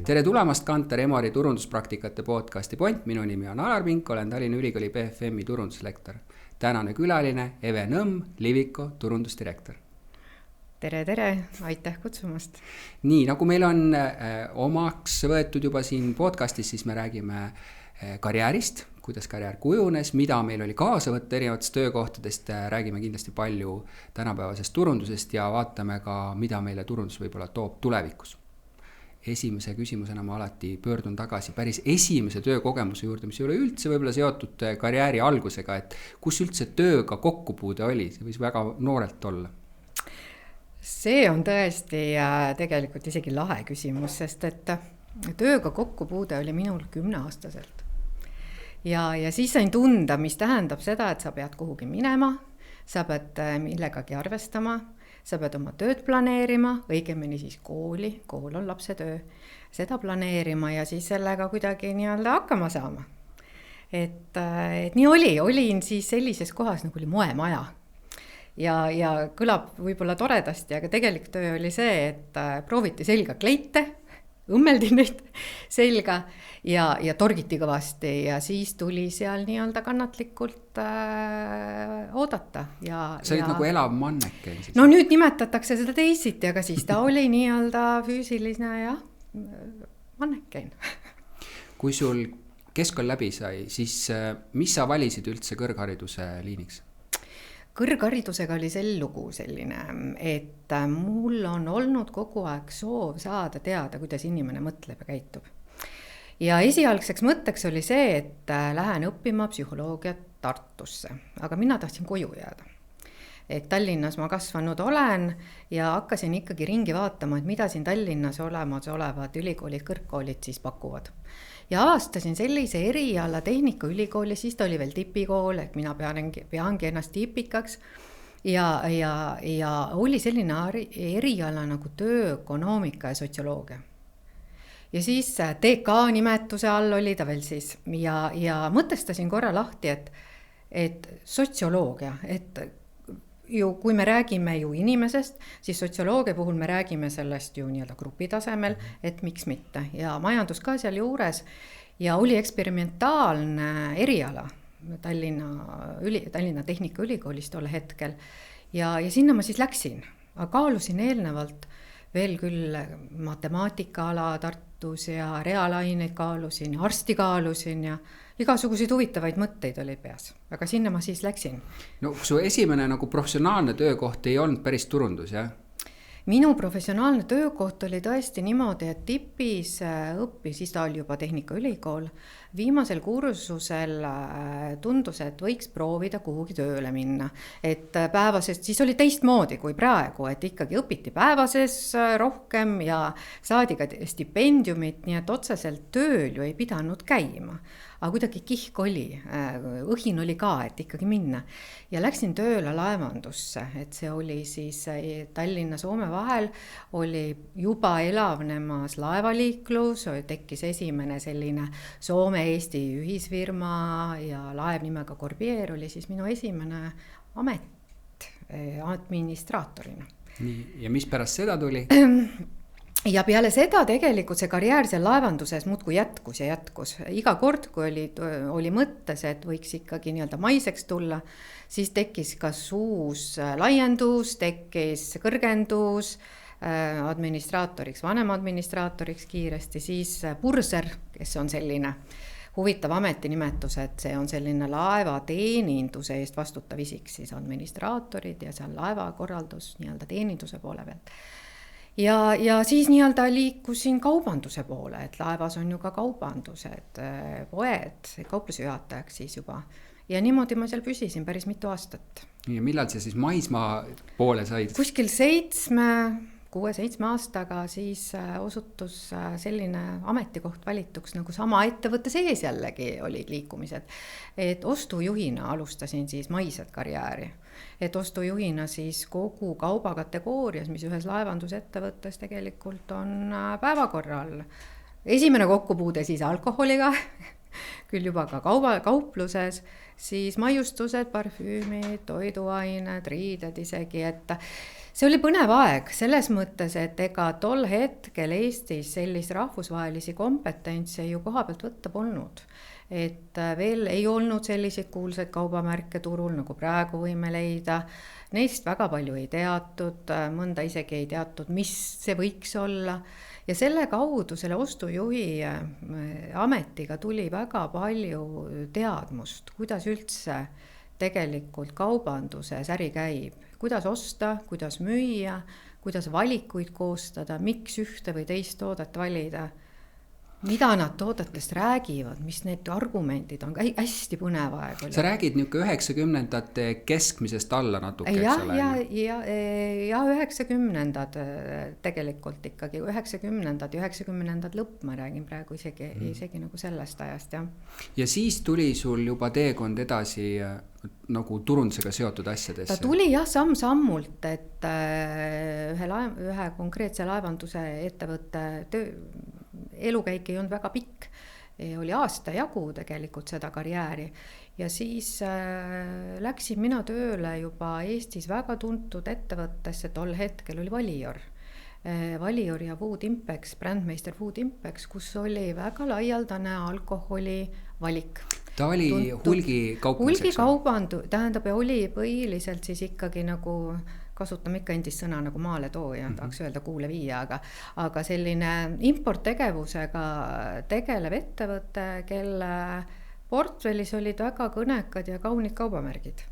Tere tulemast Kantar Emori turunduspraktikate podcasti Point. Minu nimi on Alar Pink, olen Tallinna Ülikooli BFM-i turunduslektor. Tänane külaline Eve Nõmm, Liviko turundusdirektor. Tere, aitäh kutsumast. Nii, nagu meil on omaks võetud juba siin podcastis, siis me räägime karjäärist, kuidas karjäär kujunes, mida meil oli kaasa võtta erinevatest töökohtadest, räägime kindlasti palju tänapäevasest turundusest ja vaatame ka, mida meile turundus võib-olla toob tulevikus. Esimese küsimusena ma alati pöördun tagasi päris esimese töökogemuse juurde, mis ei ole üldse võib-olla seotud karjääri algusega, et kus üldse tööga kokkupuude oli, see võis väga noorelt olla. See on tõesti tegelikult isegi lahe küsimus, sest et tööga kokkupuude oli minul 10-aastaselt. Ja siis sain tunda, mis tähendab seda, et sa pead kuhugi minema, sa pead millegagi arvestama, sa pead oma tööd planeerima, õigemini siis kool on lapse töö, seda planeerima ja siis sellega kuidagi nii-öelda hakkama saama. Et nii olin siis sellises kohas, nagu oli moemaja. Ja kõlab võib-olla toredasti, aga tegelik töö oli see, et prooviti selga kleite, õmmeldi neid selga ja torgiti kõvasti ja siis tuli seal nii-öelda kannatlikult oodata. See oli nagu elav manneken. No nüüd nimetatakse seda teisiti, aga siis ta oli nii-öelda füüsiline manneken. Kui sul keskkool läbi sai, siis mis sa valisid üldse kõrghariduse liiniks? Kõrgharidusega oli sel lugu selline, et mul on olnud kogu aeg soov saada teada, kuidas inimene mõtleb ja käitub. Ja esialgseks mõtteks oli see, et lähen õppima psühholoogiat Tartusse, aga mina tahtsin koju jääda. Et Tallinnas ma kasvanud olen ja hakkasin ikkagi ringi vaatama, et mida siin Tallinnas olevad ülikoolid, kõrgkoolid siis pakuvad. Ja avastasin sellise eriala tehnikaülikooli, siis ta oli veel tipikool, et mina peangi ennast tipikaks ja oli selline eriala nagu tööökonoomika ja sotsioloogia. Ja siis TK nimetuse all oli ta veel siis ja mõtestasin korra lahti, et sotsioloogia, et kui me räägime ju inimesest, siis sotsioloogia puhul me räägime sellest ju nii-öelda grupi tasemel, et miks mitte. Ja majandus ka seal juures ja oli eksperimentaalne eriala Tallinna Tehnikaülikoolis tol hetkel. Ja sinna ma siis läksin, aga kaalusin eelnevalt veel küll matemaatikaala Tartus ja reaalaineid kaalusin, arsti kaalusin ja igasuguseid huvitavaid mõtteid oli peas, aga sinna ma siis läksin. No su esimene nagu professionaalne töökoht ei olnud päris turundus, jah? Minu professionaalne töökoht oli tõesti niimoodi, et tipis õppis, siis ta oli juba Tehnikaülikool. Viimasel kursusel tundus, et võiks proovida kuhugi tööle minna. Et päevasest, siis oli teistmoodi kui praegu, et ikkagi õpiti päevases rohkem ja saadi ka stipendiumit, nii et otseselt tööl ju ei pidanud käima. Aga kuidagi kihk oli, õhin oli ka, et ikkagi minna. Ja läksin tööle laevandusse, et see oli siis Tallinna Soome vahel, oli juba elavnemas laevaliiklus, tekkis esimene selline Soome-Eesti ühisfirma ja laev nimega Corbier oli siis minu esimene amet administraatorina. Nii, ja mis pärast seda tuli? Ja peale seda tegelikult see karjäär seal laevanduses muudkui jätkus ja jätkus. Iga kord, kui oli mõttes, et võiks ikkagi nii-öelda maiseks tulla, siis tekkis kas uus laiendus, tekkis kõrgendus administraatoriks, vanem administraatoriks kiiresti, siis purser, kes on selline huvitav ametinimetus, et see on selline laeva teeninduse eest vastutav isik, siis administraatorid ja seal laevakorraldus nii-öelda teeninduse poole pealt. Ja siis nii-öelda liikusin kaubanduse poole, et laevas on ju ka kaubandused, poed, kauplusjuhatajaks siis juba. Ja niimoodi ma seal püsisin päris mitu aastat. Ja millal see siis maismaa poole said? Kuskil 6-7 aastaga siis osutus selline ametikoht valituks, nagu sama ettevõtte sees jällegi olid liikumised. Et ostujuhina alustasin siis maised karjääri. Et ostujuhina siis kogu kaubakategoorias, mis ühes laevandusettevõttes tegelikult on päevakorral. Esimene kokkupuude siis alkoholiga, küll juba ka kaupluses, siis maiustused, parfüümid, toiduained, riided isegi, et see oli põnev aeg selles mõttes, et ega tol hetkel Eestis sellist rahvusvahelisi kompetentse ju koha pealt võtta polnud. Et veel ei olnud selliseid kuulsaid kaubamärke turul, nagu praegu võime leida. Neist väga palju ei teatud, mõnda isegi ei teatud, mis see võiks olla. Ja selle kaudu, selle ostujuhi ametiga tuli väga palju teadmust, kuidas üldse tegelikult kaubanduses äri käib. Kuidas osta, kuidas müüa, kuidas valikuid koostada, miks ühte või teist toodet valida, mida nad toodetest räägivad, mis need argumendid on, hästi põnev aeg oli. Sa räägid niisugune 90ndate keskmisest alla natuke, eks ole? Ja 90ndad tegelikult ikkagi, 90ndad lõpp, ma räägin praegu isegi nagu sellest ajast, jah. Ja siis tuli sul juba teekond edasi nagu turundusega seotud asjadesse? Ta tuli jah samm-sammult, et ühe konkreetse laevanduse ettevõtte elukäik ei olnud väga pikk, oli aasta jagu tegelikult seda karjääri ja siis läksin mina tööle juba Eestis väga tuntud ettevõttesse, tol hetkel oli Valior ja Food Impex, Brandmeister Food Impex, kus oli väga laialdane alkoholi valik. Ta oli hulgikaupmees, tähendab, ja oli põhiliselt siis ikkagi nagu, kasutame ikka endist sõna nagu maaletooja, tahaks öelda kuule viia, aga selline importtegevusega tegelev ettevõte, kelle portfellis olid väga kõnekad ja kaunid kaubamärgid.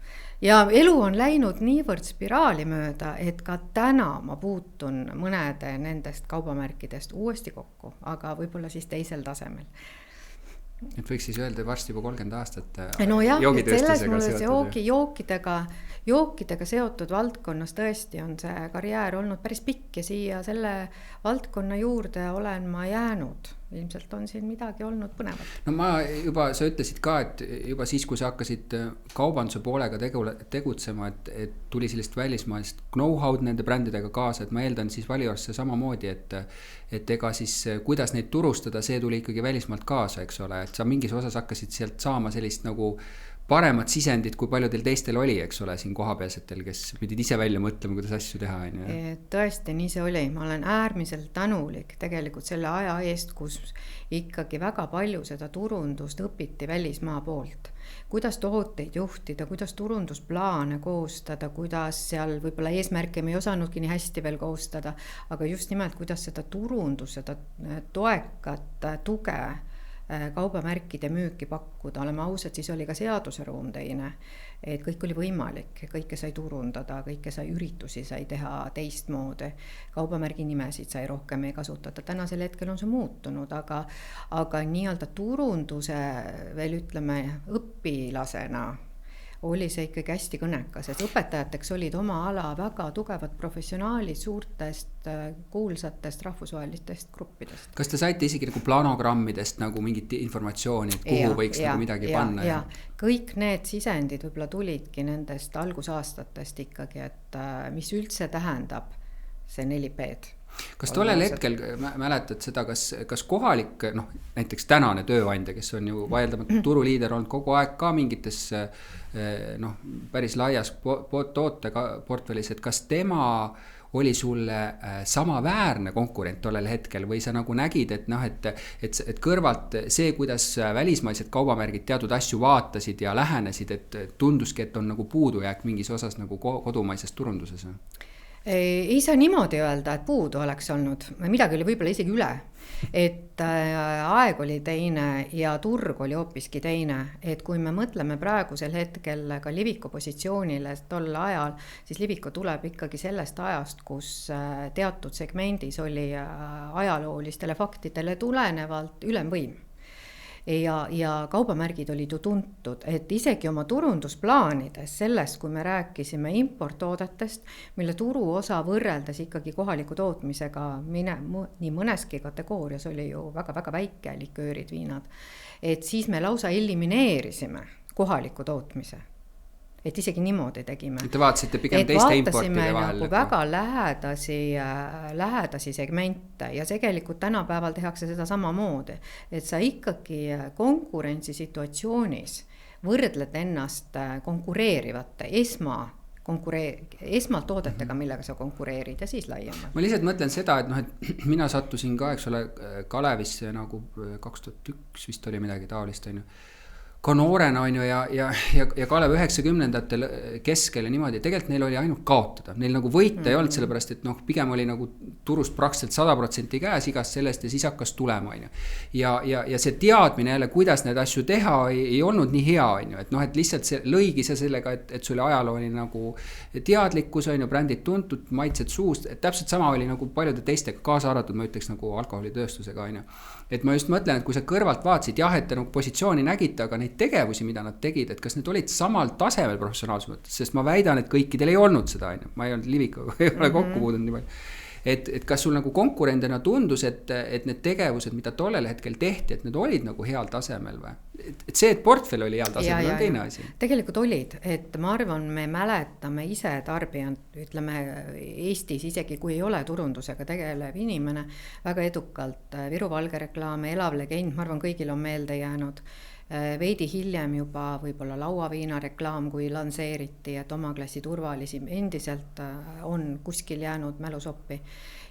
Ja elu on läinud niivõrd spiraali mööda, et ka täna ma puutun mõnede nendest kaubamärkidest uuesti kokku, aga võib-olla siis teisel tasemel. Et võiks siis öelda varsti juba 30 aastat joogitööstusega seotud. Jookidega seotud valdkonnas tõesti on see karjäär olnud päris pikk ja siia selle valdkonna juurde olen ma jäänud. Ilmselt on siin midagi olnud põnevat. No sa ütlesid ka, et juba siis, kui sa hakkasid kaubanduse poolega tegutsema, et tuli sellist välismaist know-how'd nende brändidega kaasa, et ma eeldan siis Valiorsse samamoodi, et ega siis kuidas neid turustada, see tuli ikkagi välismaalt kaasa, eks ole, et sa mingis osas hakkasid sealt saama sellist nagu paremat sisendit, kui paljudel teistel oli, eks ole, siin kohapealsetel, kes pidid ise välja mõtlema, kuidas asju teha. Tõesti, nii see oli. Ma olen äärmiselt tänulik tegelikult selle aja eest, kus ikkagi väga palju seda turundust õpiti välismaa poolt. Kuidas tooteid juhtida, kuidas turundusplaane koostada, kuidas seal võib-olla eesmärke me ei osanudki nii hästi veel koostada, aga just nimelt, kuidas seda turundus, seda toekat tuge kaubamärkide müüki pakkuda, oleme ausad, siis oli ka seaduseruum teine, et kõik oli võimalik, kõike sai turundada, kõike sai üritusi, sai teha teistmoodi, kaubamärgi nimesid sai rohkem ei kasutada, tänasel hetkel on see muutunud, aga nii-öelda turunduse veel ütleme õpilasena oli see ikkagi hästi kõnekas, et õpetajateks olid oma ala väga tugevad professionaalid suurtest kuulsatest rahvusvahelistest gruppidest. Kas te saite isegi nagu planogrammidest nagu mingit informatsiooni, et kuhu võiks nagu midagi panna? Ja. Kõik need sisendid võib-olla tulidki nendest algusaastatest ikkagi, et mis üldse tähendab see 4P-d. Kas tollel hetkel mäletad seda, kas kohalik, näiteks tänane tööandja, kes on ju vaieldamatu turuliider olnud kogu aeg ka mingites päris laias tooteportfellis, et kas tema oli sulle samaväärne konkurent tollel hetkel või sa nagu nägid, et kõrvalt see, kuidas välismaised kaubamärgid teatud asju vaatasid ja lähenesid, et tunduski, et on nagu puudujääk mingis osas nagu kodumaises turunduses? Ei saa niimoodi öelda, et puudu oleks olnud, midagi oli võib-olla isegi üle, et aeg oli teine ja turg oli hoopiski teine, et kui me mõtleme praegusel hetkel ka Liviko positsioonile tol ajal, siis Liviko tuleb ikkagi sellest ajast, kus teatud segmendis oli ajaloolistele faktidele tulenevalt ülemvõim. Ja kaubamärgid olid ju tuntud, et isegi oma turundusplaanides sellest, kui me rääkisime importtoodetest, mille turu osa võrreldes ikkagi kohaliku tootmisega nii mõneski kategoorias oli ju väga-väga väike, liköörid, viinad, et siis me lausa elimineerisime kohaliku tootmise. Et isegi niimoodi tegime. Te vaatasite pigem teiste importide vahel. Nagu väga lähedasi segmente ja tegelikult tänapäeval tehakse seda samamoodi, et sa ikkagi konkurentsisituatsioonis võrdled ennast konkureerivate esmalt toodetega, millega sa konkureerid ja siis laiemalt. Ma lihtsalt mõtlen seda, et noh, et mina sattusin ka, eks ole, Kalevisse nagu 2001 vist oli midagi taolist, on ju. Ka noorena on ju ja Kalev 90ndatel keskel ja niimoodi, tegelikult neil oli ainult kaotada. Neil nagu võita ei olnud, sellepärast, et noh, pigem oli nagu turust praktiliselt 100% käes igast sellest ja siis hakkas tulema, on ju. Ja see teadmine jälle, kuidas need asju teha, ei olnud nii hea, on ju. Et noh, et lihtsalt see lõigi sa sellega, et sul ajaloo oli nagu teadlikkus, on ju, brändid tuntud, maitsed suust. Et täpselt sama oli nagu paljude teistega kaasa arvatud, ma ütleks nagu alkoholitööstusega, on ju. Et ma just mõtlen, et kui sa kõrvalt vaatasid, jah, et te nagu positsiooni nägite, aga neid tegevusi, mida nad tegid, et kas need olid samal tasemel professionaalsuse mõttes, sest ma väidan, et kõikidel ei olnud seda, ma ei olnud Livikaga, ei ole kokku puudunud nii palju. Et kas sul nagu konkurendina tundus, et need tegevused, mida tollel hetkel tehti, et need olid nagu heal tasemel või? Et see, et portfell oli heal tasemel, on teine asi. Tegelikult olid, et ma arvan, me mäletame ise tarbijad, ütleme Eestis, isegi kui ei ole turundusega tegelev inimene, väga edukalt Viru Valge reklaam, elav legend, ma arvan, kõigil on meelde jäänud. Veidi hiljem juba võib-olla lauaviina reklaam, kui lanseeriti, et oma klassi turvalisim endiselt on kuskil jäänud mälusoppi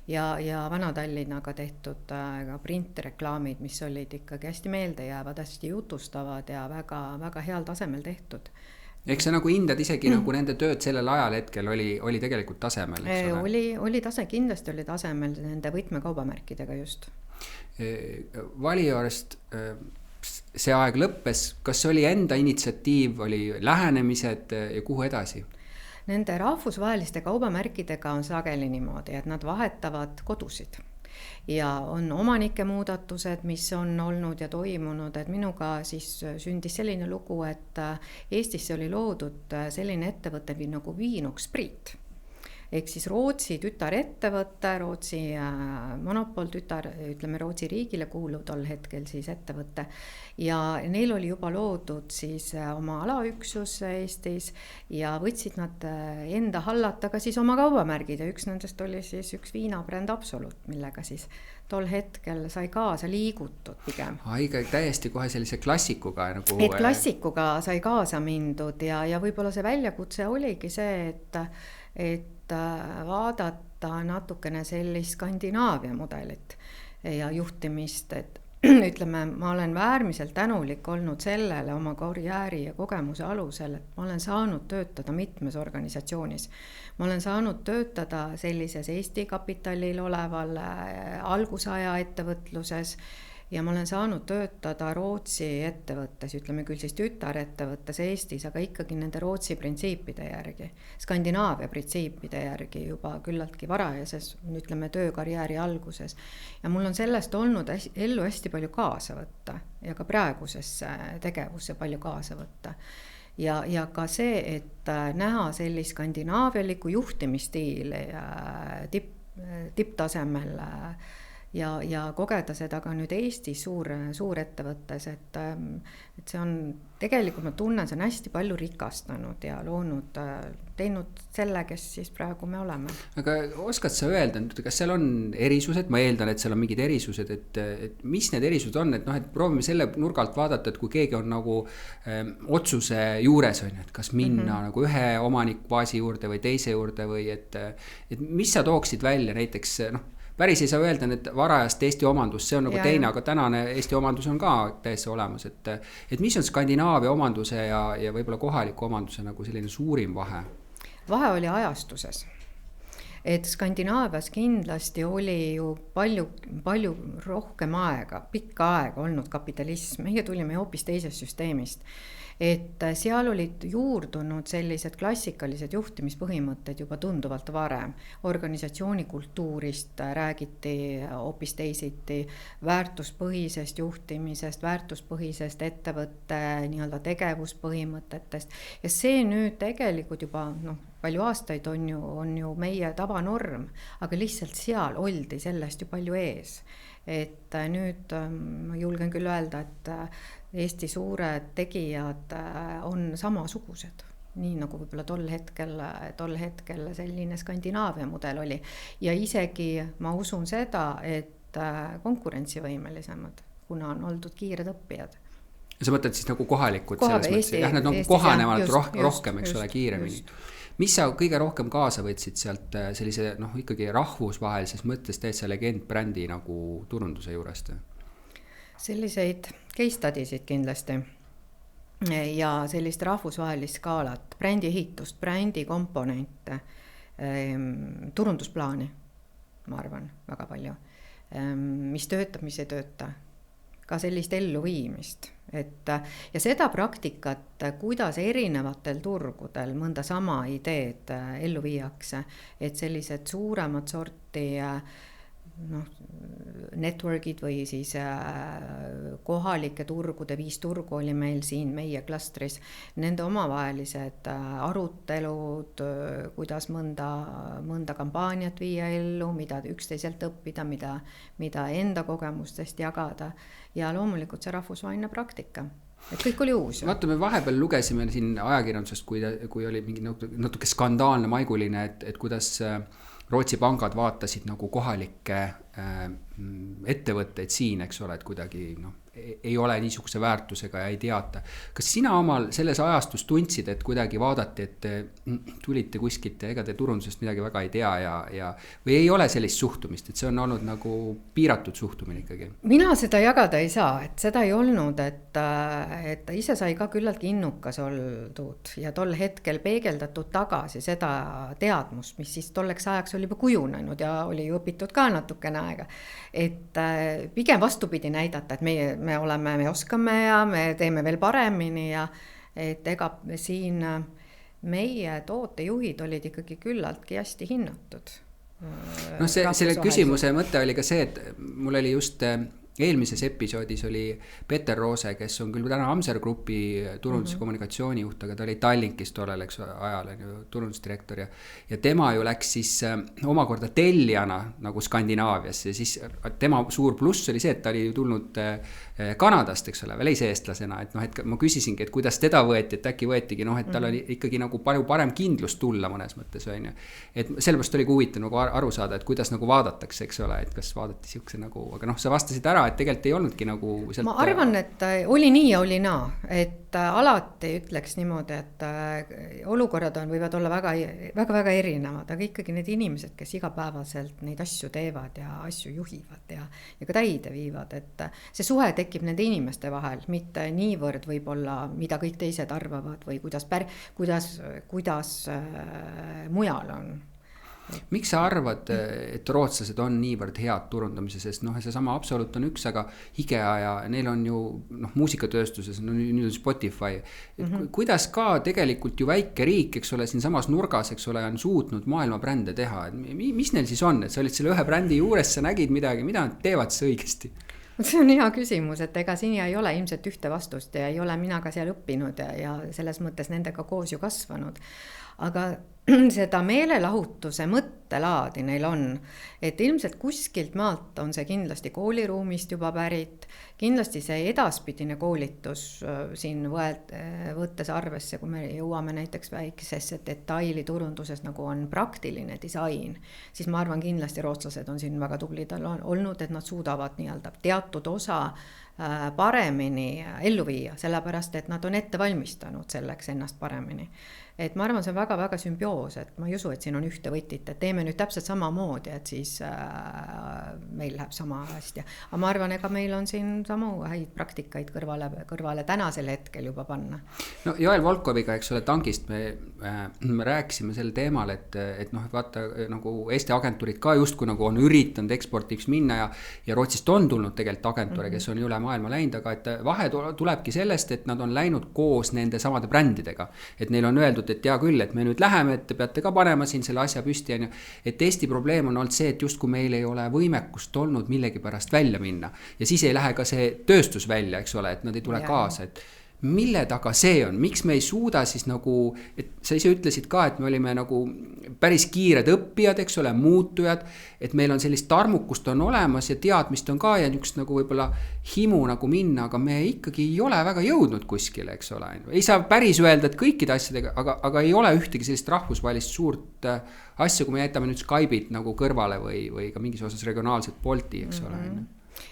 ja Vana-Tallinnaga tehtud ka printreklaamid, mis olid ikkagi hästi meeldejäävad, hästi jutustavad ja väga, väga heal tasemel tehtud. Eks sa nagu hindad isegi nagu nende tööd sellel ajal hetkel oli tegelikult tasemel, eks ole? Oli tase, kindlasti oli tasemel nende võtmekaubamärkidega just. Valiorest see aeg lõppes, kas oli enda initsiatiiv, oli lähenemised ja kuhu edasi? Nende rahvusvaheliste kaubamärkidega on sageli niimoodi, et nad vahetavad kodusid. Ja on omanike muudatused, mis on olnud ja toimunud, et minuga siis sündis selline lugu, et Eestisse oli loodud selline ettevõte nagu Viinux Sprit. Ehk siis Rootsi tütarettevõte, Rootsi monopol tütar, ütleme Rootsi riigile kuuluv tol hetkel siis ettevõte. Ja neil oli juba loodud siis oma alaüksus Eestis ja võtsid nad enda hallata ka siis oma kaubamärgid ja üks nendest oli siis üks viinabränd Absolut, millega siis tol hetkel sai kaasa liigutud pigem. Aiga täiesti kohe sellise klassikuga nagu. Et klassikuga sai kaasa mindud ja võib-olla see väljakutse oligi see, et vaadata natukene sellist Skandinaavia mudelit ja juhtimist, et ütleme, ma olen äärmiselt tänulik olnud sellele oma karjääri ja kogemuse alusel, et ma olen saanud töötada mitmes organisatsioonis. Ma olen saanud töötada sellises Eesti kapitalil oleval algusaja ettevõtluses ja ma olen saanud töötada Rootsi ettevõttes, ütleme küll siis tütarettevõttes Eestis, aga ikkagi nende Rootsi printsiipide järgi, Skandinaavia printsiipide järgi juba küllaltki varajases, ütleme töökarjääri alguses. Ja mul on sellest olnud ellu hästi palju kaasa võtta ja ka praegusesse tegevusse palju kaasa võtta. Ja ka see, et näha sellist skandinaavialikku juhtimisstiili tipptasemel ja kogeda seda ka nüüd Eestis suur ettevõttes, et see on tegelikult, ma tunnen, see on hästi palju rikastanud ja teinud selle, kes siis praegu me oleme. Aga oskad sa öelda, kas seal on erisused, ma eeldan, et seal on mingid erisused, et mis need erisused on, et noh, et proovime selle nurgalt vaadata, et kui keegi on nagu otsuse juures on, et kas minna nagu ühe omanikbaasi juurde või teise juurde või et mis sa tooksid välja näiteks, noh, päris ei saa öelda, et varajast Eesti omandus, see on nagu teine, aga tänane Eesti omandus on ka täiesti olemas, et mis on Skandinaavia omanduse ja võib-olla kohaliku omanduse nagu selline suurim vahe? Vahe oli ajastuses. Et Skandinaavias kindlasti oli ju palju rohkem aega, pikka aega olnud kapitalism, meie tulime hoopis teisest süsteemist. Et seal olid juurdunud sellised klassikalised juhtimispõhimõtted juba tunduvalt varem. Organisatsiooni kultuurist räägiti hoopis teisiti, väärtuspõhisest juhtimisest, väärtuspõhisest ettevõtte nii-öelda tegevuspõhimõtetest. Ja see nüüd tegelikult juba palju aastaid on ju meie tavanorm, aga lihtsalt seal oldi sellest ju palju ees. Et nüüd ma julgen küll öelda, et Eesti suured tegijad on samasugused, nii nagu võib-olla tol hetkel selline Skandinaavia mudel oli. Ja isegi ma usun seda, et konkurentsivõimelisemad, kuna on oldud kiired õppijad. Ja sa mõtled siis nagu kohalikud selles mõttes, jah, nad on kohanevad rohkem, eks ole, kiiremini. mis sa kõige rohkem kaasa võtsid sealt sellise ikkagi rahvusvahelises mõttes täitsa legendbrändi nagu turunduse juurest? Selliseid case studysid kindlasti ja sellist rahvusvahelist skaalat, brändi ehitust, brändi komponente, turundusplaani, ma arvan, väga palju, mis töötab, mis ei tööta, ka sellist elluviimist, ja seda praktikat, kuidas erinevatel turgudel mõnda sama ideed ellu viiakse, et sellised suuremad sorti networkid või siis kohalike turgude, 5 turgu oli meil siin meie klastris, nende omavahelised arutelud, kuidas mõnda kampaaniat viia ellu, mida üksteiselt õppida, mida enda kogemustest jagada ja loomulikult see rahvusvaheline praktika. Et kõik oli uus. Vaata, me vahepeal lugesime siin ajakirjandusest, kui oli mingi natuke skandaalne maiguline, et kuidas Rootsi pangad vaatasid nagu kohalikke ettevõtteid siin, eks ole, et kuidagi ei ole niisuguse väärtusega ja ei teata. Kas sina omal selles ajastus tundsid, et kuidagi vaadati, et tulite kuskilt ja ega te turundusest midagi väga ei tea või ei ole sellist suhtumist, et see on olnud nagu piiratud suhtumine ikkagi? Mina seda jagada ei saa, et seda ei olnud, et ise sai ka küllaltki innukas oldud ja tol hetkel peegeldatud tagasi seda teadmust, mis siis tolleks ajaks oli juba kujunenud ja oli õpitud ka natukene aega. Et pigem vastupidi näidata, et me oskame ja me teeme veel paremini ja et ega siin meie tootejuhid olid ikkagi küllaltki hästi hinnatud. Selle küsimuse mõte oli ka see, et mul oli just eelmises episoodis oli Peter Roose, kes on küll täna Amser Grupi turundus- kommunikatsioonijuht, aga ta oli Tallinkis tollel ajal turundusdirektor ja tema ju läks siis omakorda tellijana nagu Skandinaaviasse ja siis tema suur pluss oli see, et ta oli ju tulnud Kanadast, eks ole, väliseestlasena, et et ma küsisingi, et kuidas teda võeti, et äkki võetigi, et tal oli ikkagi nagu palju parem kindlus tulla mõnes mõttes, on ju. Et sellepärast oli huvitav nagu aru saada, et kuidas nagu vaadatakse, eks ole, et kas vaadati siukse nagu, aga sa vastasid ära, et tegelikult ei olnudki nagu sealt... Ma arvan, et oli nii ja oli naa, et alati ütleks niimoodi, et olukorrad võivad olla väga erinevad, aga ikkagi need inimesed, kes igapäevaselt neid asju teevad ja asju juhivad ja ka täide viivad, et see suhe tekib nende inimeste vahel, mitte niivõrd võib-olla, mida kõik teised arvavad või kuidas mujal on. Miks sa arvad, et rootslased on niivõrd head turundamise, sest see sama Absolut on üks, aga IKEA ja neil on ju muusikatööstuses, nüüd on Spotify. Kuidas ka tegelikult ju väike riik, eks ole, siin samas nurgas, eks ole, on suutnud maailma brände teha? Mis neil siis on? Et sa olid selle ühe brändi juures, sa nägid midagi, mida nad teevad see õigesti? See on hea küsimus, et ega siin ei ole ilmselt ühte vastust ja ei ole mina ka seal õppinud ja selles mõttes nendega koos ju kasvanud. Aga seda meelelahutuse mõttelaadi neil on, et ilmselt kuskilt maalt on see kindlasti kooliruumist juba pärit, kindlasti see edaspidine koolitus siin võttes arvesse, kui me jõuame näiteks väikesesse detaili turunduses, nagu on praktiline disain, siis ma arvan kindlasti rootslased on siin väga tublid olnud, et nad suudavad nii-öelda teatud osa paremini ellu viia, sellepärast, et nad on ette valmistanud selleks ennast paremini. Et ma arvan, see on väga-väga sümbioos, et ma ei usu, et siin on ühte võtit, et teeme nüüd täpselt sama moodi, et siis meil läheb sama hästi. Aga ma arvan, ega meil on siin samu häid praktikaid kõrvale tänasel hetkel juba panna. No Joel Volkoviga, eks ole, Tankist me rääkisime sel teemal, et vaata nagu Eesti agentuurid ka justkui nagu on üritanud eksportiks minna ja Rootsist on tulnud tegelikult agentuure, kes on üle maailma läinud, aga et vahe tulebki sellest, et nad on läinud koos nende samade brändidega, et neil on öeldud, et hea küll, et me nüüd läheme, et te peate ka panema siin selle asja püsti, et Eesti probleem on olnud see, et justkui meil ei ole võimekust olnud millegi pärast välja minna ja siis ei lähe ka see tööstus välja, eks ole, et nad ei tule kaasa, et mille taga see on, miks me ei suuda siis nagu, et sa ise ütlesid ka, et me olime nagu päris kiired õppijad, eks ole, muutujad, et meil on sellist tarmukust on olemas ja teadmist on ka ja niisugust nagu võib-olla himu nagu minna, aga me ikkagi ei ole väga jõudnud kuskile, eks ole. Ei saa päris öelda, et kõikide asjadega, aga ei ole ühtegi sellist rahvusvahelist suurt asja, kui me jätame nüüd Skype'it nagu kõrvale või ka mingis osas regionaalset Bolti, eks ole.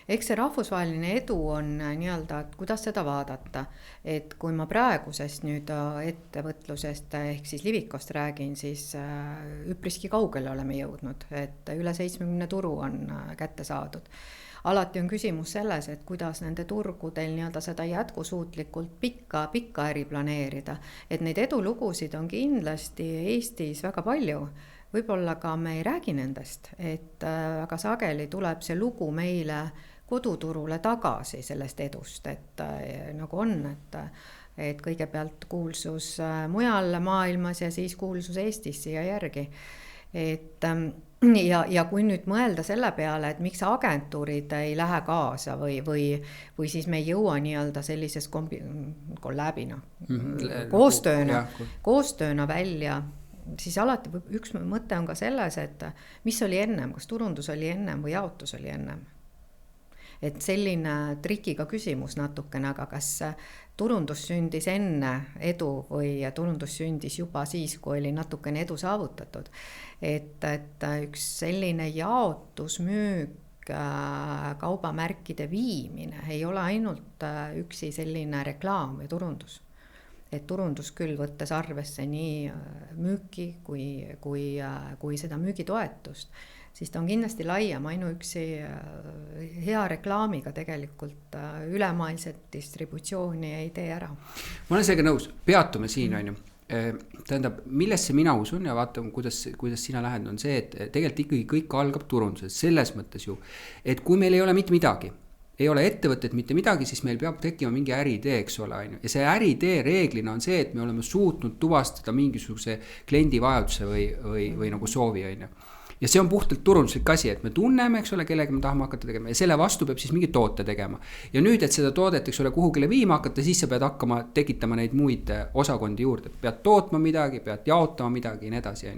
eks see rahvusvaheline edu on nii-öelda, et kuidas seda vaadata, et kui ma praegusest nüüd ettevõtlusest ehk siis Livikost räägin, siis üpriski kaugele oleme jõudnud, et üle 70 turu on kätte saadud. Alati on küsimus selles, et kuidas nende turgudel nii-öelda seda jätkusuutlikult pikka äri planeerida, et neid edulugusid on kindlasti Eestis väga palju. Võib-olla ka me ei räägi nendest, et väga sageli tuleb see lugu meile koduturule tagasi sellest edust, et nagu on, et kõigepealt kuulsus mujal maailmas ja siis kuulsus Eestis siia järgi. Et ja kui nüüd mõelda selle peale, et miks agentuurid ei lähe kaasa või siis me ei jõua nii-öelda sellises kollabina, koostööna välja, siis alati üks mõte on ka selles, et mis oli ennem, kas turundus oli ennem või jaotus oli ennem. Et selline trikiga küsimus natukene, aga kas turundus sündis enne edu või turundus sündis juba siis, kui oli natukene edu saavutatud. Et üks selline jaotusmüük, kaubamärkide viimine ei ole ainult üksi selline reklaam või turundus. Et turundus küll võttes arvesse nii müüki kui seda müügitoetust, siis ta on kindlasti laiem, ainuüksi hea reklaamiga tegelikult ülemaailmset distributsiooni ei tee ära. Ma olen sellega nõus, peatume siin on ju. Tähendab, millesse mina usun ja vaatame, kuidas sina lähed, on see, et tegelikult ikkagi kõik algab turunduses selles mõttes ju, et kui meil ei ole mitte midagi, ei ole ettevõtted mitte midagi, siis meil peab tekkima mingi äriidee, eks ole, ja see äriidee reeglina on see, et me oleme suutnud tuvastada mingisuguse kliendi vajaduse või nagu soovi, ja see on puhtalt turunduslik asi, et me tunneme, eks ole, kellega me tahame hakata tegema ja selle vastu peab siis mingi toote tegema. Ja nüüd, et seda toodet, eks ole, kuhugile viima hakata, siis sa pead hakkama tekitama neid muid osakondi juurde. Pead tootma midagi, pead jaotama midagi ja nii edasi.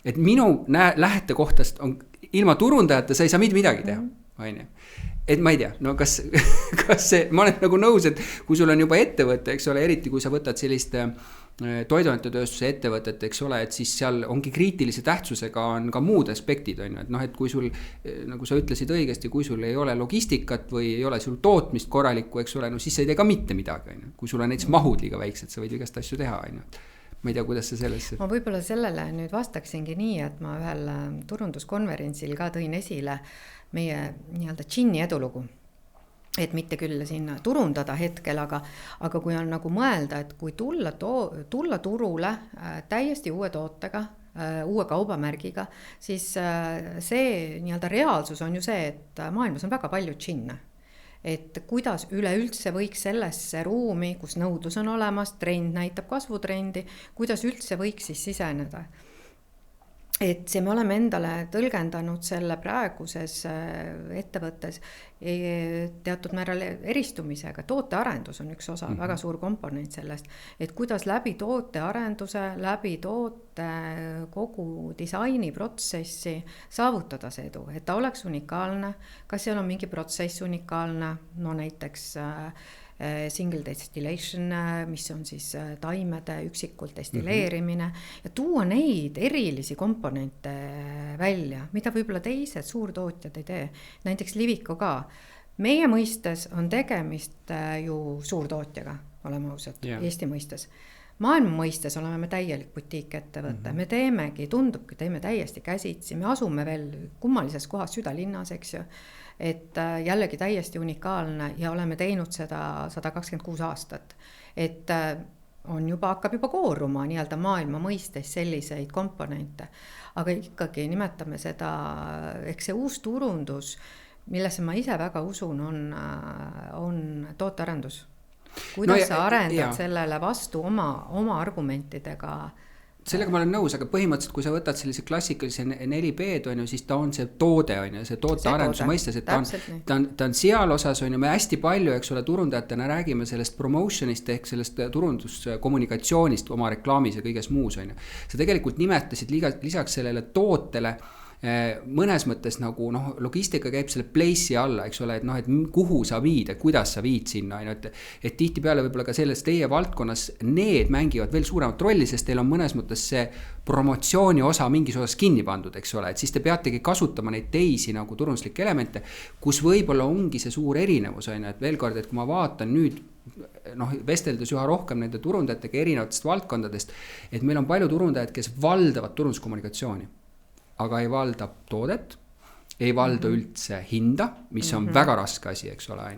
Et minu lähtekohtast on ilma turundajata sa ei saa midagi teha. Et ma ei tea, no kas see, ma olen nagu nõus, et kui sul on juba ettevõte, eks ole, eriti kui sa võtad sellist toiduainetööstuse ettevõtet, eks ole, et siis seal ongi kriitilise tähtsusega on ka muud aspektid, on ju, et noh, et kui sul, nagu sa ütlesid õigesti, kui sul ei ole logistikat või ei ole sul tootmist korralikku, eks ole, no siis sa ei tee ka mitte midagi, on ju. Kui sul on näiteks mahud liiga väiksed, sa võid igast asju teha, on ju. Ma ei tea, kuidas sa sellesse. Ma võibolla sellele nüüd vastaksingi nii, et ma ühel turunduskonverentsil ka tõin esile meie nii-öelda džinni edulugu. Et mitte küll sinna turundada hetkel, aga kui on nagu mõelda, et kui tulla turule täiesti uue tootega, uue kaubamärgiga, siis see nii-öelda reaalsus on ju see, et maailmas on väga palju džinne. Et kuidas üleüldse võiks sellesse ruumi, kus nõudlus on olemas, trend näitab kasvutrendi, kuidas üldse võiks siis siseneda. Et see me oleme endale tõlgendanud selle praeguses ettevõttes teatud määral eristumisega. Tootearendus on üks osa, väga suur komponent sellest, et kuidas läbi tootearenduse, läbi toote kogu disainiprotsessi saavutada see edu, et ta oleks unikaalne, kas seal on mingi protsess unikaalne, no näiteks single distillation, mis on siis taimede üksikult destilleerimine ja tuua neid erilisi komponente välja, mida võib-olla teised suurtootjad ei tee. Näiteks Liviko ka. Meie mõistes on tegemist ju suurtootjaga, oleme ausad, Eesti mõistes. Maailma mõistes oleme me täielik butiikettevõte. Me teemegi, tundubki, teeme täiesti käsitsi. Me asume veel kummalises kohas südalinnas, eks ju. Et jällegi täiesti unikaalne ja oleme teinud seda 126 aastat. Et hakkab juba kooruma nii-öelda maailma mõistes selliseid komponente. Aga ikkagi nimetame seda, eks see uus turundus, millesse ma ise väga usun, on tootearendus. Kuidas sa arendad sellele vastu oma argumentidega? Sellega ma olen nõus, aga põhimõtteliselt, kui sa võtad sellise klassikalise 4B-d, on ju, siis ta on see toode, on ju, see tootearenduse mõistes, et ta on seal osas, on ju, me hästi palju, eks ole, turundajatena räägime sellest promotionist ehk sellest turunduskommunikatsioonist oma reklaamis ja kõiges muus, on ju. Sa tegelikult nimetasid lisaks sellele tootele mõnes mõttes nagu noh, logistika käib selle place'i alla, eks ole, et noh, et kuhu sa viid, et kuidas sa viid sinna, et tihtipeale võib-olla ka selles teie valdkonnas need mängivad veel suuremat rolli, sest teil on mõnes mõttes see promotsiooni osa mingis osas kinni pandud, eks ole, et siis te peategi kasutama neid teisi nagu turunduslikke elemente, kus võib-olla ongi see suur erinevus, et veel kord, et kui ma vaatan nüüd noh, vesteldes üha rohkem nende turundajatega erinevatest valdkondadest, et meil on palju turundajad, kes valdavad turunduskommunikatsiooni, aga ei valda toodet, ei valda üldse hinda, mis on väga raske asi, eks ole,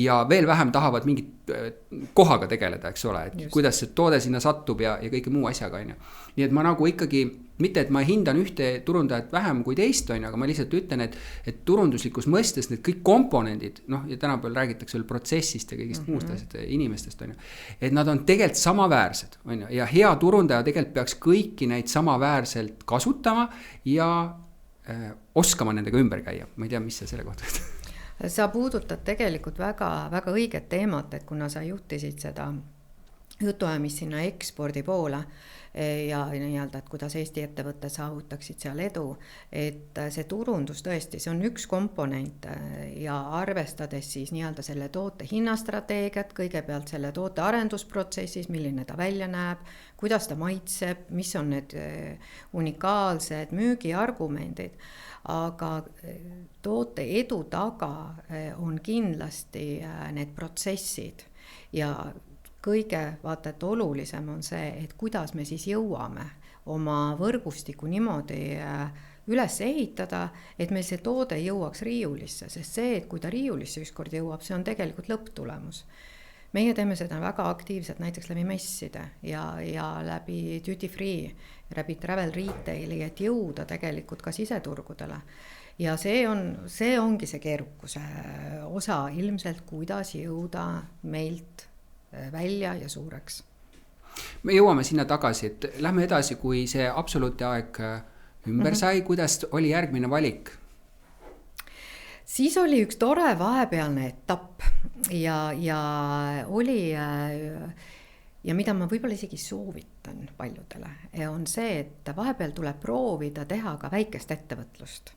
ja veel vähem tahavad mingit kohaga tegeleda, eks ole, et just, kuidas see toode sinna satub ja kõige muu asjaga, nii et ma nagu ikkagi, mitte et ma hindan ühte turundajat vähem kui teist, aga ma lihtsalt ütlen, et turunduslikus mõistes need kõik komponendid, noh, ja tänapäeval räägitakse veel protsessist ja kõigist muust asjad, inimestest, et nad on tegelikult samaväärsed, ja hea turundaja tegelikult peaks kõiki neid samaväärselt kasutama ja oskama nendega ümber käia. Ma ei tea, mis sa selle kohta ütled. Sa puudutad tegelikult väga, väga õiget teemat, et kuna sa juhtisid seda jutuajamist sinna ekspordi poole ja nii-öelda, et kuidas Eesti ettevõtted saavutaksid seal edu, et see turundus tõesti, see on üks komponent ja arvestades siis nii-öelda selle toote hinnastrateegiat, kõigepealt selle toote arendusprotsessis, milline ta välja näeb, kuidas ta maitseb, mis on need unikaalsed müügiargumendid, aga toote edu taga on kindlasti need protsessid ja kõige vaata, et olulisem on see, et kuidas me siis jõuame oma võrgustiku niimoodi üles ehitada, et meil see toode jõuaks riiulisse, sest see, et kui ta riiulisse ükskord jõuab, see on tegelikult lõpptulemus. Meie teeme seda väga aktiivselt näiteks läbi messide ja läbi duty free, läbi travel retaili, et jõuda tegelikult ka siseturgudele. Ja see ongi see keerukuse osa ilmselt, kuidas jõuda meilt välja ja suureks. Me jõuame sinna tagasi, et lähme edasi, kui see absoluuti aeg ümber sai, kuidas oli järgmine valik? Siis oli üks tore vahepealne etapp ja oli ja mida ma võib-olla isegi soovitan paljudele, on see, et vahepeal tuleb proovida teha ka väikest ettevõtlust.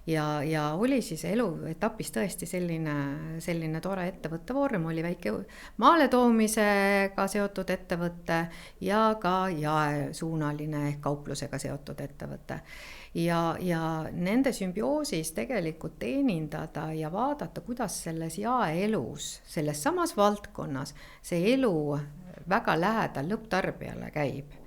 Ja oli siis eluetapis tõesti selline tore ettevõtte vorm, oli väike maaletoomisega seotud ettevõtte ja ka jaesuunaline kauplusega seotud ettevõtte. Ja nende sümbioosis tegelikult teenindada ja vaadata, kuidas selles jaeelus, selles samas valdkonnas see elu väga lähedal lõpptarbijale käib.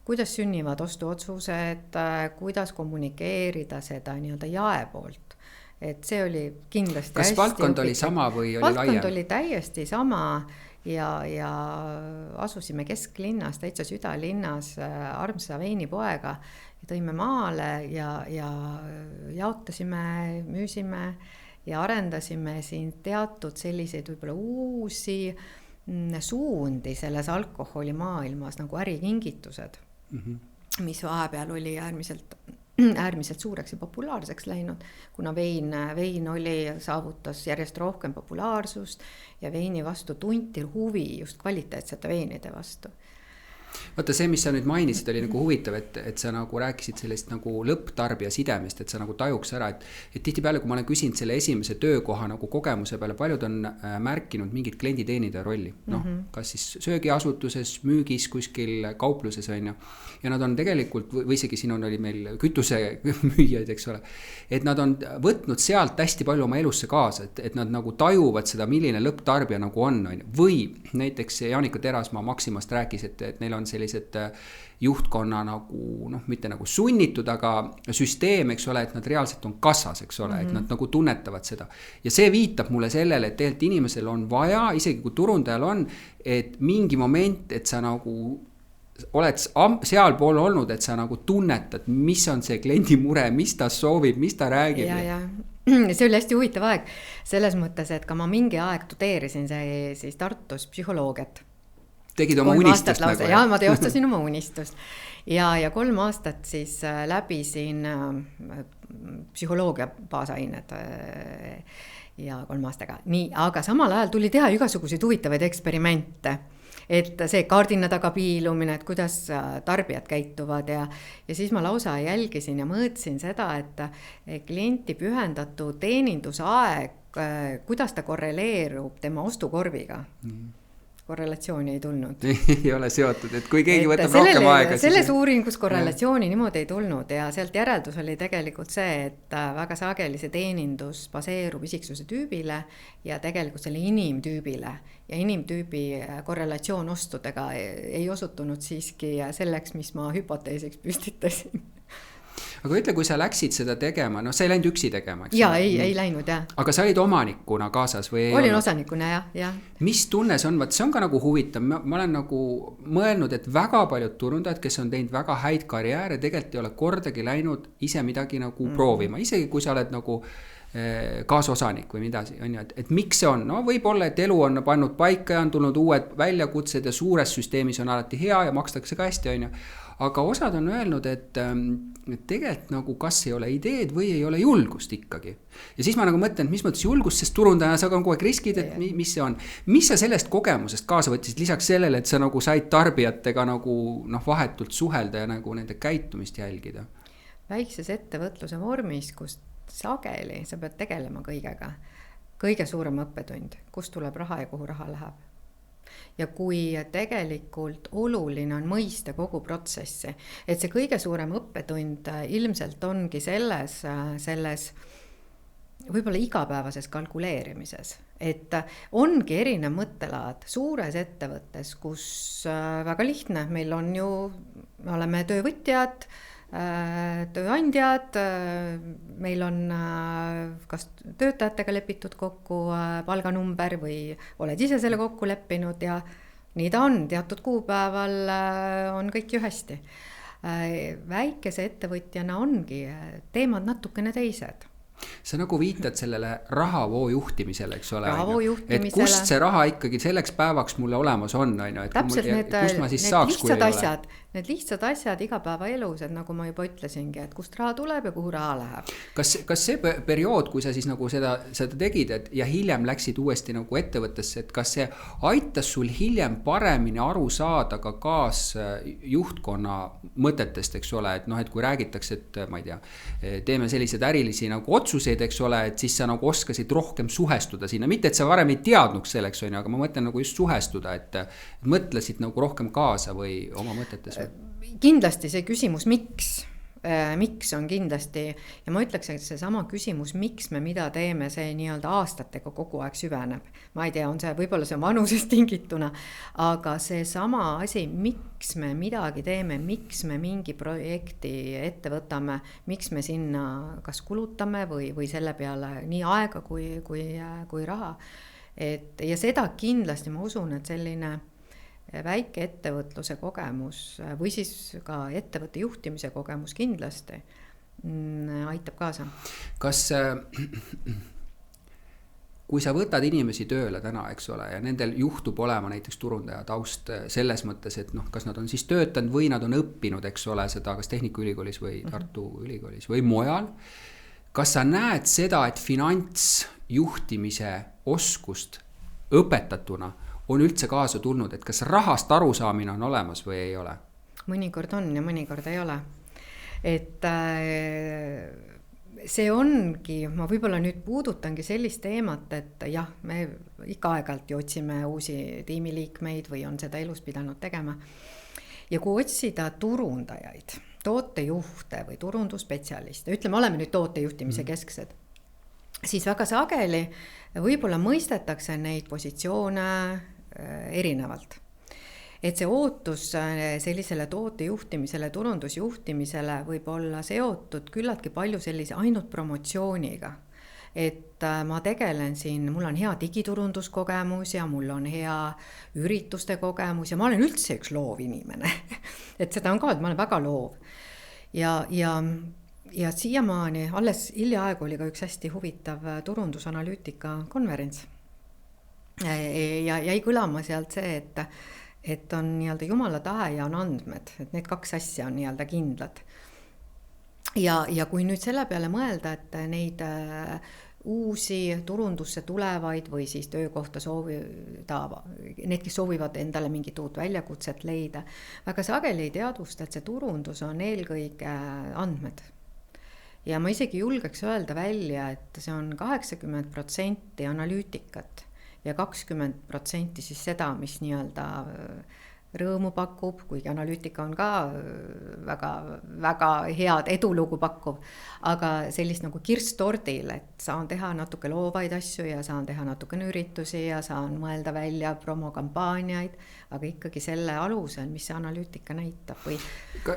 Kuidas sünnivad ostuotsused, kuidas kommunikeerida seda nii-öelda jae poolt. Et see oli kindlasti Kas valdkond oli sama või oli laiem? Valdkond oli täiesti sama ja asusime kesklinnas, täitsa südalinnas armsa veinipoega ja tõime maale ja jaotasime, müüsime ja arendasime siin teatud selliseid võib-olla uusi suundi selles alkoholimaailmas nagu ärikingitused. Mis vahepeal oli äärmiselt suureks ja populaarseks läinud, kuna vein saavutas järjest rohkem populaarsust ja veini vastu tunti huvi just kvaliteetsete veinide vastu. Vaata see, mis sa nüüd mainisid, oli nagu huvitav, et sa nagu rääkisid sellest nagu lõpptarbija sidemist, et sa nagu tajuks ära, et tihtipeale, kui ma olen küsinud selle esimese töökoha nagu kogemuse peale, paljud on märkinud mingit klienditeenindaja rolli, kas siis söögiasutuses, müügis, kuskil kaupluses on ja nad on tegelikult, või isegi siin oli meil kütuse müüjaid, eks ole, et nad on võtnud sealt hästi palju oma elusse kaasa, et nad nagu tajuvad seda, milline lõpptarbija nagu on, või näiteks Jaanika Terasmaa Maximast rääkis, et neil on sellised juhtkonna nagu, mitte nagu sunnitud, aga süsteem, eks ole, et nad reaalselt on kassas, eks ole, et nad nagu tunnetavad seda. Ja see viitab mulle sellele, et tegelikult inimesel on vaja, isegi kui turundajal on, et mingi moment, et sa nagu oled sealpool olnud, et sa nagu tunnetad, mis on see kliendi mure, mis ta soovib, mis ta räägib. Ja. See oli hästi huvitav aeg, selles mõttes, et ka ma mingi aeg tudeerisin siis Tartus psühholoogiat. Tegid oma unistust nagu? Jaa, ma teostasin oma unistust. Ja 3 aastat siis läbisin psühholoogia baasained ja 3 aastaga. Nii, aga samal ajal tuli teha igasuguseid huvitavaid eksperimente. Et see kaardina taga piilumine, et kuidas tarbijad käituvad ja siis ma lausa jälgisin ja mõõtsin seda, et klienti pühendatud teenindusaeg, kuidas ta korreleerub tema ostukorviga. Korrelatsiooni ei tulnud. Ei ole seotud, et kui keegi võtab rohkem aega. Selles uuringus korrelatsiooni niimoodi ei tulnud ja sealt järeldus oli tegelikult see, et väga sageli see teenindus baseerub isiksuse tüübile ja tegelikult selle inimtüübile ja inimtüübi korrelatsioon ostudega ei osutunud siiski selleks, mis ma hüpoteesiks püstitasin. Aga ütle, kui sa läksid seda tegema, no sa ei läinud üksi tegema, eks? Jaa, ei läinud, jah. Aga sa olid omanikuna kaasas või ei Olin olnud? Osanikuna, jah. Mis tunne see on? Vaat see on ka nagu huvitav. Ma olen nagu mõelnud, et väga paljud turundajad, kes on teinud väga häid karjääre, tegelikult ei ole kordagi läinud ise midagi nagu proovima. Isegi kui sa oled nagu kaasosanik või midagi, on ju, et miks see on? No võib-olla, et elu on pannud paika ja on tulnud uued väljakutsed ja suures süsteemis on alati hea ja makstakse ka hästi, on ju. Aga osad on öelnud, et tegelikult nagu kas ei ole ideed või ei ole julgust ikkagi. Ja siis ma nagu mõtlen, et mis mõttes julgust, sest turundajana sa ka on kogu aeg riskid, et mis see on. Mis sa sellest kogemusest kaasa võtsid lisaks sellele, et sa nagu said tarbijatega nagu vahetult suhelda ja nagu nende käitumist jälgida? Väikses ettevõtluse vormis, kus sageli sa pead tegelema kõigega. Kõige suurem õppetund, kust tuleb raha ja kuhu raha läheb. Ja kui tegelikult oluline on mõista kogu protsessi, et see kõige suurem õppetund ilmselt ongi selles võib-olla igapäevases kalkuleerimises, et ongi erinev mõttelaad suures ettevõttes, kus väga lihtne, meil on ju, me oleme töövõtjad, tööandjad, meil on kas töötajatega lepitud kokku palganumber või oled ise selle kokku leppinud ja nii ta on, teatud kuupäeval on kõik ju hästi. Väikese ettevõtjana ongi teemad natukene teised. Sa nagu viitad sellele rahavoo juhtimisele, eks ole? Rahavoo juhtimisele. Et kust see raha ikkagi selleks päevaks mulle olemas on? Täpselt kust ma siis saaks, lihtsad asjad, need lihtsad asjad igapäeva elus, et nagu ma juba ütlesingi, et kust raha tuleb ja kuhu raha läheb. Kas see periood, kui sa siis nagu seda tegid ja hiljem läksid uuesti nagu ettevõttesse, et kas see aitas sul hiljem paremini aru saada ka kaasjuhtkonna mõtetest, eks ole, et kui räägitakse, et ma ei tea, teeme sellised ärilisi nagu otsuseid, eks ole, et siis sa nagu oskasid rohkem suhestuda sinna. Mitte, et sa varem ei teadnuks selleks, aga ma mõtlen nagu just suhestuda, et mõtlesid nagu rohkem kaasa või oma mõtetes? Kindlasti see küsimus, miks on kindlasti, ja ma ütleks, et see sama küsimus, miks me mida teeme, see nii-öelda aastatega kogu aeg süveneb. Ma ei tea, võib-olla see on vanusest tingituna, aga see sama asi, miks me midagi teeme, miks me mingi projekti ette võtame, miks me sinna kas kulutame või selle peale nii aega kui raha. Ja seda kindlasti ma usun, et selline väike ettevõtluse kogemus või siis ka ettevõtte juhtimise kogemus kindlasti aitab kaasa. Kas kui sa võtad inimesi tööle täna, eks ole, ja nendel juhtub olema näiteks turundaja taust selles mõttes, et kas nad on siis töötanud või nad on õppinud, eks ole, seda kas Tehnikaülikoolis või Tartu Ülikoolis või mujal. Kas sa näed seda, et finantsjuhtimise oskust õpetatuna on üldse kaasa tulnud, et kas rahast arusaamine on olemas või ei ole? Mõnikord on ja mõnikord ei ole. Et see ongi, ma võib-olla nüüd puudutangi sellist teemat, et jah, me ikka aeg-ajalt ju otsime uusi tiimiliikmeid või on seda elus pidanud tegema. Ja kui otsida turundajaid, tootejuhte või turundusspetsialiste, ütleme, oleme nüüd tootejuhtimise kesksed, siis väga sageli võib-olla mõistetakse neid positsioone erinevalt. Et see ootus sellisele tootejuhtimisele, turundusjuhtimisele võib olla seotud küllaltki palju sellise ainult promotsiooniga. Et ma tegelen siin, mul on hea digiturunduskogemus ja mul on hea ürituste kogemus ja ma olen üldse üks loov inimene. Et seda on ka, et ma olen väga loov. Ja siiamaani, alles hiljaaegu oli ka üks hästi huvitav turundusanalüütika konverents. Ja jäi kõlama sealt see, et on nii-öelda jumala tahe ja on andmed, et need kaks asja on nii-öelda kindlad. ja kui nüüd selle peale mõelda, et neid uusi turundusse tulevaid või siis töökohta soovida, need, kes soovivad endale mingit uut väljakutset leida, väga sageli ei teadvusta, et see turundus on eelkõige andmed. Ja ma isegi julgeks öelda välja, et see on 80% analüütikat ja 20% siis seda, mis nii-öelda rõõmu pakub, kuigi analüütika on ka väga, väga head edulugu pakkuv, aga sellist nagu kirss tordil, et saan teha natuke loovaid asju ja saan teha natukene üritusi ja saan mõelda välja promokampaaniaid, aga ikkagi selle alusel, mis see analüütika näitab või...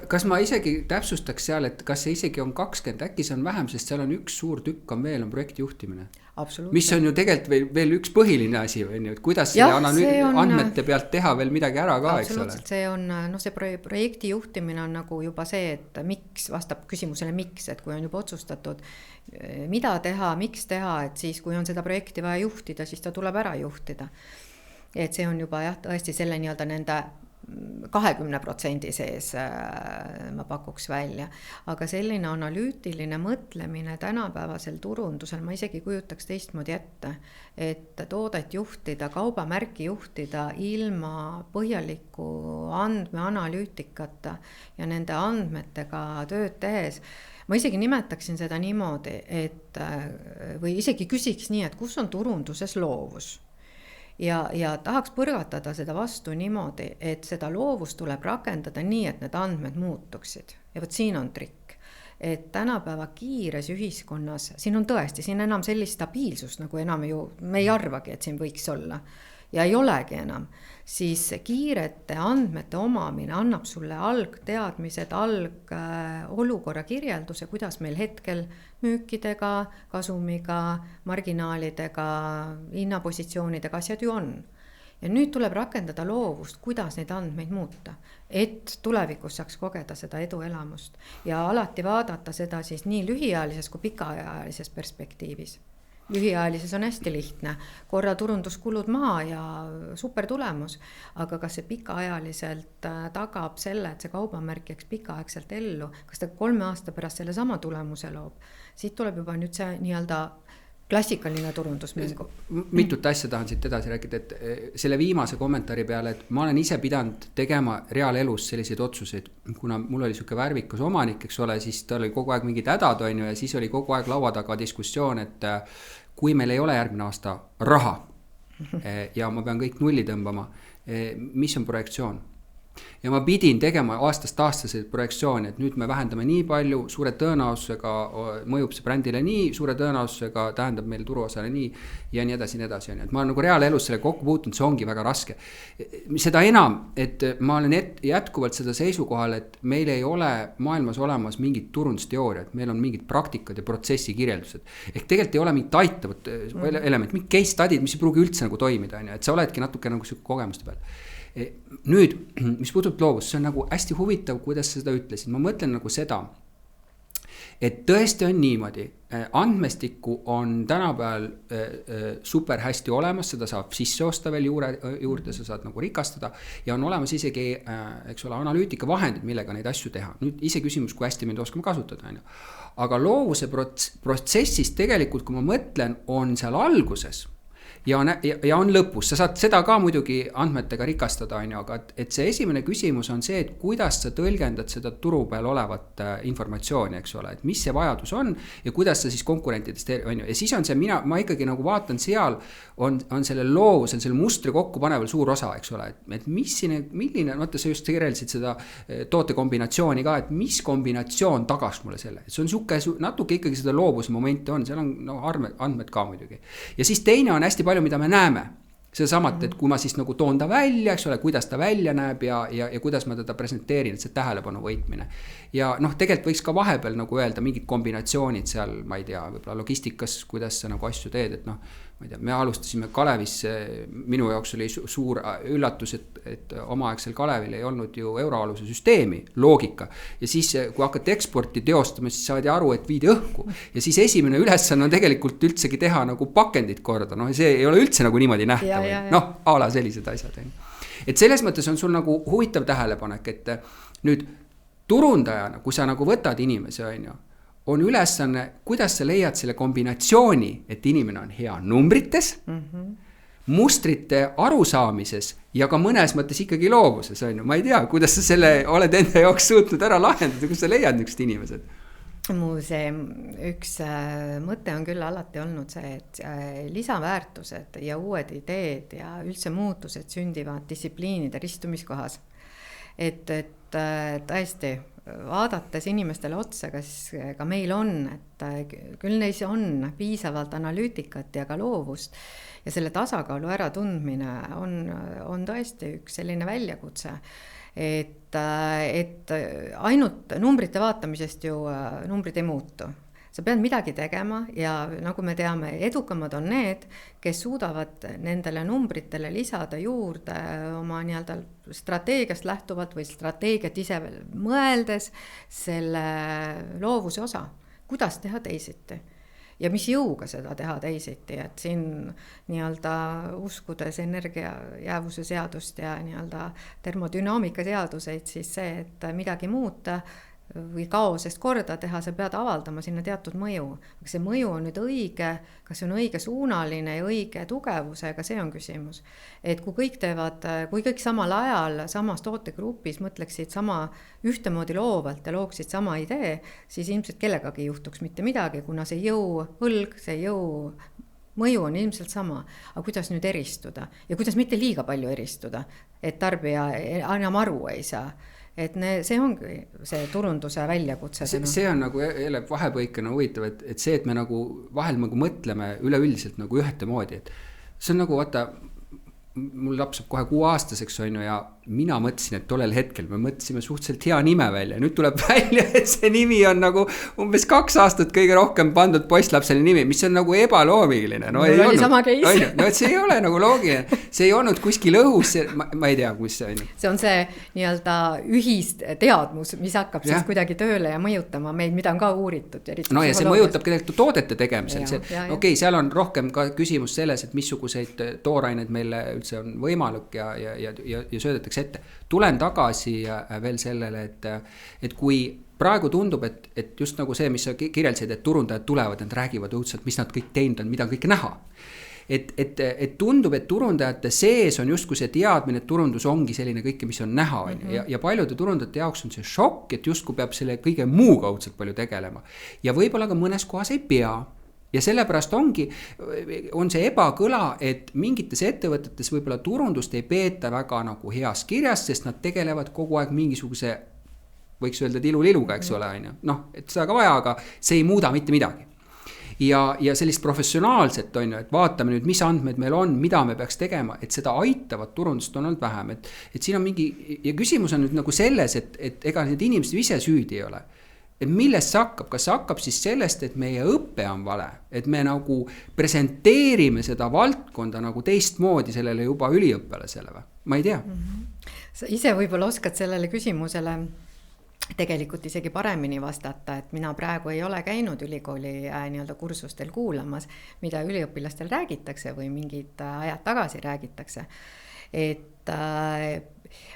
Kas ma isegi täpsustaks seal, et kas see isegi on 20, äkki see on vähem, sest seal on üks suur tükk on veel, on projekti juhtimine. Mis on ju tegelikult veel üks põhiline asi, et kuidas selle andmete pealt teha veel midagi ära ka, eks ole? See on, see projekti juhtimine on nagu juba see, et miks, vastab küsimusele miks, et kui on juba otsustatud, mida teha, miks teha, et siis kui on seda projekti vaja juhtida, siis ta tuleb ära juhtida. Et see on juba tõesti selle nii-öelda nende 20% sees ma pakuks välja, aga selline analüütiline mõtlemine tänapäevasel turundusel ma isegi kujutaks teistmoodi ette, et toodet juhtida, kaubamärki juhtida ilma põhjaliku andmeanalüütikata ja nende andmetega tööd tehes. Ma isegi nimetaksin seda niimoodi, et või isegi küsiks nii, et kus on turunduses loovus. Ja tahaks põrgatada seda vastu niimoodi, et seda loovust tuleb rakendada nii, et need andmed muutuksid. Ja võt siin on trikk, et tänapäeva kiires ühiskonnas, siin on tõesti, siin enam sellist stabiilsust, nagu enam ju, me ei arvagi, et siin võiks olla. Ja ei olegi enam, siis kiirete andmete omamine annab sulle algteadmised, olukorra kirjelduse, kuidas meil hetkel müükidega, kasumiga, marginaalidega, hinnapositsioonidega asjad ju on. Ja nüüd tuleb rakendada loovust, kuidas neid andmeid muuta, et tulevikus saaks kogeda seda eduelamust ja alati vaadata seda siis nii lühiajalises kui pikaajalises perspektiivis. Lühiajalises on hästi lihtne, korra turunduskulud maha ja super tulemus, aga kas see pikaajaliselt tagab selle, et see kaubamärk jääks pikaaegselt ellu, kas ta 3 aasta pärast selle sama tulemuse loob, siit tuleb juba nüüd see nii-öelda klassikaline turundusmängu. Mitut asja tahan siit edasi rääkida, et selle viimase kommentaari peale, et ma olen ise pidanud tegema reaalelus selliseid otsuseid, kuna mul oli siuke värvikas omanik, eks ole, siis tal oli kogu aeg mingid hädad on ju, ja siis oli kogu aeg laua taga diskussioon, et kui meil ei ole järgmine aasta raha ja ma pean kõik nulli tõmbama, mis on projektsioon? Ja ma pidin tegema aastast aastaseid projektsiooni, et nüüd me vähendame nii palju, suure tõenäosusega mõjub see brändile nii, suure tõenäosusega tähendab meil turuosale nii ja nii edasi. Et ma olen nagu reaalelus selle kokku puutunud, see ongi väga raske. Seda enam, et ma olen jätkuvalt seda seisukohal, et meil ei ole maailmas olemas mingid turundusteooriad, meil on mingid praktikad ja protsessi kirjeldused. Ehk tegelikult ei ole mingit aitavat element, mingid case study'd, mis ei pruugi üldse nagu toimida, et sa oledki natuke nagu kogemuste peal. Nüüd, mis puudub loovust, see on nagu hästi huvitav, kuidas sa seda ütlesid. Ma mõtlen nagu seda, et tõesti on niimoodi, andmestikku on tänapäeval super hästi olemas, seda saab sisse osta veel juurde, sa saad nagu rikastada ja on olemas isegi, eks ole, analüütika vahendid, millega neid asju teha. Nüüd ise küsimus, kui hästi meid oskame kasutada. Aga loovuse protsessis tegelikult, kui ma mõtlen, on seal alguses ja on lõpus, sa saad seda ka muidugi andmetega rikastada, aga et see esimene küsimus on see, et kuidas sa tõlgendad seda turu peal olevat informatsiooni, eks ole, et mis see vajadus on ja kuidas sa siis konkurentidest on ju. Ja siis on see, ma ikkagi nagu vaatan seal, on selle loovusel, selle mustri kokku paneval suur osa, eks ole, et milline, vaata sa just kirjeldasid seda tootekombinatsiooni ka, et mis kombinatsioon tagaks mulle selle, et see on natuke ikkagi seda loovuse momenti on, seal on andmed ka muidugi. Ja siis teine on hästi palju, mida me näeme. Seda samat, et kui ma siis nagu toon ta välja, eks ole, kuidas ta välja näeb ja kuidas ma teda presenteerin, et see tähelepanu võitmine. Ja tegelikult võiks ka vahepeal nagu öelda mingid kombinatsioonid seal, ma ei tea, võib-olla logistikas, kuidas sa nagu asju teed, et ma ei tea, me alustasime Kalevis, minu jaoks oli suur üllatus, et omaaegsel Kalevil ei olnud ju euroaluse süsteemi, loogika. Ja siis, kui hakati eksporti teostama, siis saadi aru, et viidi õhku. Ja siis esimene ülesanne on tegelikult üldsegi teha nagu pakendid korda. See ei ole üldse nagu niimoodi nähtav. Ala sellised asjad. Et selles mõttes on sul nagu huvitav tähelepanek, et nüüd turundajana, kui sa nagu võtad inimese, on ju, on ülesanne, kuidas sa leiad selle kombinatsiooni, et inimene on hea numbrites, mustrite arusaamises ja ka mõnes mõttes ikkagi loovuses, on ju. Ma ei tea, kuidas sa selle oled enda jaoks suutnud ära lahendada, kus sa leiad niisugused inimesed? Mu see üks mõte on küll alati olnud see, et lisaväärtused ja uued ideed ja üldse muutused sündivad distsipliinide ristumiskohas. Et tõesti, vaadates inimestele otsa, kas ka meil on, et küll neis on piisavalt analüütikat ja ka loovust ja selle tasakaalu ära tundmine on tõesti üks selline väljakutse. Et ainult numbrite vaatamisest ju numbrid ei muutu. Sa pead midagi tegema ja nagu me teame, edukamad on need, kes suudavad nendele numbritele lisada juurde oma nii-öelda strateegiast lähtuvalt või strateegiat ise mõeldes selle loovuse osa, kuidas teha teisiti. Ja mis jõuga seda teha teisiti, et siin nii-öelda uskudes energia jäävuse seadust ja nii-öelda termodünaamika seaduseid, siis see, et midagi muuta või kaosest korda teha, sa pead avaldama sinna teatud mõju. Aga see mõju on nüüd õige, kas see on õige suunaline ja õige tugevusega, see on küsimus. Et kui kõik samal ajal samas tootegrupis mõtleksid sama ühtemoodi loovalt ja looksid sama idee, siis ilmselt kellegagi ei juhtuks mitte midagi, kuna see jõuhõlg, see jõu mõju on ilmselt sama. Aga kuidas nüüd eristuda? Ja kuidas mitte liiga palju eristuda, et tarbija enam aru ei saa? Et see ongi see turunduse väljakutse. See on nagu jälle vahepõikena huvitav, et see, et me nagu vahel nagu mõtleme üleüldiselt nagu ühtemoodi, et see on nagu, vaata, mul laps saab kohe 6-aastaseks on ju, ja mina mõtlesin, et tollel hetkel me mõtlesime suhteliselt hea nime välja. Nüüd tuleb välja, et see nimi on nagu umbes 2 aastat kõige rohkem pandud poistlapsele nimi, mis on nagu ebaloomiline. No, oli sama keis. No, et see ei ole nagu loogiline. See ei olnud kuskil õhus, ma ei tea, kus see on. See on see nii-öelda ühisteadmus, mis hakkab siis kuidagi tööle ja mõjutama meid, mida on ka uuritud. No ja see mõjutab tegelikult toodete tegemisel. Okei, seal on rohkem ka küsimus selles, et missuguseid tooraineid meile üldse on võimalik ja söödetakse ette. Tulen tagasi veel sellele, et kui praegu tundub, et just nagu see, mis sa kirjeldasid, et turundajad tulevad, nad räägivad õudselt, mis nad kõik teinud on, mida on kõike näha. Et tundub, et turundajate sees on justkui see teadmine, et turundus ongi selline kõike, mis on näha. Ja paljude turundajate jaoks on see šokk, et justkui peab selle kõige muu kaudselt palju tegelema. Ja võib-olla ka mõnes kohas ei pea. Ja sellepärast on see ebakõla, et mingites ettevõtetes võib-olla turundust ei peeta väga nagu heas kirjas, sest nad tegelevad kogu aeg mingisuguse, võiks öelda tiluliluga, eks ole, noh, et seda ka vaja, aga see ei muuda mitte midagi. Ja sellist professionaalset on ju, et vaatame nüüd, mis andmed meil on, mida me peaks tegema, et seda aitavat turundust on olnud vähem. Et siin on ja küsimus on nüüd nagu selles, et ega need inimesed ise süüdi ei ole. Et millest see hakkab? Kas see hakkab siis sellest, et meie õppe on vale? Et me nagu presenteerime seda valdkonda nagu teistmoodi sellele juba üliõppelasele või? Ma ei tea. Sa ise võib-olla oskad sellele küsimusele tegelikult isegi paremini vastata, et mina praegu ei ole käinud ülikooli nii-öelda kursustel kuulamas, mida üliõpilastel räägitakse või mingid ajad tagasi räägitakse. Et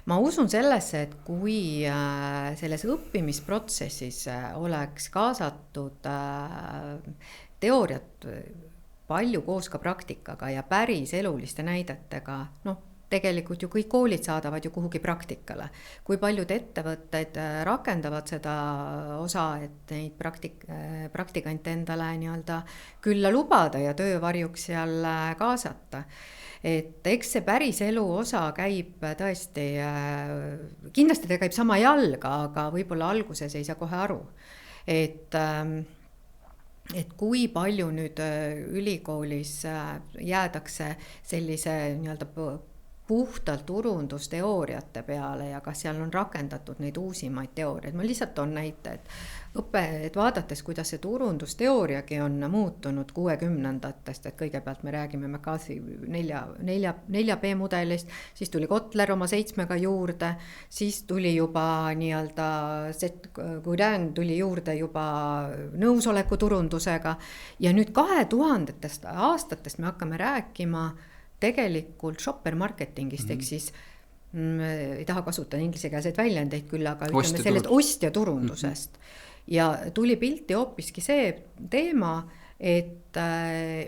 ma usun sellesse, et kui selles õppimisprotsessis oleks kaasatud teooriat palju koos ka praktikaga ja päris eluliste näidetega, tegelikult ju kõik koolid saadavad ju kuhugi praktikale. Kui paljud ettevõtted rakendavad seda osa, et neid praktikante endale nii-öelda külla lubada ja töövarjuks seal kaasata. Et eks see päris elu osa käib tõesti, kindlasti ta käib sama jalga, aga võib-olla alguses ei saa kohe aru. Et kui palju nüüd ülikoolis jäädakse sellise nii-öelda puhtalt turundusteooriate peale ja kas seal on rakendatud neid uusimaid teooriaid. Ma lihtsalt on näite, et vaadates, kuidas see turundusteooriagi on muutunud 60-ndatest, et kõigepealt me räägime McCarthy 4P mudelist, siis tuli Kotler oma 7-ga juurde, siis tuli juba nii-öelda Gudin tuli juurde juba nõusoleku turundusega ja nüüd 2000-test aastatest me hakkame rääkima tegelikult shopper marketingist, ehk siis ei taha kasutada inglisekeelseid väljendeid küll, aga ütleme sellest ostja turundusest. ja tuli pilti hoopiski see teema, et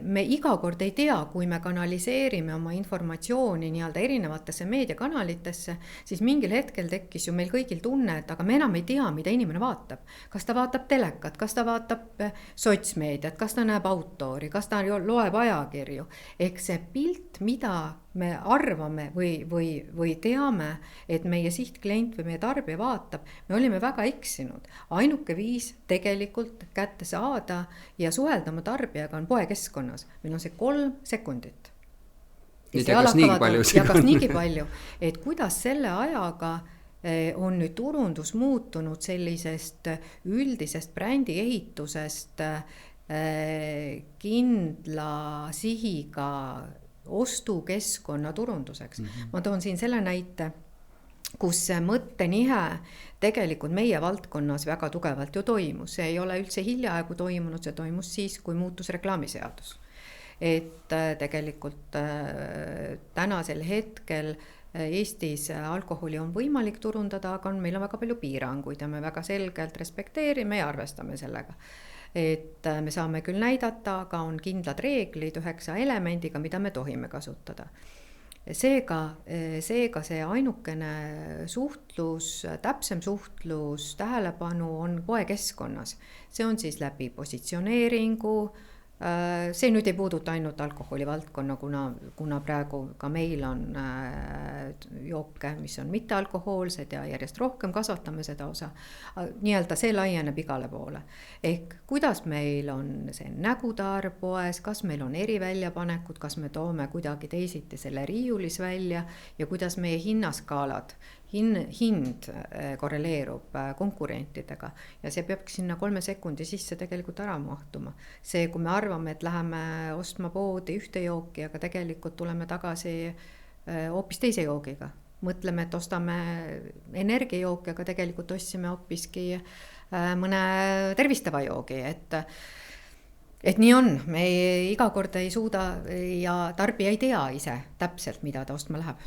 me iga kord ei tea, kui me kanaliseerime oma informatsiooni nii-öelda erinevatesse meediakanalitesse, siis mingil hetkel tekkis ju meil kõigil tunne, et aga me enam ei tea, mida inimene vaatab. Kas ta vaatab telekat, kas ta vaatab sotsmeediat, kas ta näeb autori, kas ta loeb ajakirju. Ehk see pilt, mida me arvame või teame, et meie sihtklient või meie tarbija vaatab, me olime väga eksinud. Ainuke viis tegelikult kätte saada ja suhelda oma tarbijaga on poekeskkonnas. Meil on see 3 sekundit. Ja kas niigi palju, et kuidas selle ajaga on nüüd turundus muutunud sellisest üldisest brändi ehitusest kindla sihiga ostukeskkonna turunduseks. Ma toon siin selle näite, kus see mõttenihe tegelikult meie valdkonnas väga tugevalt ju toimus. See ei ole üldse hiljaaegu toimunud, see toimus siis, kui muutus reklaamiseadus. Et tegelikult tänasel hetkel Eestis alkoholi on võimalik turundada, aga meil on väga palju piiranguid ja me väga selgelt respekteerime ja arvestame sellega. Et me saame küll näidata, aga on kindlad reeglid 9 elemendiga, mida me tohime kasutada. Seega see ainukene suhtlus, täpsem suhtlus, tähelepanu on poekeskkonnas. See on siis läbi positsioneeringu. See nüüd ei puuduta ainult alkoholi valdkonna, kuna praegu ka meil on jooke, mis on mittealkohoolsed ja järjest rohkem kasvatame seda osa. Nii-öelda see laieneb igale poole. Ehk kuidas meil on see nägutaar poes, kas meil on eriväljapanekud, kas me toome kuidagi teisiti selle riiulis välja ja kuidas meie hinnaskaalad, hind korreleerub konkurentidega ja see peab sinna 3 sekundi sisse tegelikult ära mahtuma. See, kui me arvame, et läheme ostma poodi ühte jooki, aga tegelikult tuleme tagasi hoopis teise joogiga. Mõtleme, et ostame energiajooki, aga tegelikult ostsime hoopiski mõne tervistava joogi, et nii on. Me iga kord ei suuda ja tarbija ei tea ise täpselt, mida ta ostma läheb.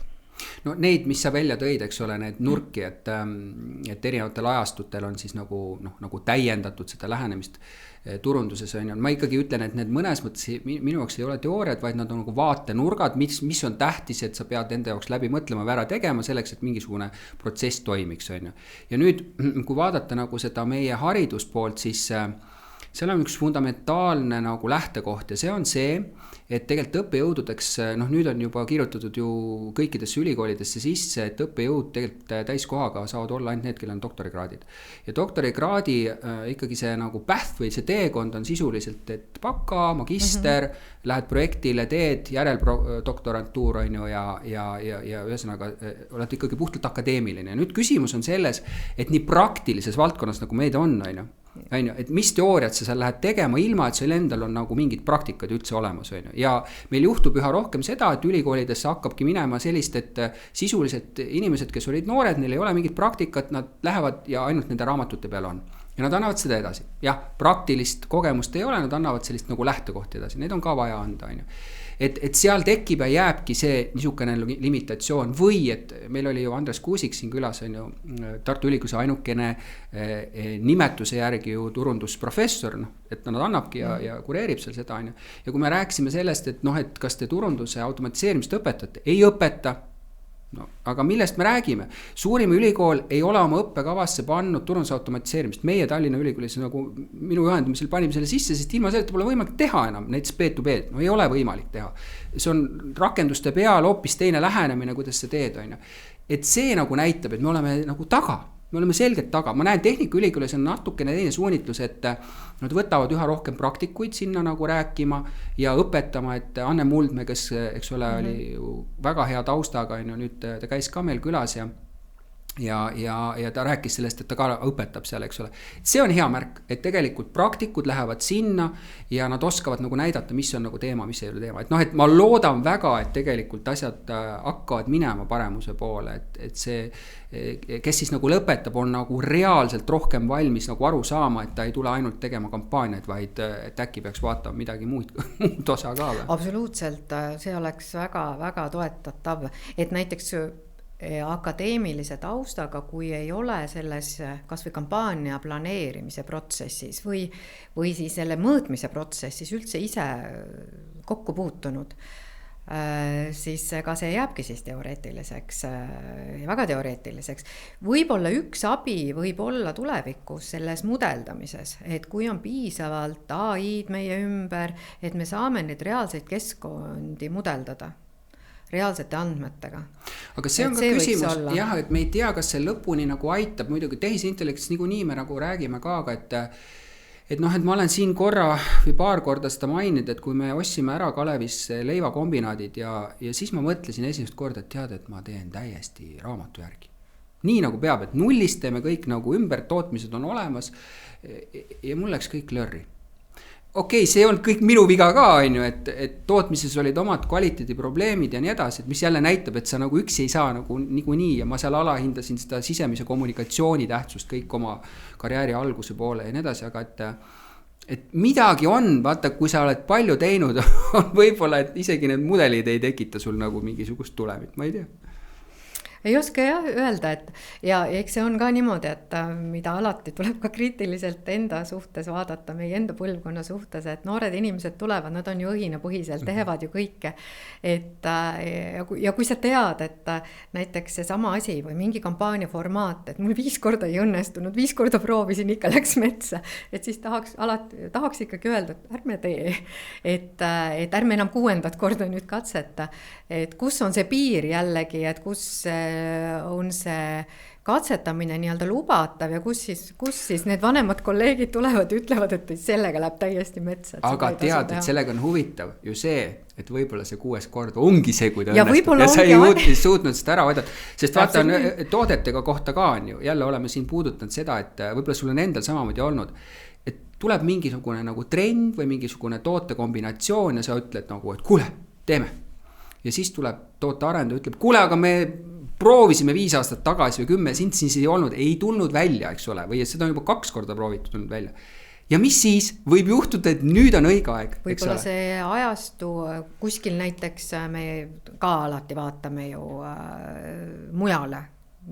No neid, mis sa välja tõid, eks ole, need nurki, et erinevatel ajastutel on siis nagu täiendatud seda lähenemist turunduses on. Ma ikkagi ütlen, et need mõnes mõttes minu jaoks ei ole teooriad, vaid nad on nagu vaatenurgad, mis on tähtis, et sa pead enda jaoks läbi mõtlema või ära tegema selleks, et mingisugune protsess toimiks. On. Ja nüüd, kui vaadata nagu seda meie hariduspoolt, siis seal on üks fundamentaalne nagu lähtekoht ja see on see, et tegelikult õppejõududeks, nüüd on juba kirjutatud ju kõikidesse ülikoolidesse sisse, et õppejõud tegelikult täiskohaga saavad olla ainult need, kellel on doktorikraadid. Ja doktorikraadi ikkagi see nagu path või see teekond on sisuliselt, et baka, magister, lähed projektile, teed järeldoktrantuur on ju ja ühesõnaga oled ikkagi puhtalt akadeemiline. Ja nüüd küsimus on selles, et nii praktilises valdkonnas nagu meid on ju, et mis teooriat sa seal lähed tegema, ilma et seal endal on nagu mingid praktikad üldse olemas. Ja meil juhtub üha rohkem seda, et ülikoolidesse hakkabki minema sellist, et sisuliselt inimesed, kes olid noored, neil ei ole mingit praktikat, nad lähevad ja ainult nende raamatute peal on. Ja nad annavad seda edasi. Jah, praktilist kogemust ei ole, nad annavad sellist nagu lähtekohti edasi. Need on ka vaja anda. Et seal tekib ja jääbki see niisugune limitatsioon või et meil oli ju Andres Kuusik siin külas on ju Tartu Ülikooli ainukene nimetuse järgi ju turundusprofessor, et nad annabki ja kureerib seal seda on ju. Ja kui me rääksime sellest, et et kas te turunduse automatiseerimist õpetate, ei õpeta. No, aga millest me räägime? Suurim ülikool ei ole oma õppekavasse pannud turunduse automatiseerimist. Meie Tallinna Ülikoolis nagu minu juhendamisel panime selle sisse, sest ilma selleta pole võimalik teha enam, näiteks B2B, no ei ole võimalik teha. See on rakenduste peal hoopis teine lähenemine, kuidas see teed on. Et see nagu näitab, et me oleme nagu taga. Me oleme selgelt taga. Ma näen Tehnikaülikoolis on natukene teine suunitlus, et nad võtavad üha rohkem praktikuid sinna nagu rääkima ja õpetama, et Anne Muldmäe, kes eks ole oli väga hea taustaga, nüüd ta käis ka meil külas ja ta rääkis sellest, et ta ka õpetab seal, eks ole. See on hea märk, et tegelikult praktikud lähevad sinna ja nad oskavad nagu näidata, mis on nagu teema, mis ei ole teema. Et et ma loodan väga, et tegelikult asjad hakkavad minema paremuse poole, et see, kes siis nagu lõpetab, on nagu reaalselt rohkem valmis nagu aru saama, et ta ei tule ainult tegema kampaaniaid, vaid et äkki peaks vaatama midagi muud osa ka. Absoluutselt, see oleks väga, väga toetatav, et näiteks akadeemilise taustaga, kui ei ole selles kas või kampaania planeerimise protsessis või siis selle mõõtmise protsessis üldse ise kokku puutunud, siis ega see jääbki siis teoreetiliseks, väga teoreetiliseks. Võib-olla üks abi võib olla tulevikus selles mudeldamises, et kui on piisavalt AI-d meie ümber, et me saame neid reaalseid keskkondi mudeldada reaalsete andmetega. Aga see on ka küsimus, jah, et me ei tea, kas see lõpuni nagu aitab, muidugi tehisintellektis niikuinii me nagu räägime ka, et noh, et ma olen siin korra või paar korda seda maininud, et kui me ostsime ära Kalevis leivakombinaadid ja siis ma mõtlesin esimest korda, et tead, et ma teen täiesti raamatu järgi. Nii nagu peab, et nullist teeme kõik nagu ümber, tootmised on olemas ja mul läks kõik lörri. Okei, see on kõik minu viga ka, et tootmises olid omad kvaliteediprobleemid ja nii edasi, et mis jälle näitab, et sa nagu üksi ei saa nagu niikuinii ja ma seal alahindasin seda sisemise kommunikatsiooni tähtsust kõik oma karjääri alguse poole ja nii edasi, aga et midagi on, vaata, kui sa oled palju teinud, on võib-olla, et isegi need mudelid ei tekita sul nagu mingisugust tulemit, ma ei tea. Ei oska jah öelda, et ja eks see on ka niimoodi, et mida alati tuleb ka kriitiliselt enda suhtes vaadata, meie enda põlvkonna suhtes, et noored inimesed tulevad, nad on ju õhinapõhiselt, teevad ju kõike. Ja kui sa tead, et näiteks see sama asi või mingi kampaania formaat, et mul 5 korda ei õnnestunud, 5 korda proovisin, ikka läks metsa, et siis tahaks ikkagi öelda, et ärme tee, et ärme enam 6. korda nüüd katseta, et kus on see piir jällegi, et kus on see katsetamine nii-öelda lubatav ja kus siis need vanemad kolleegid tulevad ja ütlevad, et sellega läheb täiesti metsa. Aga tead, et sellega on huvitav ju see, et võib-olla see 6. kord ongi see, kui ta õnnestub ja sa ei suutnud seda ära võtta. Sest vaata, toodetega kohta ka on ju, jälle oleme siin puudutanud seda, et võib-olla sul on endal samamoodi olnud, et tuleb mingisugune nagu trend või mingisugune tootekombinatsioon ja sa ütled nagu, et kuule, teeme. Ja siis tuleb tootearendaja, ütleb, kuule, aga me proovisime 5 aastat tagasi või 10, siis ei olnud, ei tulnud välja, eks ole, või seda on juba 2 korda proovitud tulnud välja. Ja mis siis? Võib juhtuda, et nüüd on õige aeg. Võib-olla see ajastu kuskil näiteks me ka alati vaatame ju mujale,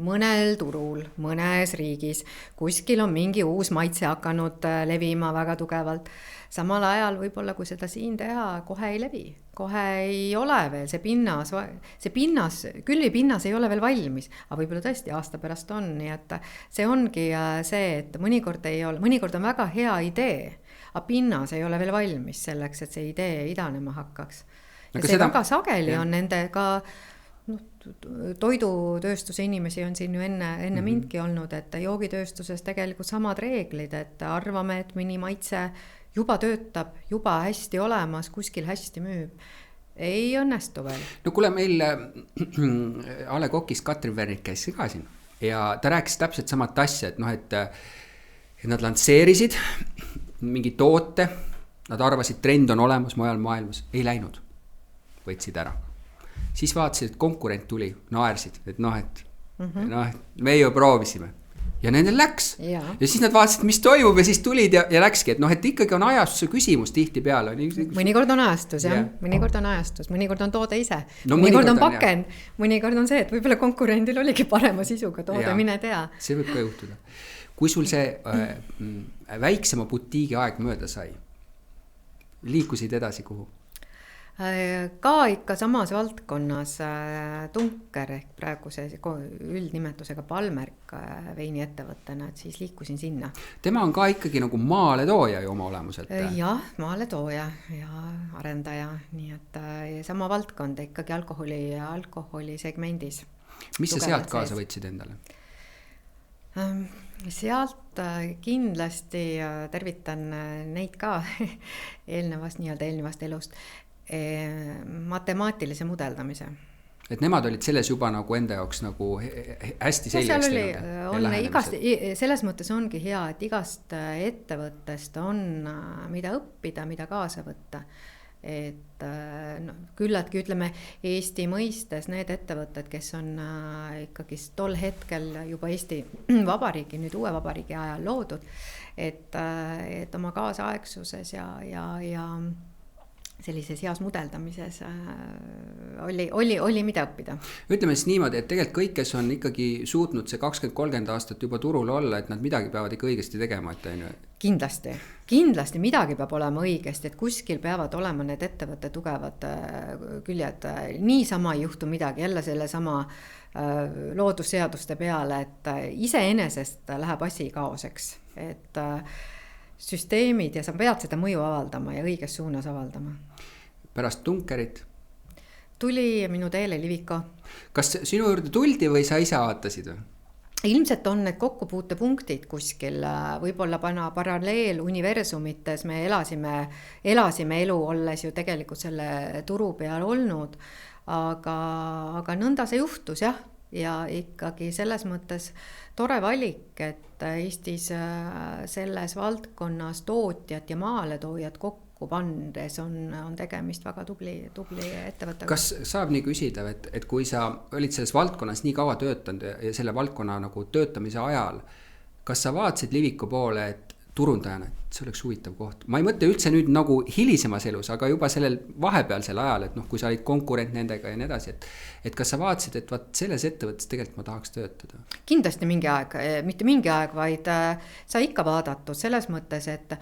mõnel turul, mõnes riigis, kuskil on mingi uus maitse hakanud levima väga tugevalt. Samal ajal võib-olla, kui seda siin teha, kohe ei levi. Kohe ei ole veel see pinnas, külvipinnas ei ole veel valmis, aga võib-olla tõesti aasta pärast on, nii et see ongi see, et mõnikord on väga hea idee, aga pinnas ei ole veel valmis selleks, et see idee idanema hakkaks. Ja see väga sageli on nendega, toidutööstuse inimesi on siin ju enne mindki olnud, et joogitööstuses tegelikult samad reeglid, et arvame, et mõni maitse juba töötab, juba hästi olemas, kuskil hästi müüb. Ei õnnestu veel. No kuule, meil Ale Kokist Katrin Vernik käis ka siin ja ta rääkis täpselt samat asja, et nad lansseerisid mingi toote, nad arvasid, trend on olemas mujal maailmas, ei läinud, võtsid ära. Siis vaatasid, et konkurent tuli, naersid, et me ju proovisime. Ja nendel läks. Ja siis nad vaatasid, mis toimub ja siis tulid ja läkski, et ikkagi on ajastuse küsimus tihti peale. Mõnikord on ajastus, jah. Mõnikord on ajastus, mõnikord on toode ise. Mõnikord on pakend, mõnikord on see, et võib-olla konkurendil oligi parema sisuga toode, mine tea. See võib ka juhtuda. Kui sul see väiksema butiigi aeg mööda sai, liikusid edasi kuhu? Ka ikka samas valdkonnas Tunker ehk praeguse üldnimetusega Palmerk veini ettevõttena, et siis liikusin sinna. Tema on ka ikkagi nagu maaletooja ju oma olemuselt. Jah, maaletooja ja arendaja, nii et sama valdkond ikkagi alkoholi segmendis. Mis sa sealt kaasa võtsid endale? Sealt kindlasti tervitan neid ka eelnevast elust. Matemaatilise mudeldamise. Et nemad olid selles juba nagu enda jaoks nagu hästi selgeks teinud. Selles mõttes ongi hea, et igast ettevõttest on mida õppida, mida kaasa võtta. Et küllaltki ütleme Eesti mõistes need ettevõtted, kes on ikkagi tol hetkel juba Eesti vabariigi, nüüd uue vabariigi ajal loodud, et oma kaasaegsuses ja sellises heas mudeldamises oli mida õppida. Ütleme siis niimoodi, et tegelikult kõik, kes on ikkagi suutnud see 20-30 aastat juba turul olla, et nad midagi peavad ikka õigesti tegema, et on ju. Kindlasti midagi peab olema õigesti, et kuskil peavad olema need ettevõtte tugevad küljed. Niisama ei juhtu midagi, jälle selle sama loodusseaduste peale, et iseenesest läheb asi kaoseks, et süsteemid ja sa pead seda mõju avaldama ja õiges suunas avaldama. Pärast Dunkerit? Tuli minu teele Liviko. Kas sinu juurde tuldi või sa ise vaatasid? Ilmselt on need kokkupuutepunktid kuskil, võib-olla panna paralleel universumites, me elasime elu olles ju tegelikult selle turu peal olnud, aga nõnda see juhtus jah. Ja ikkagi selles mõttes tore valik, et Eestis selles valdkonnas tootjad ja maaletoojad kokku pandes on tegemist väga tubli ettevõttega. Kas saab nii küsida, et kui sa olid selles valdkonnas nii kaua töötanud ja selle valdkonna nagu töötamise ajal, kas sa vaatasid Liviko poole, et turundajana, et see oleks huvitav koht? Ma ei mõtle üldse nüüd nagu hilisemas elus, aga juba sellel vahepealsel ajal, et kui sa olid konkurent nendega ja nii edasi, et kas sa vaatasid, et vaat selles ettevõttes tegelikult ma tahaks töötada? Kindlasti mingi aeg, mitte mingi aeg, vaid sa ikka vaadatud selles mõttes, et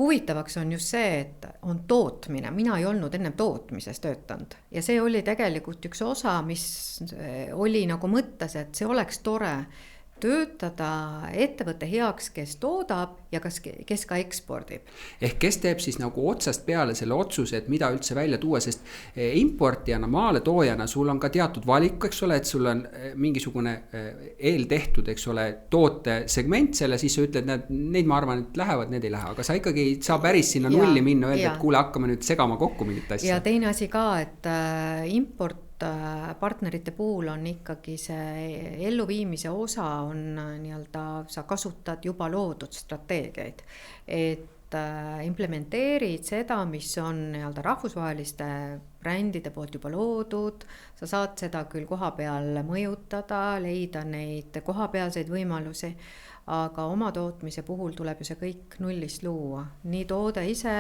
huvitavaks on just see, et on tootmine. Mina ei olnud ennem tootmises töötanud ja see oli tegelikult üks osa, mis oli nagu mõttes, et see oleks tore töötada ettevõtte heaks, kes toodab ja kes ka ekspordib. Ehk kes teeb siis nagu otsast peale selle otsuse, et mida üldse välja tuua, sest importijana, maaletoojana sul on ka teatud valik, eks ole, et sul on mingisugune eeltehtud, eks ole, tootesegment selle, siis sa ütled, neid ma arvan, et lähevad, need ei lähe, aga sa ikkagi ei saa päris sinna nulli minna, öelda, et kuule, hakkame nüüd segama kokku mingit asja. Ja teine asi ka, et import partnerite puhul on ikkagi see elluviimise osa on nii-öelda, sa kasutad juba loodud strateegiaid, et implementeerid seda, mis on nii-öelda rahvusvaheliste brändide poolt juba loodud, sa saad seda küll koha peal mõjutada, leida neid kohapealseid võimalusi, aga oma tootmise puhul tuleb ju see kõik nullist luua, nii toode ise,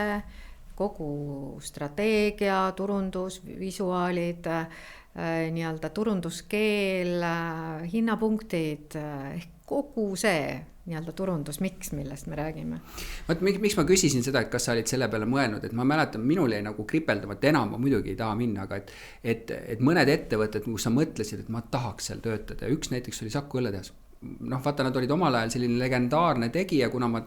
kogu strateegia, turundus, visuaalid, nii-öelda turunduskeel, hinnapunktid, kogu see nii-öelda turundusmiks, millest me räägime. Miks ma küsisin seda, et kas sa olid selle peale mõelnud, et ma mäletan, minul jäi nagu kripeldama, et enam ma muidugi ei taha minna, aga et mõned ettevõtted, kus sa mõtlesid, et ma tahaks seal töötada, üks näiteks oli Saku õlletehas. Vaata, nad olid omal ajal selline legendaarne tegija, kuna ma,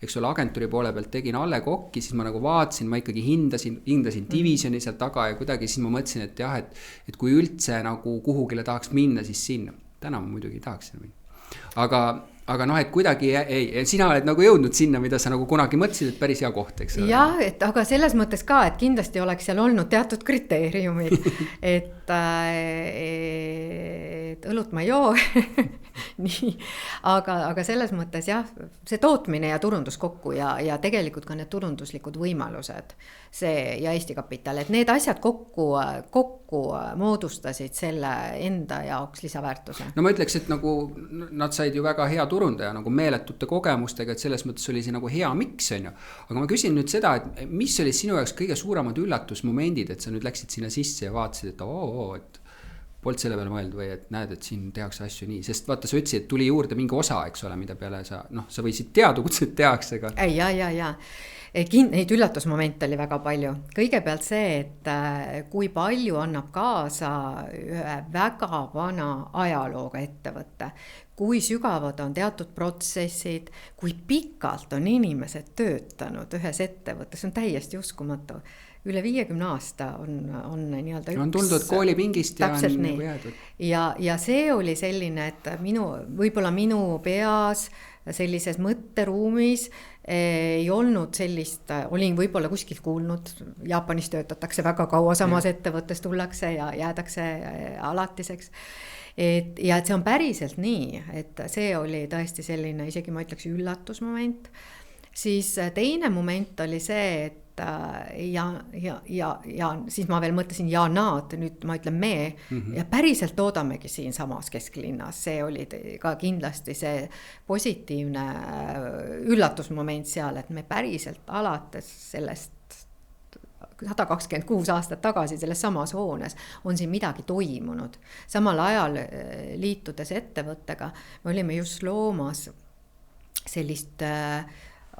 eks ole, agentuuri poole pealt tegin Alle Kokki, siis ma nagu vaatasin, ma ikkagi hindasin divisioni seal taga ja kuidagi siis ma mõtlesin, et jah, et kui üldse nagu kuhugile tahaks minna, siis sinna. Täna ma muidugi tahaks sinna minna. Aga et kuidagi ei, sina oled nagu jõudnud sinna, mida sa nagu kunagi mõtlesid, et päris hea koht, eks ole. Jah, aga selles mõttes ka, et kindlasti oleks seal olnud teatud kriteeriumid, et õlut ma ei joo, nii, aga selles mõttes jah, see tootmine ja turundus kokku ja tegelikult ka need turunduslikud võimalused, see ja Eesti Kapital, et need asjad kokku moodustasid selle enda jaoks lisaväärtuse. No ma ütleks, et nagu nad said ju väga hea turundaja nagu meeletute kogemustega, et selles mõttes oli see nagu hea miks, on ju. Aga ma küsin nüüd seda, et mis oli sinu jaoks kõige suuremad üllatusmomendid, et sa nüüd läksid sinna sisse ja vaatasid, et et polnud selle peale mõelnud või et näed, et siin tehakse asju nii, sest vaata, sa ütlesid, et tuli juurde mingi osa, eks ole, mida peale sa võisid teada, kuidas see tehakse. Ja. Neid üllatusmomente oli väga palju. Kõigepealt see, et kui palju annab kaasa ühe väga vana ajalooga ettevõtte, kui sügavad on teatud protsessid, kui pikalt on inimesed töötanud ühes ettevõttes, on täiesti uskumatu. Üle 50 aasta on nii-öelda on tuldud koolipingist ja on nagu jäädud. Ja see oli selline, et võib-olla minu peas sellises mõtteruumis ei olnud sellist, olin võib-olla kuskilt kuulnud, Jaapanis töötatakse väga kaua, samas ettevõttes tullakse ja jäädakse alatiseks. Ja et see on päriselt nii, et see oli tõesti selline, isegi ma ütleks üllatusmoment. Siis teine moment oli see, et ja siis ma veel mõtlesin nad, nüüd ma ütlen me ja päriselt toodamegi siin samas kesklinnas, see oli ka kindlasti see positiivne üllatusmoment seal, et me päriselt alates sellest 126 aastat tagasi selles samas hoones on siin midagi toimunud. Samal ajal liitudes ettevõttega me olime just loomas sellist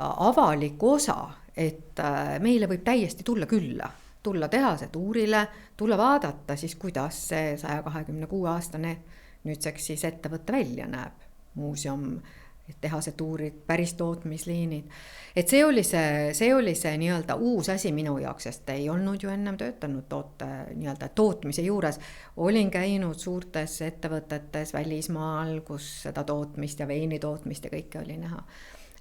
avalikku osa, et meile võib täiesti tulla tehase tuurile, tulla vaadata siis, kuidas see 126 aastane nüüdseks siis ettevõtte välja näeb. Muuseum, tehase tuurid, päris tootmisliinid. Et see oli see nii-öelda uus asi minu jaoks, sest ei olnud ju ennem töötanud tootmise juures. Olin käinud suurtes ettevõtetes välismaal, kus seda tootmist ja veini tootmist ja kõike oli näha.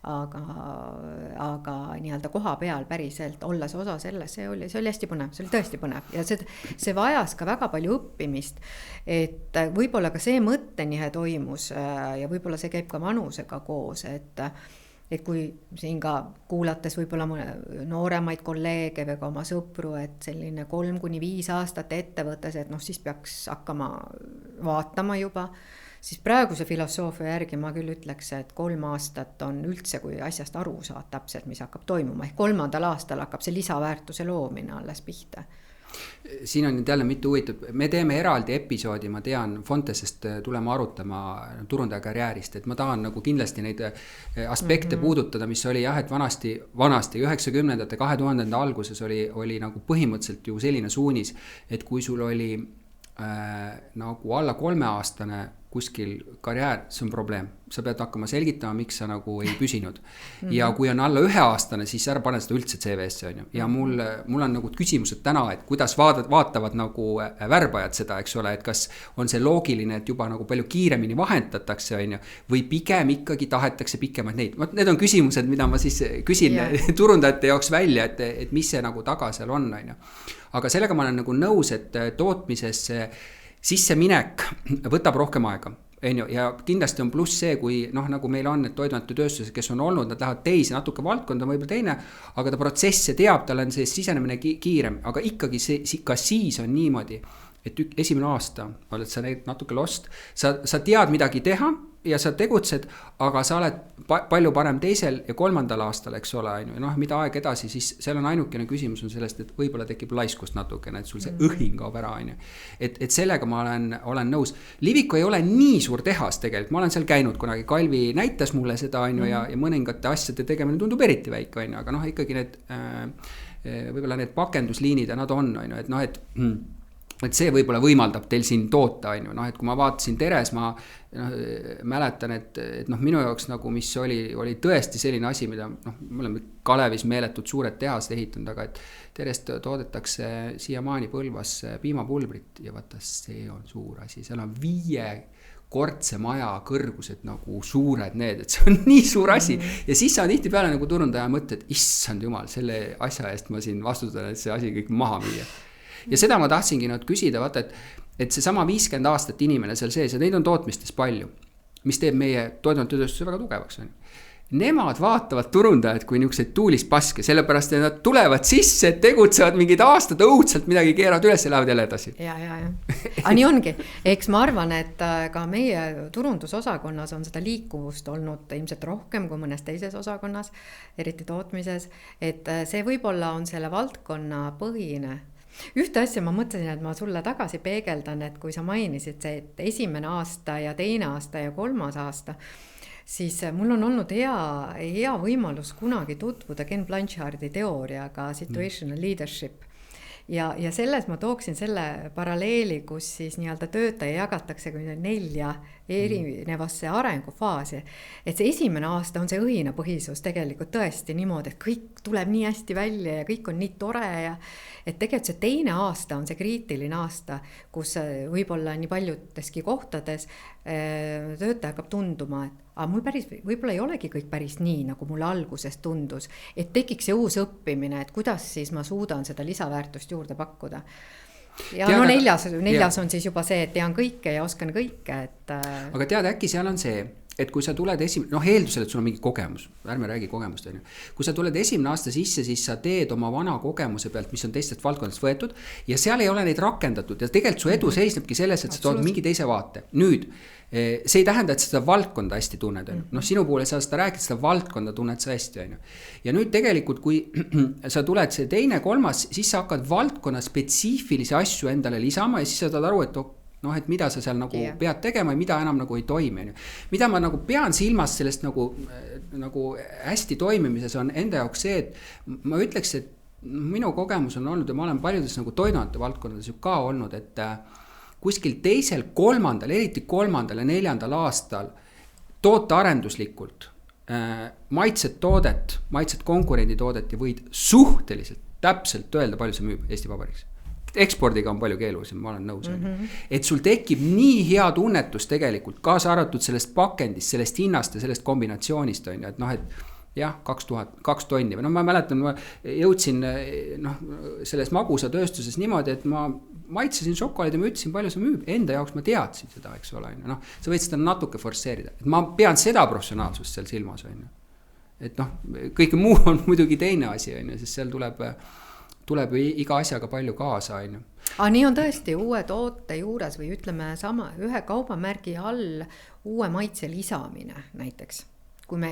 Aga nii-öelda koha peal päriselt olles osa sellest, see oli hästi põnev, see oli tõesti põnev ja see vajas ka väga palju õppimist, et võib-olla ka see mõttenihe toimus ja võib-olla see käib ka vanusega koos, et kui siin ka kuulates võib-olla nooremaid kolleege või ka oma sõpru, et selline 3-5 aastat ettevõttes, et siis peaks hakkama vaatama juba, siis praeguse filosoofia järgi ma küll ütleks, et 3 aastat on üldse, kui asjast aru saad täpselt, mis hakkab toimuma. Ehk 3. aastal hakkab see lisaväärtuse loomine alles pihta. Siin on nüüd jälle mitu huvitav. Me teeme eraldi episoodi, ma tean, Fontesest tulema arutama turundaja karjäärist, et ma tahan nagu kindlasti neid aspekte puudutada, mis oli jah, et vanasti 90ndate, 2000 alguses oli nagu põhimõtteliselt ju selline suunis, et kui sul oli nagu alla 3-aastane kuskil karjäär, see on probleem. Sa pead hakkama selgitama, miks sa nagu ei püsinud. Ja kui on alla 1-aastane, siis ära pane seda üldse CV-sse, on ju. Ja mul on nagu küsimused täna, et kuidas vaatavad nagu värbajad seda, eks ole, et kas on see loogiline, et juba nagu palju kiiremini vahendatakse, on ju, või pigem ikkagi tahetakse pikemaid neid. Need on küsimused, mida ma siis küsin turundajate jaoks välja, et mis see nagu taga seal on ju. Aga sellega ma olen nagu nõus, et tootmises sisse minek võtab rohkem aega. Ja kindlasti on pluss see, kui nagu meil on need toiduainetööstused, kes on olnud, nad lähevad teisi natuke valdkonda, võib-olla teine, aga ta protsess teab, tal on see sisenemine kiirem, aga ikkagi ka siis on niimoodi, et esimene aasta oled sa natuke lost, sa tead midagi teha ja sa tegutsed, aga sa oled palju parem 2. ja 3. aastal, eks ole, mida aeg edasi, siis seal on ainukene küsimus on sellest, et võib-olla tekib laiskust natukene, et sul see õhin kaob ära, et sellega ma olen nõus. Liviko ei ole nii suur tehas tegelikult, ma olen seal käinud kunagi, Kalvi näitas mulle seda, ja mõningate asjade tegemine tundub eriti väike, aga ikkagi need, võib-olla need pakendusliinid ja nad on, et see võib-olla võimaldab teil siin toota, et kui ma vaatasin Teres, ma mäletan, et minu jaoks nagu, mis oli tõesti selline asi, mida me oleme Kalevis meeletud suured tehased ehitanud, aga et Teres toodetakse siiamaani Põlvas piimapulbrit ja vaata, see on suur asi, seal on 5-kordse maja kõrgused nagu suured need, et see on nii suur asi ja siis sa tihtipeale nagu turundaja mõtled, issand jumal, selle asja eest ma siin vastutan, et see asi kõik maha müüa. Ja seda ma tahtsingi küsida, vaata, et see sama 50 aastat inimene seal sees, ja neid on tootmistes palju, mis teeb meie toiduainetööstuse väga tugevaks. Nemad vaatavad turundajad kui niisuguseid tuulispaske, sellepärast et nad tulevad sisse, tegutsevad mingid aastad õudselt, midagi keeravad üles ja lähevad jälle edasi. Ja. Aga nii ongi. Eks ma arvan, et ka meie turundusosakonnas on seda liikuvust olnud ilmselt rohkem kui mõnes teises osakonnas, eriti tootmises, et see võib-olla on selle valdkonna põhine. Ühte asja ma mõtlesin, et ma sulle tagasi peegeldan, et kui sa mainisid see, et 1. aasta ja 2. aasta ja 3. aasta, siis mul on olnud hea võimalus kunagi tutvuda Ken Blanchard'i teooriaga situational leadership. Ja selles ma tooksin selle paralleeli, kus siis nii-öelda töötaja jagatakse 4 erinevasse arengufaasi. Et see 1. aasta on see õhinapõhisus tegelikult tõesti niimoodi, et kõik tuleb nii hästi välja ja kõik on nii tore ja et tegelikult see 2. aasta on see kriitiline aasta, kus võib-olla nii paljudeski kohtades töötaja hakkab tunduma, et mul võib-olla ei olegi kõik päris nii, nagu mulle alguses tundus, et tekiks see uus õppimine, et kuidas siis ma suudan seda lisaväärtust juurde pakkuda. Ja neljas on siis juba see, et tean kõike ja oskan kõike. Aga tead, äkki seal on see, et kui sa tuled eeldusel, et sul on mingi kogemus, ärme räägi kogemust, on ju. Kui sa tuled esimene aasta sisse, siis sa teed oma vana kogemuse pealt, mis on teistest valdkondadest võetud ja seal ei ole neid rakendatud ja tegelikult su edu seisnebki selles, et sa tood mingi teise vaate. Nüüd, see ei tähenda, et seda valdkonda hästi tunned, on ju. Noh, sinu puhul ei saa seda rääkida, seda valdkonda tunned sa hästi, on ju. Ja nüüd tegelikult, kui sa tuled see teine, kolmas, siis sa hakkad valdkonna spetsiifilisi asju endale lisama ja siis sa saad aru, et et mida sa seal nagu pead tegema ja mida enam nagu ei toimi. Mida ma nagu pean silmas sellest nagu hästi toimimises on enda jaoks see, et ma ütleks, et minu kogemus on olnud ja ma olen paljudes nagu toiduainete valdkondades ju ka olnud, et kuskil teisel, kolmandal, eriti kolmandal ja neljandal aastal tootearenduslikult maitset toodet, maitset konkurenditoodet ja võid suhteliselt täpselt öelda, palju see müüb Eesti Vabariigis. Ekspordiga on palju keerulisem, ma olen nõus. Et sul tekib nii hea tunnetus tegelikult, kaasa arvatud sellest pakendist, sellest hinnast ja sellest kombinatsioonist on ju, et et jah, 2 tonni või ma mäletan, ma jõudsin selles magusatööstuses niimoodi, et ma maitsesin šokolaadi ja ma ütlesin, palju see müüb, enda jaoks ma teadsin seda, eks ole, sa võid seda natuke forsseerida, et ma pean seda professionaalsust seal silmas, on ju. Et kõik muu on muidugi teine asi, on ju, sest seal tuleb iga asjaga palju kaasa, on ju. Nii on tõesti uue toote juures või ütleme ühe kaubamärgi all uue maitse lisamine näiteks. Kui me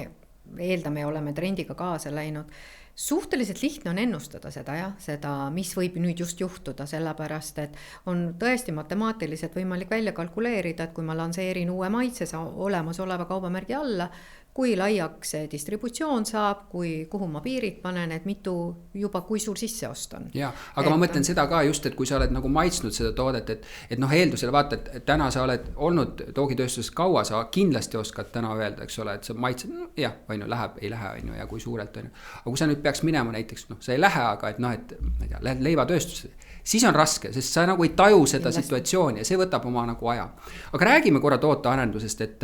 eeldame ja oleme trendiga kaasa läinud, suhteliselt lihtne on ennustada seda, mis võib nüüd just juhtuda, sellepärast, et on tõesti matemaatiliselt võimalik välja kalkuleerida, et kui ma lanseerin uue maitse olemasoleva kaubamärgi alla, kui laiaks see distributsioon saab, kuhu ma piirid panen, et kui suur sisseost on. Ja, aga ma mõtlen seda ka just, et kui sa oled nagu maitsnud seda toodet, et eeldusele vaata, et täna sa oled olnud toogitööstuses kaua, sa kindlasti oskad täna öelda, eks ole, et sa maitsed, jah, läheb, ei lähe, ja kui suurelt on. Aga kui sa nüüd peaks minema näiteks, sa ei lähe, aga et ma ei tea, lähed leivatööstusse, siis on raske, sest sa nagu ei taju seda situatsiooni ja see võtab oma nagu aja. Aga räägime korra tootearendusest, et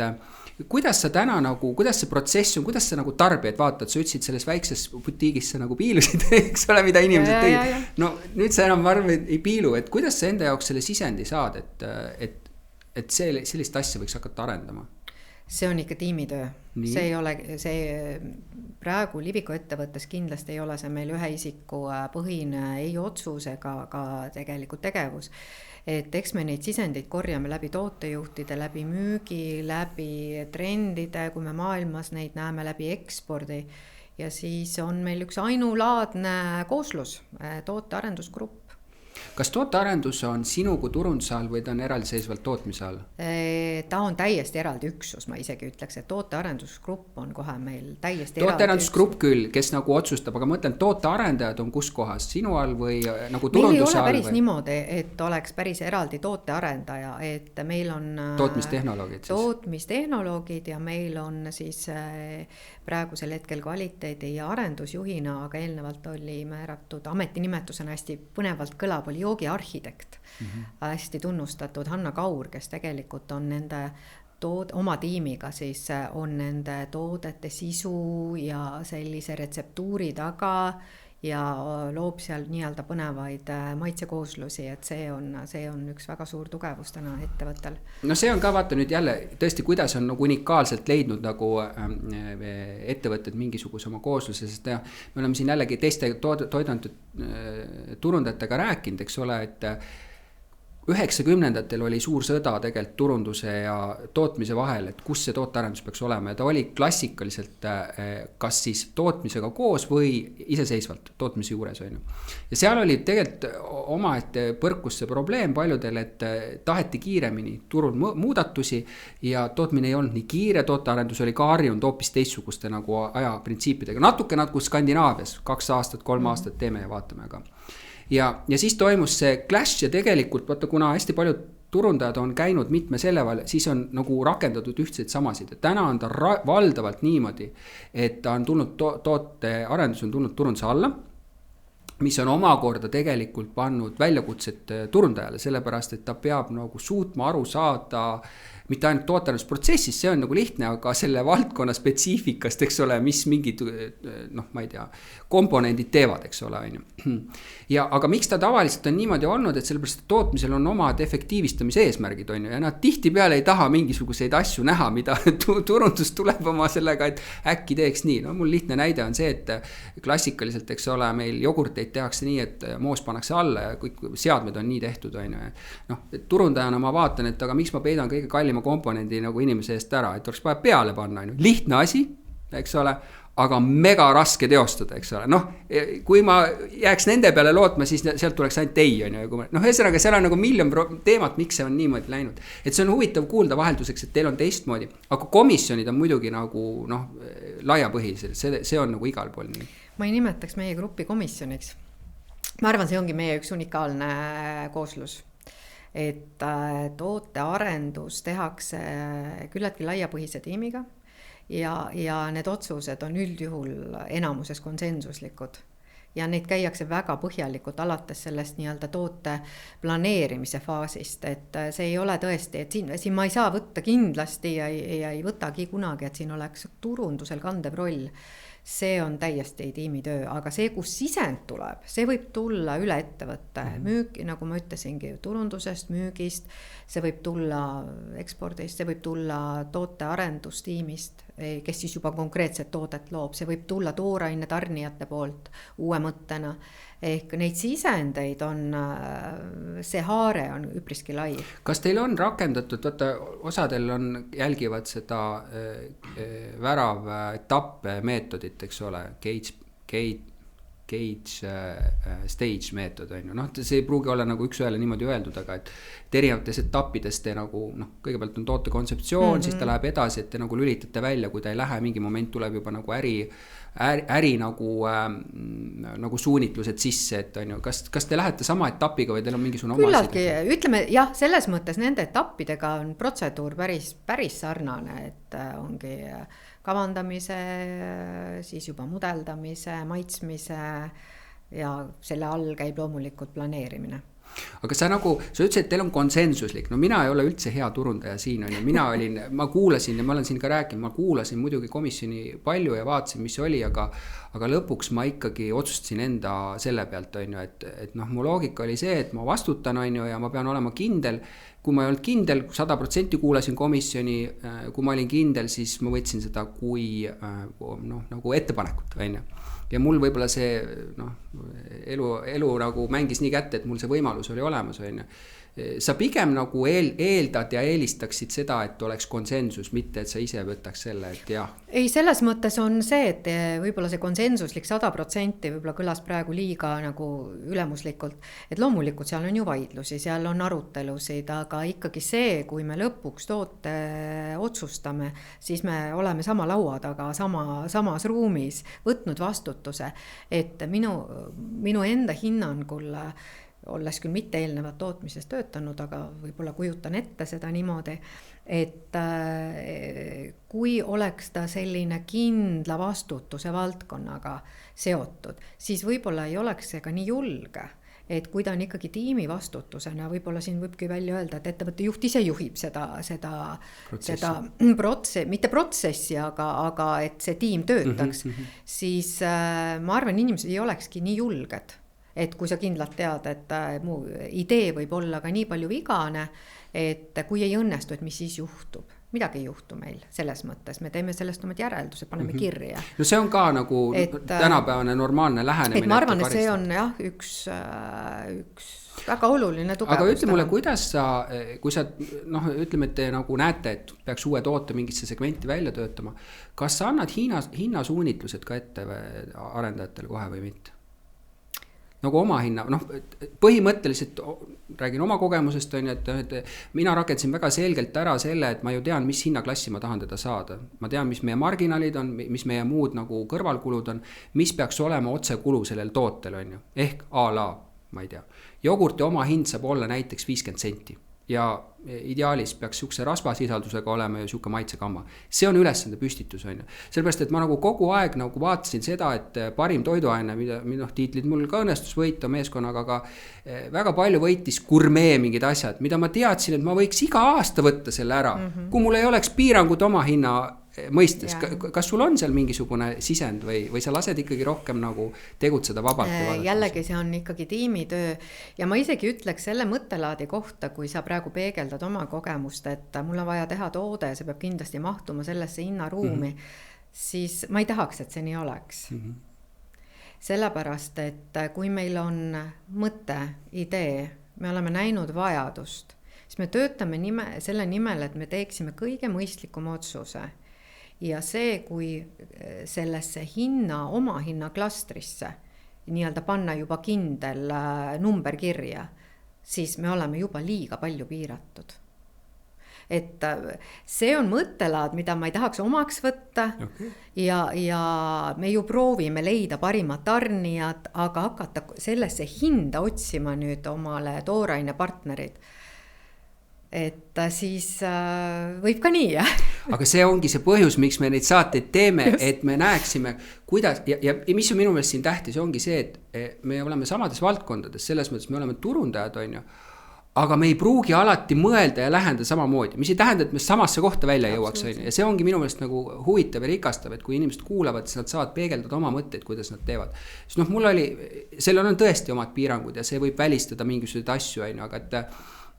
kuidas sa täna kuidas see protsess on, kuidas sa nagu tarbijaid vaatad, sa ütlesid selles väikses butiigis sa nagu piilusid, eks ole, mida inimesed tegid. No nüüd sa enam arvad ei piilu, et kuidas sa enda jaoks selle sisendi saad, et sellist asja võiks hakata arendama? See on ikka tiimitöö. See ei ole, praegu Liviko ettevõttes kindlasti ei ole see meil ühe isiku põhine ei otsus ega ka tegelikult tegevus. Et eks me neid sisendeid korjame läbi tootejuhtide, läbi müügi, läbi trendide, kui me maailmas neid näeme läbi ekspordi ja siis on meil üks ainulaadne kooslus, tootearendusgrupp. Kas tootearendus on sinu kui turunduse all või ta on eraldiseisvalt tootmise all? Ta on täiesti eraldi üksus, ma isegi ütleks, et tootearendusgrupp on kohe meil täiesti tootearendusgrupp küll, kes nagu otsustab, aga mõtlen, tootearendajad on kus kohas, sinu all või nagu turunduse all? Meil ei ole päris niimoodi, et oleks päris eraldi tootearendaja, et meil on tootmistehnoloogid ja meil on siis praegusel hetkel kvaliteedi ja arendusjuhina, aga eelnevalt oli määratud ametinimetusena hästi põnevalt kõlab, oli joogiarhitekt, hästi tunnustatud Hanna Kaur, kes tegelikult on nende oma tiimiga siis on nende toodete sisu ja sellise retseptuuri taga ja loob seal nii-öelda põnevaid maitsekooslusi, et see on üks väga suur tugevus täna ettevõttel. No see on ka vaata nüüd jälle tõesti, kuidas on nagu unikaalselt leidnud nagu ettevõtted mingisuguse oma koosluse, sest me oleme siin jällegi teiste toiduainete turundajatega rääkinud, eks ole, et 90-ndatel oli suur sõda tegelikult turunduse ja tootmise vahel, et kus see tootearendus peaks olema ja ta oli klassikaliselt kas siis tootmisega koos või iseseisvalt tootmise juures on ju. Ja seal oli tegelikult omaette põrkus see probleem paljudel, et taheti kiiremini turul muudatusi ja tootmine ei olnud nii kiire, tootearendus oli ka harjunud hoopis teistsuguste nagu ajaprintsiipidega, natuke nagu Skandinaavias, 2 aastat, 3 aastat teeme ja vaatame aga. Ja siis toimus see clash ja tegelikult, vaata, kuna hästi paljud turundajad on käinud mitme selle vahel, siis on nagu rakendatud ühtseid samasid. Ja täna on ta valdavalt niimoodi, et ta on tulnud tootearendus on tulnud turunduse alla mis on omakorda tegelikult pannud väljakutset turundajale, sellepärast et ta peab nagu suutma aru saada mitte ainult tootearendusprotsessis, see on nagu lihtne, aga selle valdkonna spetsiifikast, eks ole, mis mingid, noh, ma ei tea, komponendid teevad, eks ole, on ju. Ja aga miks ta tavaliselt on niimoodi olnud, et sellepärast et tootmisel on omad efektiivistamise eesmärgid, on ju, ja nad tihtipeale ei taha mingisuguseid asju näha, mida turundus tuleb oma sellega, et äkki teeks nii. No mul lihtne näide on see, et klassikaliselt, eks ole, meil jogurteid tehakse nii, et moos pannakse alla ja kõik seadmed on nii tehtud, on ju. Noh, turundajana ma vaatan, et aga miks ma peidan kõige kallima komponendi nagu inimese eest ära, et oleks vaja peale panna, lihtne asi, eks ole, aga mega raske teostada, eks ole. Noh, kui ma jääks nende peale lootma, siis sealt tuleks ainult ei, on ju. Noh, ühesõnaga, seal on nagu miljon teemat, miks see on niimoodi läinud. Et see on huvitav kuulda vahelduseks, et teil on teistmoodi, aga komisjonid on muidugi nagu, noh, laiapõhiselt, see on nagu igal pool nii. Ma ei nimetaks meie grupi komisjoniks. Ma arvan, see ongi meie üks unikaalne kooslus. Et tootearendus tehakse küllaltki laiapõhise tiimiga ja need otsused on üldjuhul enamuses konsensuslikud. Ja neid käiakse väga põhjalikult alates sellest nii-öelda toote planeerimise faasist, et see ei ole tõesti, et siin ma ei saa võtta kindlasti ja ei võtagi kunagi, et siin oleks turundusel kandev roll. See on täiesti tiimitöö, aga see, kus sisend tuleb, see võib tulla üle ettevõtte müüki, nagu ma ütlesingi, turundusest, müügist, see võib tulla ekspordist, see võib tulla tootearendustiimist, kes siis juba konkreetset toodet loob, see võib tulla tooraine tarnijate poolt uue mõttena. Ehk neid sisendeid on, see haare on üpriski lai. Kas teil on rakendatud, vaata osadel on, jälgivad seda värav etappe meetodit, eks ole, gauge stage meetod on ju, noh, see ei pruugi olla nagu üks ühele niimoodi öeldud, aga et erinevates etappides te nagu, noh, kõigepealt on toote kontseptsioon, siis ta läheb edasi, et te nagu lülitate välja, kui ta ei lähe, mingi moment tuleb juba nagu äri nagu suunitlused sisse, et on ju, kas te lähete sama etapiga või teil on mingisugune oma küllaltki, ütleme jah, selles mõttes nende etappidega on protseduur päris sarnane, et ongi kavandamise, siis juba mudeldamise, maitsmise ja selle all käib loomulikult planeerimine. Aga sa ütlesid, et teil on konsensuslik, no mina ei ole üldse hea turundaja siin, on ju, ma kuulasin ja ma olen siin ka rääkinud, ma kuulasin muidugi komisjoni palju ja vaatasin, mis oli, aga lõpuks ma ikkagi otsustasin enda selle pealt, on ju, et noh, mu loogika oli see, et ma vastutan, on ju, ja ma pean olema kindel, kui ma ei olnud kindel, 100% kuulasin komisjoni, kui ma olin kindel, siis ma võtsin seda kui noh, nagu ettepanekut, on ju. Ja mul võibolla see elu nagu mängis nii kätte, et mul see võimalus oli olemas, on ju. Sa pigem nagu eeldad ja eelistaksid seda, et oleks konsensus, mitte et sa ise võtaks selle, et jah. Ei, selles mõttes on see, et võibolla see konsensuslik 100% võibolla kõlas praegu liiga nagu ülemuslikult, et loomulikult seal on ju vaidlusi, seal on arutelusid, aga ikkagi see, kui me lõpuks toote otsustame, siis me oleme sama laua taga, samas ruumis võtnud vastutuse, et minu enda hinnangul olles küll mitte eelnevat tootmises töötanud, aga võib-olla kujutan ette seda niimoodi, et kui oleks ta selline kindla vastutuse valdkonnaga seotud, siis võib-olla ei oleks see ka nii julge. Et kui ta on ikkagi tiimi vastutusena, võib-olla siin võibki välja öelda, et ettevõtte juht ise juhib seda protsessi, mitte protsessi, aga et see tiim töötaks, siis ma arvan, inimesed ei olekski nii julged. Et kui sa kindlalt tead, et mu idee võib olla ka nii palju vigane, et kui ei õnnestu, et mis siis juhtub. Midagi ei juhtu meil selles mõttes. Me teeme sellest omad järeldused, paneme kirja. No see on ka nagu tänapäevane normaalne lähenemine. Et ma arvan, et see on jah, üks väga oluline tugevus. Aga ütle mulle, kuidas kui sa ütleme, et te nagu näete, et peaks uue toote mingisse segmenti välja töötama, kas sa annad hinnasuunitlused ka ette arendajatele kohe või mitte? Nagu oma hinna, põhimõtteliselt räägin oma kogemusest, on, et mina rakendasin väga selgelt ära selle, et ma ju tean, mis hinnaklassi ma tahan teda saada. Ma tean, mis meie marginaalid on, mis meie muud nagu kõrvalkulud on, mis peaks olema otsekulu sellel tootel, on ju. Ehk a la, ma ei tea, jogurti oma hind saab olla näiteks 50 senti. ja ideaalis peaks siukse rasvasisaldusega olema ja siuke maitsekamma. See on ülesande püstitus, on ju. Sellepärast, et ma nagu kogu aeg nagu vaatasin seda, et parim toiduaine, mida tiitlid mul ka õnnestus võita meeskonnaga, aga väga palju võitis gurmee mingid asjad, mida ma teadsin, et ma võiks iga aasta võtta selle ära, kui mul ei oleks piirangut oma hinna mõistes. Kas sul on seal mingisugune sisend või sa lased ikkagi rohkem nagu tegutseda vabalt? Jällegi see on ikkagi tiimitöö ja ma isegi ütleks selle mõttelaadi kohta, kui sa praegu peegeldad oma kogemust, et mul on vaja teha toode, see peab kindlasti mahtuma sellesse hinnaruumi, siis ma ei tahaks, et see nii oleks. Sellepärast, et kui meil on mõte, idee, me oleme näinud vajadust, siis me töötame selle nimel, et me teeksime kõige mõistlikum otsuse. Ja see, kui sellesse oma hinna klastrisse nii-öelda panna juba kindel number kirja, siis me oleme juba liiga palju piiratud. Et see on mõttelaad, mida ma ei tahaks omaks võtta ja me ju proovime leida parimad tarnijad, aga hakata sellesse hinda otsima nüüd omale tooraine partnerid. Et siis võib ka nii, jah? Aga see ongi see põhjus, miks me neid saateid teeme, et me näeksime, kuidas, ja mis on minu meelest siin tähtis, ongi see, et me oleme samades valdkondades, selles mõttes me oleme turundajad, on ju, aga me ei pruugi alati mõelda ja läheneda samamoodi, mis ei tähenda, et me samasse kohta välja jõuaks, on ju, ja see ongi minu meelest nagu huvitav ja rikastav, et kui inimesed kuulavad, siis nad saavad peegeldada oma mõtteid, kuidas nad teevad. Siis mul oli, sellel on tõesti omad piirangud ja see võib välistada mingisuguseid asju, on ju, aga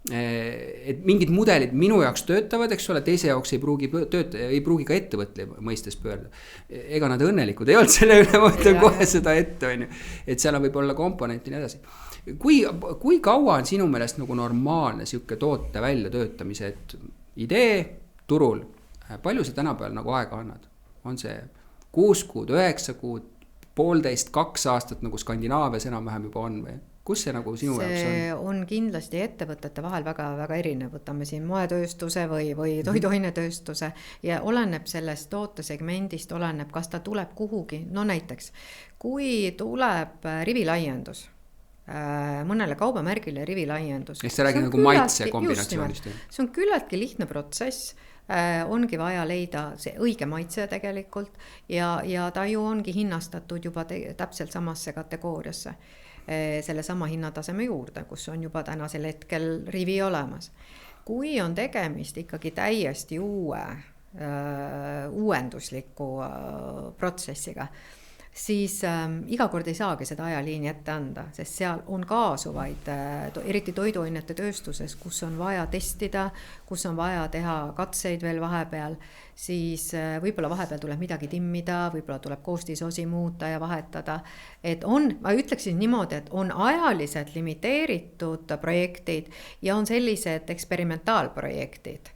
et mingid mudelid minu jaoks töötavad, eks ole, teise jaoks ei pruugi ka ettevõtle mõistes pöörda. Ega nad õnnelikud ei olnud selle üle, ma mõtlen kohe seda ette, on ju. Et seal võib olla komponenti ja nii edasi. Kui kaua on sinu meelest nagu normaalne siuke toote välja töötamise, et idee turul, palju see tänapäeval nagu aega annad? On see 6 kuud, 9 kuud, 1,5, 2 aastat nagu Skandinaavias enam-vähem juba on või? Kus see nagu sinu jaoks on? See on kindlasti ettevõtete vahel väga, väga erinev. Võtame siin moetööstuse või toiduainetööstuse ja oleneb sellest tootesegmendist, oleneb, kas ta tuleb kuhugi. No näiteks, kui tuleb rivilaiendus, mõnele kaubamärgile rivilaiendus. Kes see räägi nagu maitse kombinatsioonist? See on küllaltki lihtne protsess. Ongi vaja leida see õige maitse tegelikult ja ta ju ongi hinnastatud juba täpselt samasse kategooriasse. Selle sama hinnataseme juurde, kus on juba tänasel hetkel rivi olemas. Kui on tegemist ikkagi täiesti uuendusliku protsessiga, siis iga kord ei saagi seda ajaliini ette anda, sest seal on kaasuvaid, eriti toiduainete tööstuses, kus on vaja testida, kus on vaja teha katseid veel vahepeal, siis võib-olla vahepeal tuleb midagi timmida, võib-olla tuleb koostisosi muuta ja vahetada. Et ma ütleksin niimoodi, et on ajaliselt limiteeritud projektid ja on sellised eksperimentaalprojektid,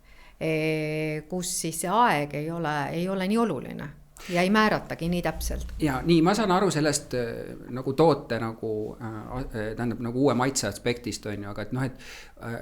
kus siis see aeg ei ole nii oluline. Ja ei määratagi nii täpselt. Ja nii, ma saan aru sellest nagu toote tähendab nagu uue maitse aspektist on ju, aga et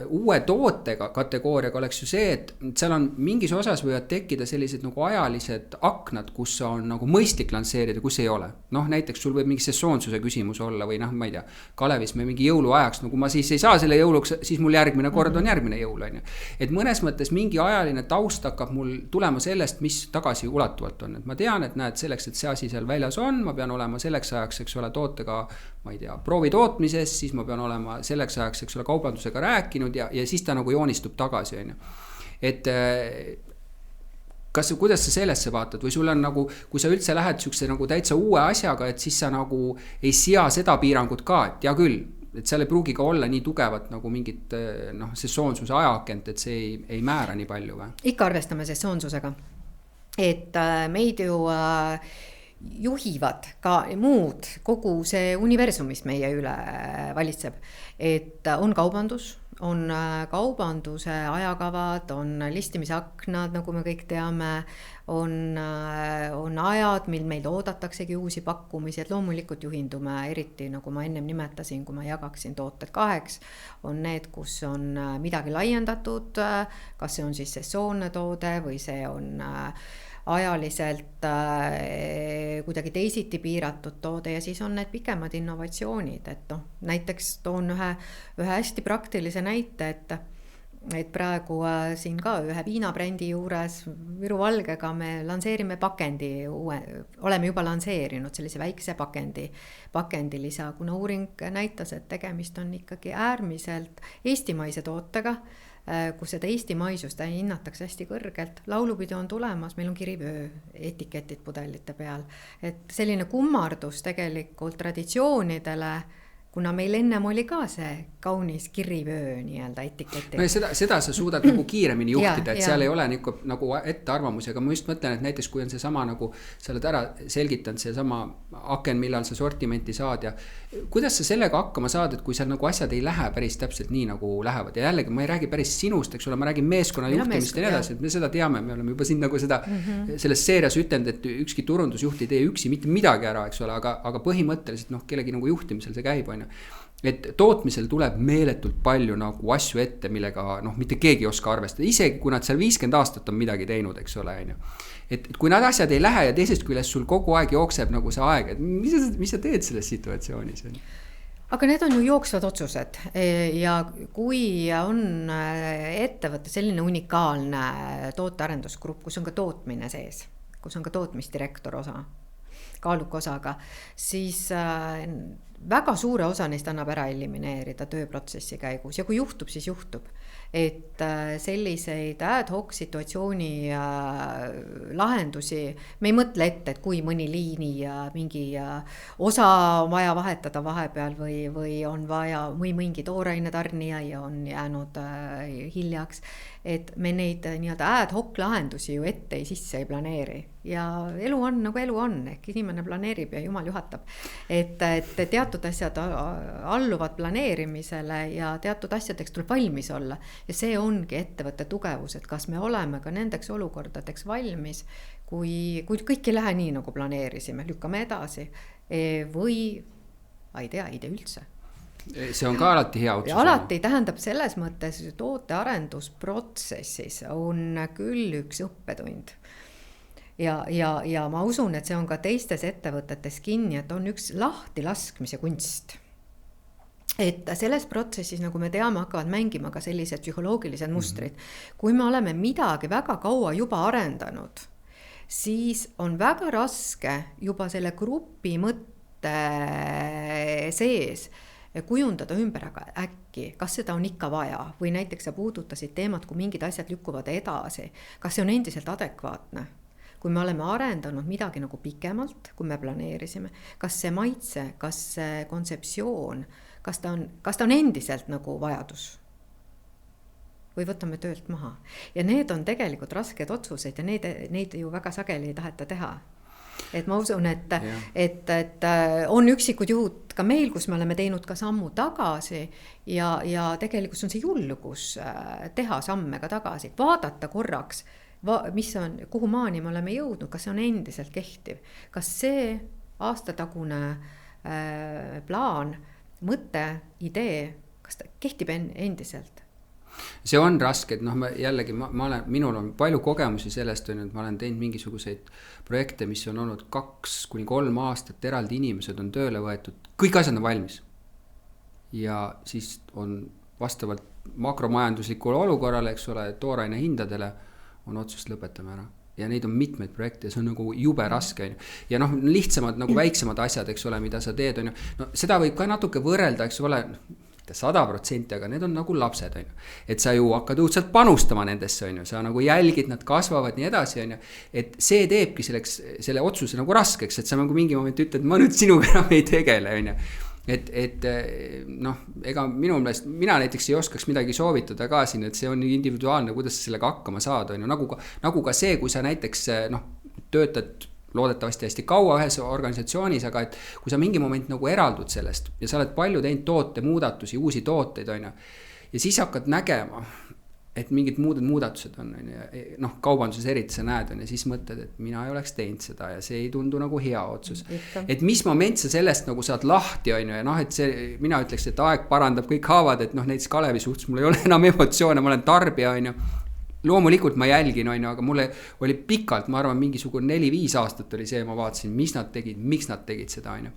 uue tootega kategooriaga oleks ju see, et seal on mingis osas võivad tekkida sellised nagu ajalised aknad, kus on nagu mõistlik lansseerida, kus ei ole. Näiteks sul võib mingi sesoonsuse küsimus olla või ma ei tea, Kalevis me mingi jõuluajaks, kui ma siis ei saa selle jõuluks, siis mul järgmine kord on järgmine jõul, on ju. Et mõnes mõttes mingi ajaline taust hakkab mul tulema sellest, mis tagasi ulatuvalt on. Et ma tean, et näed selleks, et see asi seal väljas on, ma pean olema selleks ajaks, eks ole, tootega, ma ei tea, proovi tootmises, siis ma pean olema selleks ajaks, eks ole, kaubandusega rääkinud ja siis ta nagu joonistub tagasi, on ju. Et kuidas sa sellesse vaatad või sul on nagu, kui sa üldse lähed siukse nagu täitsa uue asjaga, et siis sa nagu ei sea seda piirangut ka, et ja küll, et seal ei pruugi ka olla nii tugevat nagu mingit sesoonsuse ajaakent, et see ei määra nii palju või? Ikka arvestame sesoonsusega. Et meid ju juhivad ka muud, kogu see universum, mis meie üle valitseb. Et on kaubandus, on kaubanduse ajakavad, on listimisaknad, nagu me kõik teame, on ajad, mil meil oodataksegi uusi pakkumisi, et loomulikult juhindume eriti, nagu ma ennem nimetasin, kui ma jagaksin tooted 2, on need, kus on midagi laiendatud, kas see on siis sesoonne toode või see on ajaliselt kuidagi teisiti piiratud toode ja siis on need pikemad innovatsioonid, et näiteks toon ühe hästi praktilise näite, et et praegu siin ka ühe viinabrändi juures Viru Valgega me lansseerime pakendi oleme juba lansseerinud sellise väikse pakendilisa, kuna uuring näitas, et tegemist on ikkagi äärmiselt eestimaise tootega, kus seda eestimaisust hinnatakse hästi kõrgelt. Laulupidu on tulemas, meil on kirivöö etiketid pudelite peal, et selline kummardus tegelikult traditsioonidele, kuna meil ennem oli ka see kaunis kirivöö nii-öelda etiketi. No seda sa suudad nagu kiiremini juhtida, et seal ei ole nagu ettearvamusi, aga ma just mõtlen, et näiteks kui on see sama nagu sa oled ära selgitanud see sama aken, millal sa sortimenti saad ja kuidas sa sellega hakkama saad, et kui seal nagu asjad ei lähe päris täpselt nii nagu lähevad ja jällegi ma ei räägi päris sinust, eks ole, ma räägin meeskonna juhtimist ja nii edasi, et me seda teame, me oleme juba siin nagu seda selles seerias ütelnud, et ükski turundusjuht ei tee üksi mitte midagi ära, eks ole, aga põhimõtteliselt kellegi nagu juhtimisel see käib, on ju. Et tootmisel tuleb meeletult palju nagu asju ette, millega mitte keegi ei oska arvestada, isegi kui nad seal 50 aastat on midagi teinud, eks ole, on ju. Et kui nad asjad ei lähe ja teisest küljest sul kogu aeg jookseb nagu see aeg, et mis sa teed selles situatsioonis? Aga need on ju jooksvad otsused ja kui on ettevõte selline unikaalne tootearendusgrupp, kus on ka tootmine sees, kus on ka tootmisdirektor osa, kaaluka osaga, siis väga suure osa neist annab ära elimineerida tööprotsessi käigus ja kui juhtub, siis juhtub. Et selliseid ad hoc situatsiooni lahendusi me ei mõtle ette, et kui mõni liini ja mingi osa on vaja vahetada vahepeal või on vaja või mingi tooraine tarnija ja on jäänud hiljaks, et me neid nii-öelda ad hoc lahendusi ju ette sisse ei planeeri ja elu on nagu elu on, ehk inimene planeerib ja jumal juhatab, et teatud asjad alluvad planeerimisele ja teatud asjadeks tuleb valmis olla ja see ongi ettevõtte tugevus, et kas me oleme ka nendeks olukordadeks valmis, kui kõik ei lähe nii nagu planeerisime, lükkame edasi või ei tea üldse. See on ka alati hea otsus. Alati tähendab selles mõttes tootearendusprotsessis on küll üks õppetund. Ja ma usun, et see on ka teistes ettevõtetes kinni, et on üks lahti laskmise kunst. Et selles protsessis, nagu me teame, hakkavad mängima ka sellised psühholoogilised mustrid. Kui me oleme midagi väga kaua juba arendanud, siis on väga raske juba selle grupi mõtte sees kujundada ümber äkki, kas seda on ikka vaja või näiteks sa puudutasid teemat, kui mingid asjad lükkuvad edasi, kas see on endiselt adekvaatne, kui me oleme arendanud midagi nagu pikemalt, kui me planeerisime, kas see maitse, kas see kontseptsioon, kas ta on endiselt nagu vajadus või võtame töölt maha ja need on tegelikult rasked otsused ja neid ju väga sageli ei taheta teha. Et ma usun, et on üksikud juhud ka meil, kus me oleme teinud ka sammu tagasi ja tegelikult on see julgus teha samme ka tagasi, vaadata korraks, mis on, kuhu maani me oleme jõudnud, kas see on endiselt kehtiv, kas see aastatagune plaan, mõte, idee, kas ta kehtib endiselt? See on raske, et jällegi minul on palju kogemusi sellest, et ma olen teinud mingisuguseid projekte, mis on olnud 2-3 aastat, eraldi inimesed on tööle võetud, kõik asjad on valmis. Ja siis on vastavalt makromajanduslikule olukorrale, eks ole, tooraine hindadele on otsust lõpetame ära. Ja neid on mitmeid projekte, see on nagu jube raske. Ja lihtsamad, nagu väiksemad asjad, eks ole, mida sa teed. Seda võib ka natuke võrrelda, eks ole, 100%, aga need on nagu lapsed, on ju. Et sa ju hakkad õudselt panustama nendesse, on ju. Sa nagu jälgid, nad kasvavad nii edasi, on ju. Et see teebki selle otsuse nagu raskeks, et sa nagu mingi moment ütled, ma nüüd sinuga enam ei tegele, on ju. Et ega minu meelest, mina näiteks ei oskaks midagi soovitada ka siin, et see on individuaalne, kuidas sa sellega hakkama saad, on ju. Nagu ka see, kui sa näiteks töötad loodetavasti hästi kaua ühes organisatsioonis, aga et kui sa mingi moment nagu eraldud sellest ja sa oled palju teinud tootemuudatusi, uusi tooteid, on ju, ja siis hakkad nägema, et mingid muudatused on, kaubanduses eriti sa näed, on, ja siis mõtled, et mina ei oleks teinud seda ja see ei tundu nagu hea otsus. Et mis moment sa sellest nagu saad lahti, on ju, ja et see, mina ütleks, et aeg parandab kõik haavad, et näiteks Kalevi suhtes mul ei ole enam emotsioone, ma olen tarbija, on ju. Loomulikult ma jälgin, on ju, aga mulle oli pikalt, ma arvan, mingisugune 4-5 aastat oli see, ma vaatasin, mis nad tegid, miks nad tegid seda, on ju.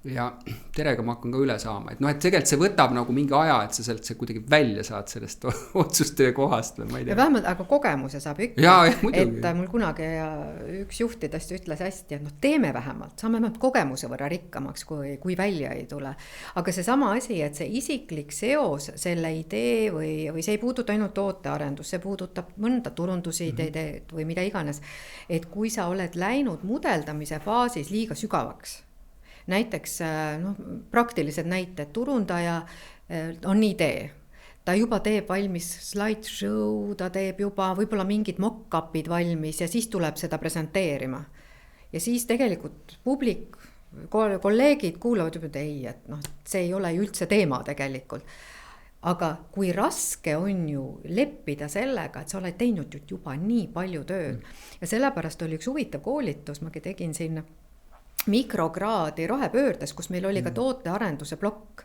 ja terega ma hakkan ka üle saama, et noh, et tegelikult see võtab nagu mingi aja, et sa sealt kuidagi välja saad sellest otsustöö kohast või ma ei tea. Ja vähemalt, aga kogemuse saab ikka. Ja, muidugi. Et mul kunagi üks juhtidest ütles hästi, et noh, teeme vähemalt, saame kogemuse võrra rikkamaks, kui välja ei tule. Aga see sama asi, et see isiklik seos selle idee või see ei puuduta ainult tootearendus, see puudutab mõnda turundusideed või mida iganes. Et kui sa oled läinud mudeldamise faasis liiga sügavaks, näiteks praktilised näited, turundaja on idee, ta juba teeb valmis slideshow, ta teeb juba võib-olla mingid mock-upid valmis ja siis tuleb seda presenteerima. Ja siis tegelikult publik, kolleegid kuulavad juba, et ei, et noh, see ei ole üldse teema tegelikult. Aga kui raske on ju leppida sellega, et sa oled teinud juba nii palju tööd. Ja sellepärast oli üks huvitav koolitus, ma tegin sinna mikrokraadi rohepöördes, kus meil oli ka tootearenduse plokk.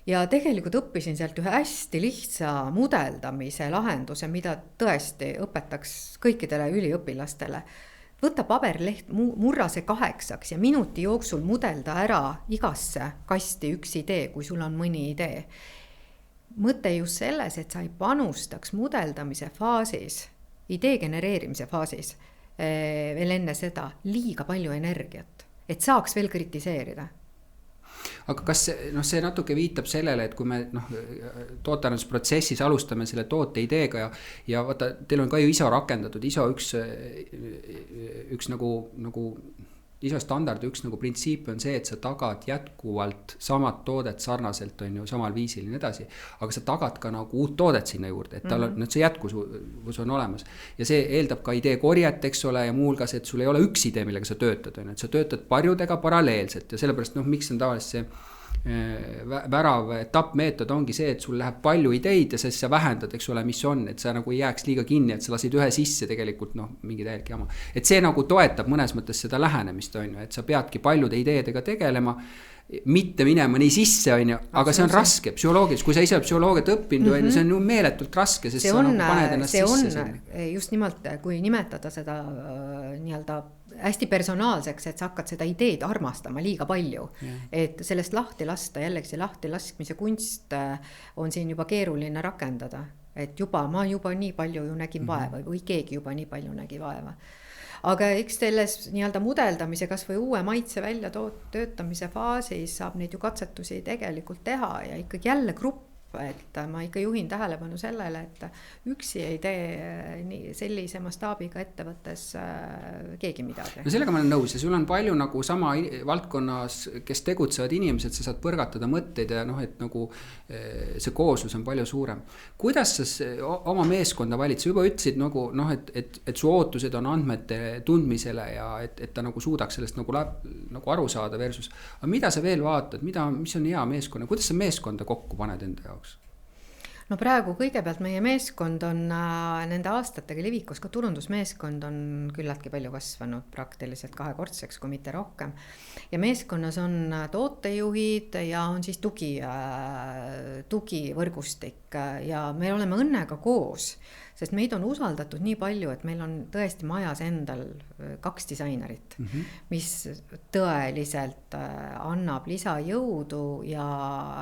Ja tegelikult õppisin sealt ühe hästi lihtsa mudeldamise lahenduse, mida tõesti õpetaks kõikidele üliõpilastele. Võta paberleht, murra see 8 ja minuti jooksul mudelda ära igasse kasti üks idee, kui sul on mõni idee. Mõte just selles, et sa ei panustaks mudeldamise faasis, idee genereerimise faasis veel enne seda liiga palju energiat. Et saaks veel kritiseerida. Aga kas see natuke viitab sellele, et kui me tootearendusprotsessis alustame selle toote ideega ja vaata, teil on ka ju ISO rakendatud, ISO üks nagu ISO standardi üks nagu printsiip on see, et sa tagad jätkuvalt samad toodet sarnaselt on ju samal viisil ja nii edasi, aga sa tagad ka nagu uut toodet sinna juurde, et tal on, see jätkusuvus on olemas ja see eeldab ka idee korjet, eks ole, ja muulgas, et sul ei ole üks idee, millega sa töötad, et sa töötad paljudega paralleelselt ja sellepärast miks on tavaliselt see värav etappmeetod ongi see, et sul läheb palju ideid ja siis sa vähendad, eks ole, mis on, et sa nagu ei jääks liiga kinni, et sa lasid ühe sisse tegelikult mingi täielik jama. Et see nagu toetab mõnes mõttes seda lähenemist, on ju, et sa peadki paljude ideedega tegelema, mitte minema nii sisse, on ju, aga see on raske psühholoogiliselt, kui sa ise psühholoogiat õppinud, on ju, see on ju meeletult raske, sest sa nagu paned ennast sisse. Just nimelt, kui nimetada seda nii-öelda hästi personaalseks, et sa hakkad seda ideed armastama liiga palju, et sellest lahti lasta, jällegi see lahti laskmise kunst on siin juba keeruline rakendada, et ma juba nii palju ju nägin vaeva või keegi juba nii palju nägi vaeva. Aga eks selles nii-öelda mudeldamise kas või uue maitse välja töötamise faasis saab neid ju katsetusi tegelikult teha ja ikkagi jälle grupp, et ma ikka juhin tähelepanu sellele, et üksi ei tee sellise mastaabiga ettevõttes keegi midagi. No sellega ma olen nõus ja sul on palju nagu sama valdkonnas, kes tegutsevad inimesed, sa saad põrgatada mõtteid ja et nagu see kooslus on palju suurem. Kuidas sa oma meeskonda valid? Sa juba ütlesid nagu, et su ootused on andmete tundmisele ja et ta nagu suudaks sellest nagu aru saada versus. Aga mida sa veel vaatad? Mis on hea meeskonna? Kuidas sa meeskonda kokku paned enda jaoks? No praegu kõigepealt meie meeskond on nende aastatega levikus, ka turundusmeeskond on küllaltki palju kasvanud praktiliselt 2-kordseks, kui mitte rohkem. Ja meeskonnas on tootejuhid ja on siis tugivõrgustik ja me oleme õnnega koos, sest meid on usaldatud nii palju, et meil on tõesti majas endal 2 disainerit, mis tõeliselt annab lisajõudu ja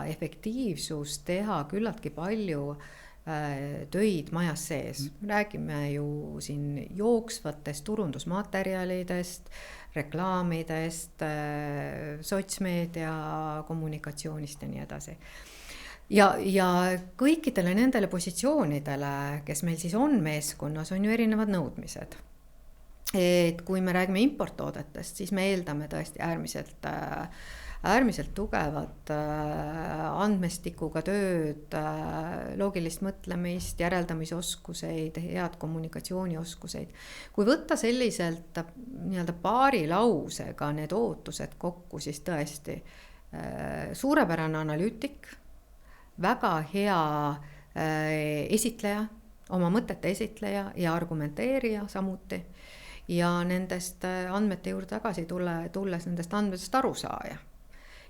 efektiivsust teha küllaltki palju töid majas sees. Räägime ju siin jooksvatest turundusmaterjalidest, reklaamidest, sotsmeedia kommunikatsioonist ja nii edasi. Ja kõikidele nendele positsioonidele, kes meil siis on meeskonnas, on ju erinevad nõudmised. Et kui me räägime importtoodetest, siis me eeldame tõesti äärmiselt tugevat andmestikuga tööd, loogilist mõtlemist, järeldamisoskuseid, head kommunikatsioonioskuseid. Kui võtta selliselt nii-öelda paari lausega need ootused kokku, siis tõesti suurepärane analüütik, väga hea esitleja, oma mõtete esitleja ja argumenteerija samuti ja nendest andmete juurde tagasi tulles nendest andmetest arusaaja.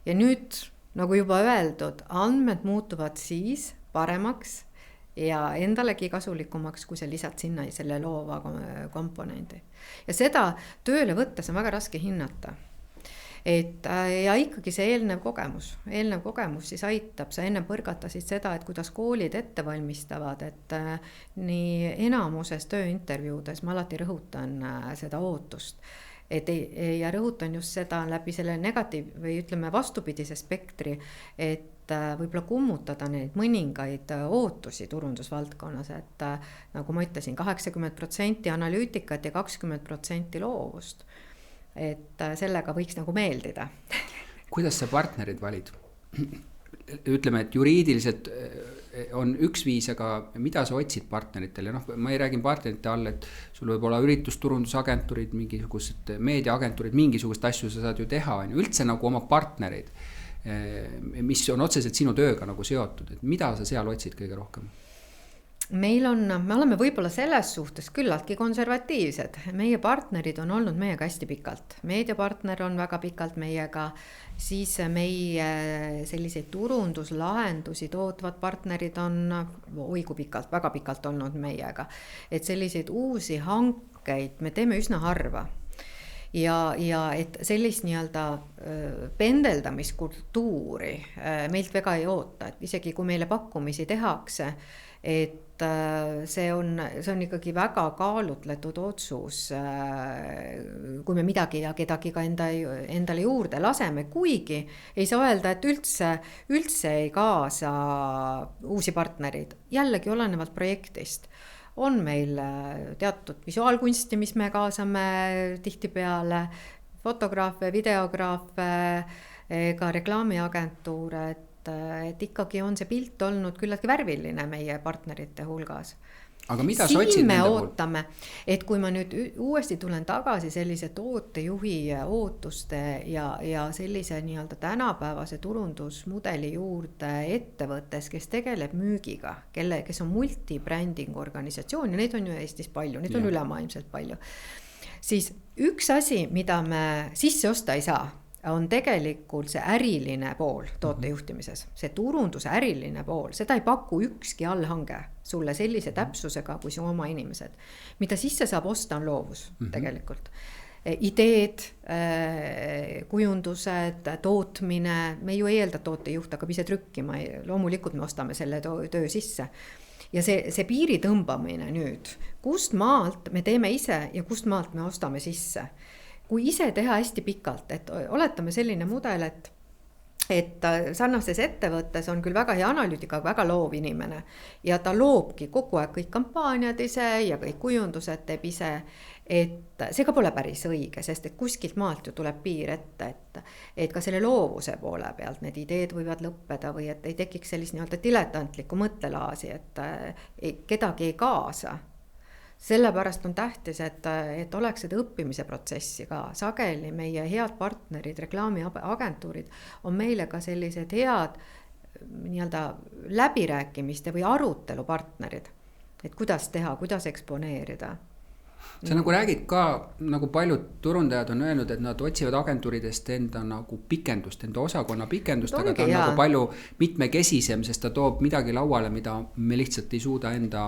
Ja nüüd, nagu juba öeldud, andmed muutuvad siis paremaks ja endalegi kasulikumaks, kui sa lisad sinna selle loova komponendi. Ja seda tööle võttes on väga raske hinnata. et ja ikkagi see eelnev kogemus siis aitab, sa enne põrgatasid seda, et kuidas koolid ette valmistavad, et nii enamuses tööintervjuudes ma alati rõhutan seda ootust. Ja rõhutan just seda läbi selle või ütleme vastupidise spektri, et võib-olla kummutada neid mõningaid ootusi turundusvaldkonnas, et nagu ma ütlesin, 80% analüütikat ja 20% loovust. Et sellega võiks nagu meeldida. Kuidas sa partnerid valid? Ütleme, et juriidiliselt on üks viis, aga mida sa otsid partneritel? Ja ma ei räägin partnerite all, et sul võib olla üritusturundusagentuurid, mingisugused meediaagentuurid, mingisugust asju sa saad ju teha, üldse nagu oma partnereid, mis on otseselt sinu tööga nagu seotud, et mida sa seal otsid kõige rohkem? Me oleme võib-olla selles suhtes küllaltki konservatiivsed. Meie partnerid on olnud meiega hästi pikalt. Meediapartner on väga pikalt meiega, siis meie selliseid turunduslahendusi tootvad partnerid on kui pikalt, väga pikalt olnud meiega. Et selliseid uusi hankeid me teeme üsna harva. Ja et sellist nii-öelda pendeldamiskultuuri meilt väga ei oota, et isegi kui meile pakkumisi tehakse, et see on ikkagi väga kaalutletud otsus, kui me midagi ja kedagi ka endale juurde laseme, kuigi ei saa öelda, et üldse ei kaasa uusi partnerid, jällegi olenevalt projektist. On meil teatud visuaalkunsti, mis me kaasame tihtipeale, fotograafe, videograafe, ka reklaamiagentuure, et ikkagi on see pilt olnud küllaltki värviline meie partnerite hulgas. Aga mida sa otsid nende puhul? Ootame, et kui ma nüüd uuesti tulen tagasi sellise tootejuhi ootuste ja sellise nii-öelda tänapäevase turundusmudeli juurde ettevõttes, kes tegeleb müügiga, kes on multibränding organisatsioon, ja neid on ju Eestis palju, neid on ülemaailmselt palju, siis üks asi, mida me sisse osta ei saa, on tegelikult see äriline pool tootejuhtimises. See turunduse äriline pool, seda ei paku ükski allhange sulle sellise täpsusega kui su oma inimesed. Mida sisse saab osta on loovus tegelikult. Ideed, kujundused, tootmine, me ju ei eelda tootejuht hakkab ise trükkima, loomulikult me ostame selle töö sisse. Ja see piiri tõmbamine nüüd, kust maalt me teeme ise ja kust maalt me ostame sisse. Kui ise teha hästi pikalt, et oletame selline mudel, et sarnases ettevõttes on küll väga hea analüütika, väga loov inimene ja ta loobki kogu aeg kõik kampaaniad ise ja kõik kujundused teeb ise, et see ka pole päris õige, sest et kuskilt maalt ju tuleb piir ette, et ka selle loovuse poole pealt need ideed võivad lõppeda või et ei tekiks sellist nii-öelda diletantlikku mõttelaasi, et kedagi ei kaasa. Sellepärast on tähtis, et oleks seda õppimise protsessi ka. Sageli meie head partnerid, reklaamiagentuurid on meile ka sellised head nii-öelda läbirääkimiste või arutelupartnerid, et kuidas teha, kuidas eksponeerida. Sa nagu räägid ka, nagu paljud turundajad on öelnud, et nad otsivad agentuuridest enda nagu pikendust, enda osakonna pikendust, aga ta on nagu palju mitmekesisem, sest ta toob midagi lauale, mida me lihtsalt ei suuda enda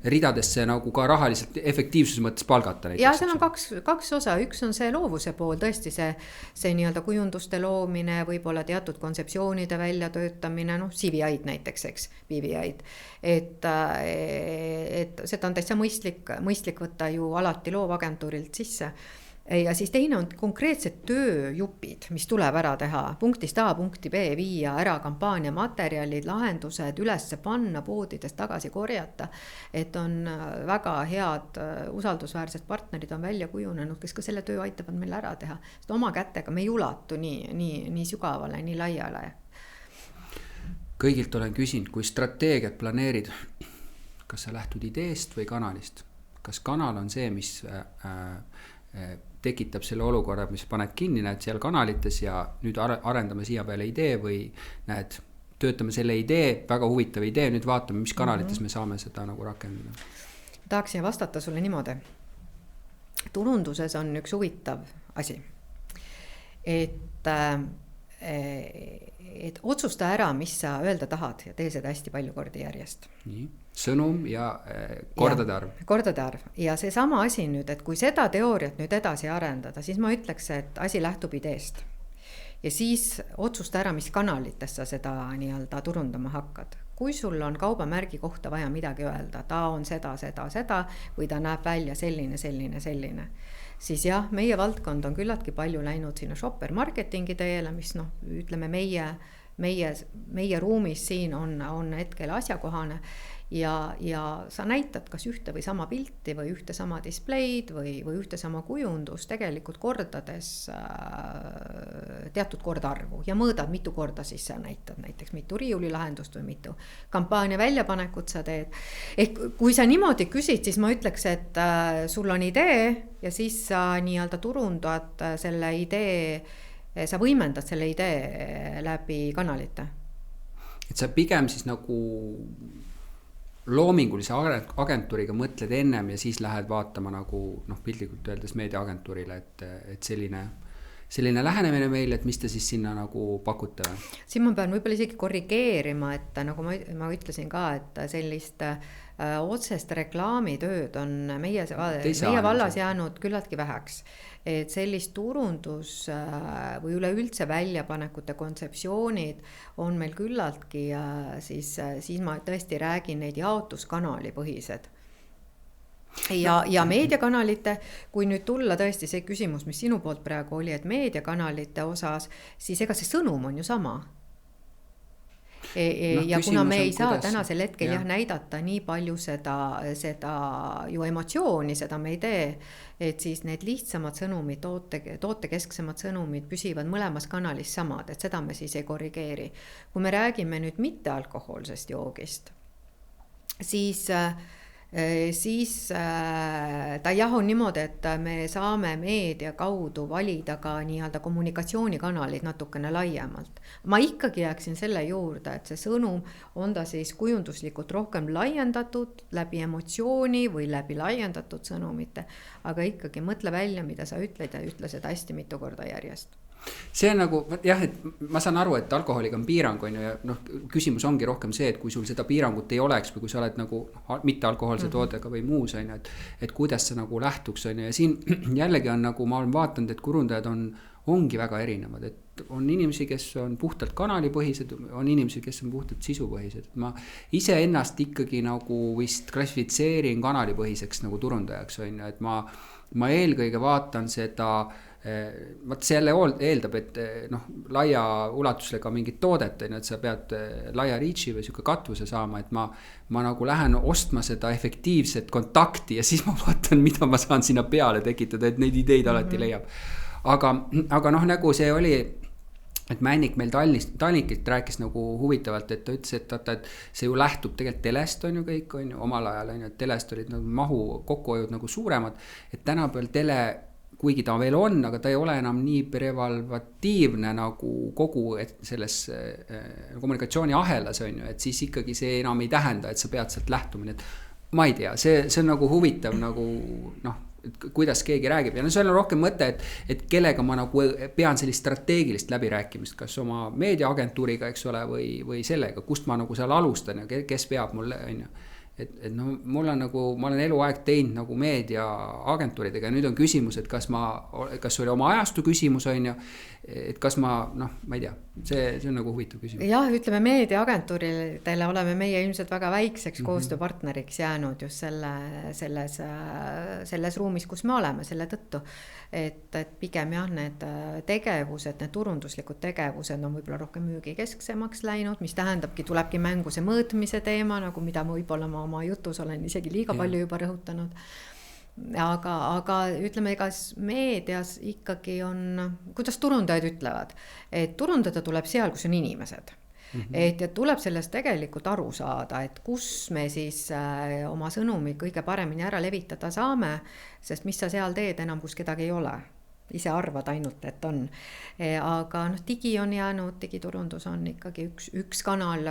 ridadesse nagu ka rahaliselt efektiivsuse mõttes palgata. Ja seal on kaks osa, üks on see loovuse pool, tõesti see nii-öelda kujunduste loomine, võib-olla teatud kontseptsioonide väljatöötamine, CVI-d näiteks, eks, BVI-d, et seda on täitsa mõistlik võtta ju alati loovagentuurilt sisse. Ja siis teine on konkreetsed tööjupid, mis tuleb ära teha, punktist A, punkti B viia ära kampaania materjalid, lahendused ülesse panna, poodidest tagasi korjata, et on väga head usaldusväärsed partnerid on välja kujunenud, kes ka selle töö aitavad meil ära teha, sest oma kätega me ei ulatu nii sügavale, nii laiale. Kõigilt olen küsinud, kui strateegiat planeerid, kas sa lähtud ideest või kanalist? Kas kanal on see, mis tekitab selle olukorra, mis paned kinni, näed seal kanalites ja nüüd arendame siia peale idee või näed, töötame selle idee, väga huvitav idee, nüüd vaatame, mis kanalites me saame seda nagu rakendada. Tahaksin vastata sulle niimoodi. Turunduses on üks huvitav asi, et otsusta ära, mis sa öelda tahad ja tee seda hästi palju kordi järjest. Nii. Sõnum ja kordade arv. Kordade arv. Ja see sama asi nüüd, et kui seda teooriat nüüd edasi arendada, siis ma ütleks, et asi lähtub ideest. ja siis otsusta ära, mis kanalites sa seda nii-öelda turundama hakkad. Kui sul on kaubamärgi kohta vaja midagi öelda, ta on seda või ta näeb välja selline, siis jah, meie valdkond on küllaltki palju läinud sinna shopper marketingi teele, mis ütleme meie ruumis siin on hetkel asjakohane ja sa näitad kas ühte või sama pilti või ühte sama displeid või ühte sama kujundus tegelikult kordades teatud kordarvu ja mõõdad, mitu korda siis sa näitad, näiteks mitu riiulilahendust või mitu kampaania väljapanekut sa teed. Ehk kui sa niimoodi küsid, siis ma ütleks, et sul on idee ja siis sa nii-öelda turundad selle idee, sa võimendad selle idee läbi kanalite. Et sa pigem siis nagu loomingulise agentuuriga mõtled ennem ja siis lähed vaatama nagu piltlikult öeldes meediaagentuurile, et selline lähenemine meil, et mis te siis sinna nagu pakute? Siin ma pean võib-olla isegi korrigeerima, et nagu ma ütlesin ka, et sellist otsest reklaamitööd on meie vallas jäänud küllaltki väheks. Et sellist turundus või üleüldse väljapanekute kontseptsioonid on meil küllaltki siis ma tõesti räägin neid jaotuskanali põhised. Ja meediakanalite, kui nüüd tulla tõesti see küsimus, mis sinu poolt praegu oli, et meediakanalite osas, siis ega see sõnum on ju sama. Ja kuna me ei saa tänasel hetkel näidata nii palju seda ju emotsiooni, seda me ei tee, et siis need lihtsamad sõnumid, tootekesksemad sõnumid püsivad mõlemas kanalis samad, et seda me siis ei korrigeeri. Kui me räägime nüüd mittealkohoolsest joogist, siis ta on niimoodi, et me saame meedia kaudu valida ka nii-öelda kommunikatsioonikanalid natukene laiemalt. Ma ikkagi jääksin selle juurde, et see sõnum on ta siis kujunduslikult rohkem laiendatud läbi emotsiooni või läbi laiendatud sõnumite, aga ikkagi mõtle välja, mida sa ütled ja ütle seda hästi mitu korda järjest. See on nagu, jah, et ma saan aru, et alkoholiga on piirang, on ju, ja küsimus ongi rohkem see, et kui sul seda piirangut ei oleks või kui sa oled nagu mitte alkohoolse toodega või muus, on ju, et kuidas sa nagu lähtuks, on ju, ja siin jällegi on nagu, ma olen vaatanud, et kurundajad ongi väga erinevad, et on inimesi, kes on puhtalt kanalipõhised, on inimesi, kes on puhtalt sisupõhised. Ma ise ennast ikkagi nagu vist klassifitseerin kanalipõhiseks nagu turundajaks, on ju, et ma eelkõige vaatan seda vaat selle eeldab, et laia ulatuslega mingit toodet, et sa pead laia reach'i või siuke katvuse saama, et ma nagu lähen ostma seda efektiivset kontakti ja siis ma vaatan, mida ma saan sinna peale tekitada, et neid ideid alati leiab. Aga nagu see oli, et Männik meil Tallinkilt rääkis nagu huvitavalt, et ta ütles, et see ju lähtub tegelikult telest, on ju kõik, on ju, omal ajal on ju, et telest olid nagu mahu kokkuhoiud nagu suuremad, et tänapäeval tele kuigi ta veel on, aga ta ei ole enam nii prevalvatiivne nagu kogu selles kommunikatsiooni ahelas, on ju, et siis ikkagi see enam ei tähenda, et sa pead sealt lähtuma, et ma ei tea, see on nagu huvitav nagu kuidas keegi räägib ja see on rohkem mõte, et kellega ma nagu pean sellist strateegilist läbirääkimist, kas oma meediaagentuuriga, eks ole, või sellega, kust ma nagu seal alustan ja kes peab mulle, on ju. Et mul on nagu, ma olen eluaeg teinud nagu meediaagentuuridega ja nüüd on küsimus, et kas oli oma ajastu küsimus, on ju, et kas ma ei tea, see on nagu huvitav küsimus. Jah, ütleme meediaagentuuridele oleme meie ilmselt väga väikseks koostööpartneriks jäänud just selles ruumis, kus me oleme selle tõttu, et pigem jah, need tegevused, need turunduslikud tegevused on võib-olla rohkem müügikesksemaks läinud, mis tähendabki, tulebki mängu see mõõtmise teema, nagu mida võib-olla ma oma jutus olen isegi liiga palju juba rõhutanud. Aga ütleme, ega meedias ikkagi on, kuidas turundajad ütlevad, et turundada tuleb seal, kus on inimesed. Et tuleb sellest tegelikult aru saada, et kus me siis oma sõnumid kõige paremini ära levitada saame, sest mis sa seal teed, enam kus kedagi ei ole. Ise arvad ainult, et on. Aga digi on jäänud, digiturundus on ikkagi üks kanal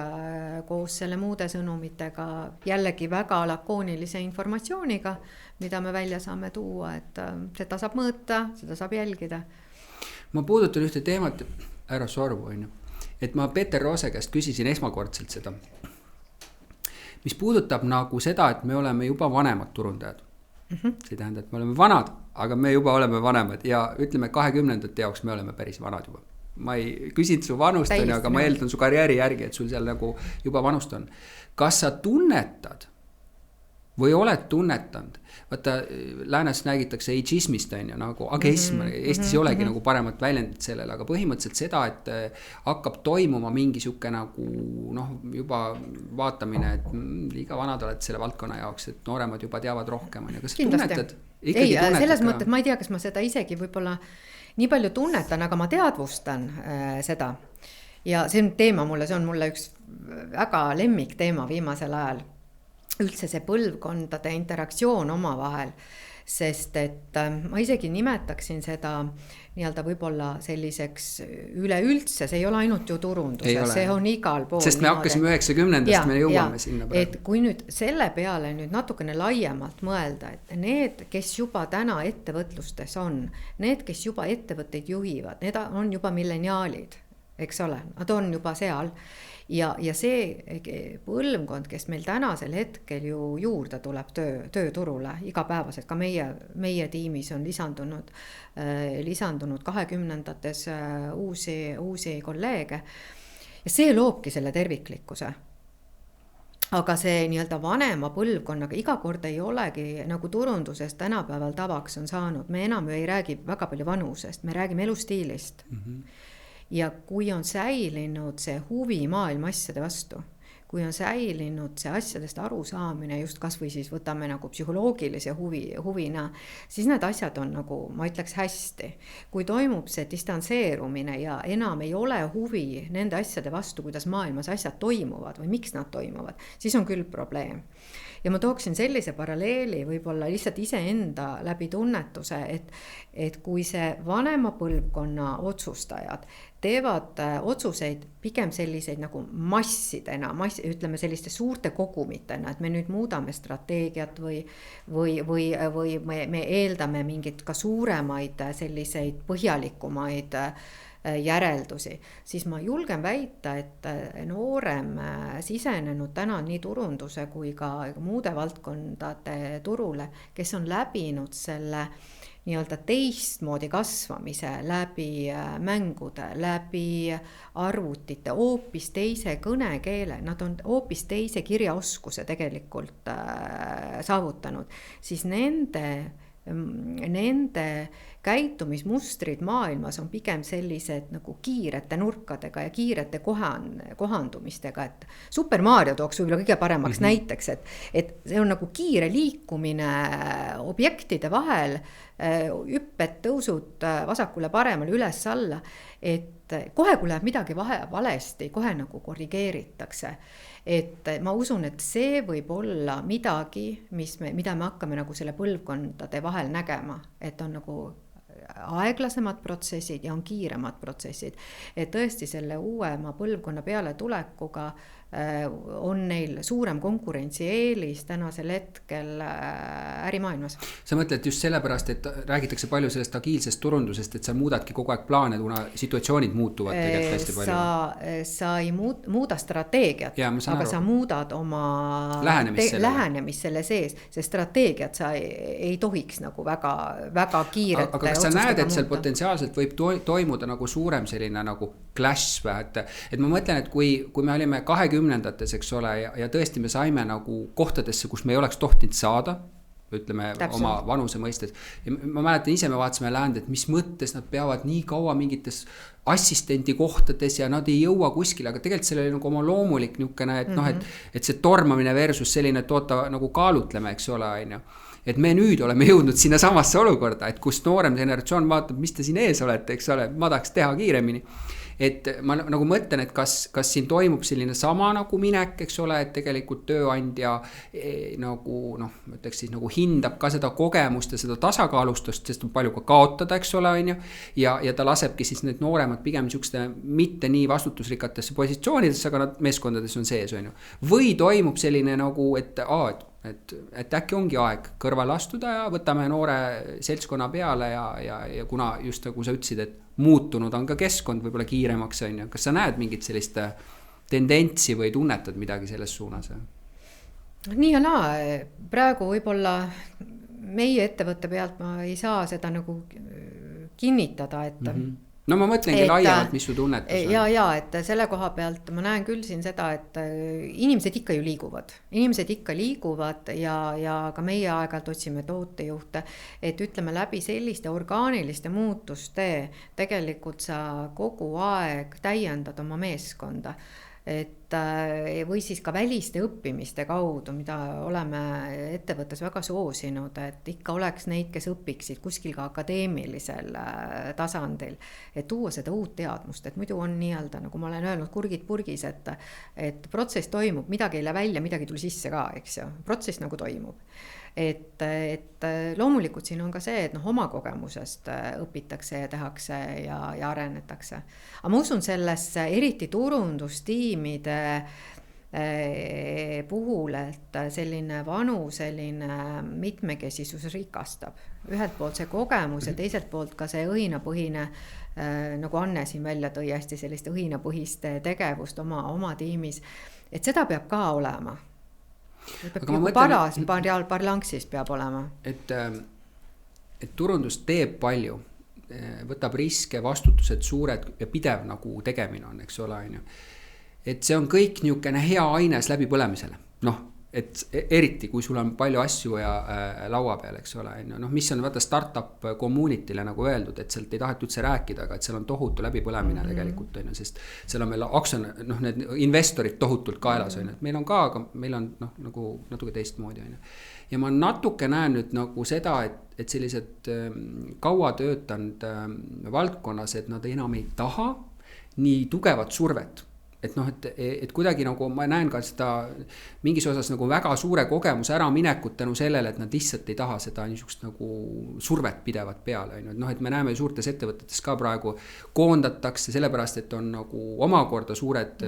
koos selle muude sõnumitega, jällegi väga lakoonilise informatsiooniga, mida me välja saame tuua, et seda saab mõõta, seda saab jälgida. Ma puudutan ühte teemat, ära sorbu, on ju. Et ma Peeter Roose käest küsisin esmakordselt seda, mis puudutab nagu seda, et me oleme juba vanemad turundajad. See tähendab, et me oleme vanad, aga me juba oleme vanemad ja ütleme 20 jaoks me oleme päris vanad juba. ma ei küsinud su vanust, aga ma eeldan su karjääri järgi, et sul seal nagu juba vanust on. Kas sa tunnetad või oled tunnetanud, vaata läänes räägitakse ageismist on ju, nagu ageism, Eestis ei olegi nagu paremat väljendit sellele, aga põhimõtteliselt seda, et hakkab toimuma mingi siuke nagu juba vaatamine, et liiga vanad oled selle valdkonna jaoks, et nooremad juba teavad rohkem on ju, kas sa tunnetad? Ei, selles mõttes ma ei tea, kas ma seda isegi võib-olla nii palju tunnetan, aga ma teadvustan seda ja see on teema mulle, see on mulle üks väga lemmik teema viimasel ajal. Üldse see põlvkondade interaktsioon oma vahel, sest et ma isegi nimetaksin seda nii-öelda võib-olla selliseks üleüldse, see ei ole ainult ju turunduses, see on igal pool. Sest me hakkasime 90-ndast, me jõuame sinna praegu. Et kui nüüd selle peale nüüd natukene laiemalt mõelda, et need, kes juba täna ettevõtlustes on, need, kes juba ettevõtteid juhivad, need on juba milleniaalid, eks ole, nad on juba seal. Ja see põlvkond, kes meil tänasel hetkel ju juurde tuleb tööturule igapäevaselt, ka meie tiimis on lisandunud 20-ndates uusi kolleege ja see loobki selle terviklikkuse. Aga see nii-öelda vanema põlvkonnaga iga kord ei olegi nagu turunduses tänapäeval tavaks on saanud, me enam ju ei räägi väga palju vanusest, me räägime elustiilist. Ja kui on säilinud see huvi maailma asjade vastu, kui on säilinud see asjadest arusaamine, just kas või siis võtame nagu psühholoogilise huvina, siis need asjad on nagu, ma ütleks hästi. Kui toimub see distantseerumine ja enam ei ole huvi nende asjade vastu, kuidas maailmas asjad toimuvad või miks nad toimuvad, siis on küll probleem. Ja ma tooksin sellise paralleeli võib-olla lihtsalt iseenda läbi tunnetuse, et kui see vanema põlvkonna otsustajad teevad otsuseid pigem selliseid nagu massidena, ütleme selliste suurte kogumitena, et me nüüd muudame strateegiat või me eeldame mingit ka suuremaid selliseid põhjalikumaid järeldusi, siis ma julgen väita, et noorem sisenenud täna nii turunduse kui ka muude valdkondade turule, kes on läbinud selle nii-öelda teistmoodi kasvamise läbi mängude, läbi arvutite, hoopis teise kõnekeele, nad on hoopis teise kirjaoskuse tegelikult saavutanud, siis nende käitumismustrid maailmas on pigem sellised nagu kiirete nurkadega ja kiirete kohandumistega, et Super Mario tooks võib-olla kõige paremaks näiteks, et see on nagu kiire liikumine objektide vahel, hüpped, tõusud vasakule paremale üles alla, et kohe kui läheb midagi valesti, kohe nagu korrigeeritakse. Et ma usun, et see võib olla midagi, mida me hakkame nagu selle põlvkondade vahel nägema, et on nagu aeglasemad protsessid ja on kiiremad protsessid. Et tõesti selle uuema põlvkonna peale tulekuga on neil suurem konkurentsieelis tänasel hetkel ärimaailmas. Sa mõtled just sellepärast, et räägitakse palju sellest agiilsest turundusest, et sa muudadki kogu aeg plaane, kuna situatsioonid muutuvad tegelikult hästi palju. Sa ei muuda strateegiat, aga sa muudad oma lähenemist selle sees, see strateegiat sa ei tohiks nagu väga kiirelt. Aga kas sa näed, et seal potentsiaalselt võib toimuda nagu suurem selline nagu clash või, et ma mõtlen, et kui me olime 20-ndates, eks ole, ja tõesti me saime nagu kohtadesse, kus me ei oleks tohtinud saada, ütleme oma vanuse mõistes. Ja ma mäletan ise, me vaatasime läände, et mis mõttes nad peavad nii kaua mingites assistendi kohtades ja nad ei jõua kuskile, aga tegelikult seal oli nagu oma loomulik niukene, et see tormamine versus selline, et oota nagu kaalutleme, eks ole, on ju. Et me nüüd oleme jõudnud sinna samasse olukorda, et kus noorem generatsioon vaatab, mis te siin ees olete, eks ole, ma tahaks teha kiiremini. Et ma nagu mõtlen, et kas siin toimub selline sama nagu minek, eks ole, et tegelikult tööandja nagu, ütleks siis nagu hindab ka seda kogemust ja seda tasakaalustust, sest on palju ka kaotada, eks ole, on ju, ja ta lasebki siis need nooremad pigem niisuguste mitte nii vastutusrikatesse positsioonidesse, aga nad meeskondades on sees, on ju. Või toimub selline nagu, et äkki ongi aeg kõrval astuda ja võtame noore seltskonna peale ja kuna just nagu sa ütlesid, et muutunud on ka keskkond võib-olla kiiremaks, on ju. Kas sa näed mingit sellist tendentsi või tunnetad midagi selles suunas? Nii ja naa, praegu võib-olla meie ettevõtte pealt ma ei saa seda nagu kinnitada, et no ma mõtlengi laiemalt, mis su tunnetus on. Ja, et selle koha pealt ma näen küll siin seda, et inimesed ikka ju liiguvad. Inimesed ikka liiguvad ja ka meie aeg-ajalt otsime tootejuhte, et ütleme läbi selliste orgaaniliste muutuste tegelikult sa kogu aeg täiendad oma meeskonda. Et või siis ka väliste õppimiste kaudu, mida oleme ettevõttes väga soosinud, et ikka oleks neid, kes õpiksid kuskil ka akadeemilisel tasandil, et tuua seda uut teadmust, et muidu on nii-öelda, nagu ma olen öelnud, kurgid purgis, et protsess toimub, midagi ei lähe välja, midagi tuli sisse ka, eks ju, protsess nagu toimub. Et loomulikult siin on ka see, et oma kogemusest õpitakse ja tehakse ja arenetakse. Aga ma usun sellesse eriti turundustiimide puhul, et selline vanuseline mitmekesisus rikastab. Ühelt poolt see kogemus ja teiselt poolt ka see õhinapõhine, nagu Anne siin välja tõi, hästi sellist õhinapõhist tegevust oma tiimis, et seda peab ka olema. Parlanksis peab olema. Et turundus teeb palju, võtab riske, vastutused suured ja pidev nagu tegemine on, eks ole. Et see on kõik niisugune hea aines läbi põlemisele. Et eriti, kui sul on palju asju ja laua peal, eks ole. Mis on vaata startup community'le nagu öeldud, et sealt ei taheta üldse rääkida, aga et seal on tohutu läbipõlemine tegelikult, sest seal on meil need investorid tohutult kaelas, et meil on ka, aga meil on nagu natuke teistmoodi. Ja ma natuke näen nüüd nagu seda, et sellised kaua töötanud valdkonnas, et nad enam ei taha nii tugevat survet. Et kuidagi nagu ma näen ka seda mingis osas nagu väga suure kogemuse ära minekut tänu sellele, et nad lihtsalt ei taha seda niisugust nagu survet pidevat peale. Et me näeme suurtes ettevõtetes ka praegu koondatakse sellepärast, et on nagu omakorda suured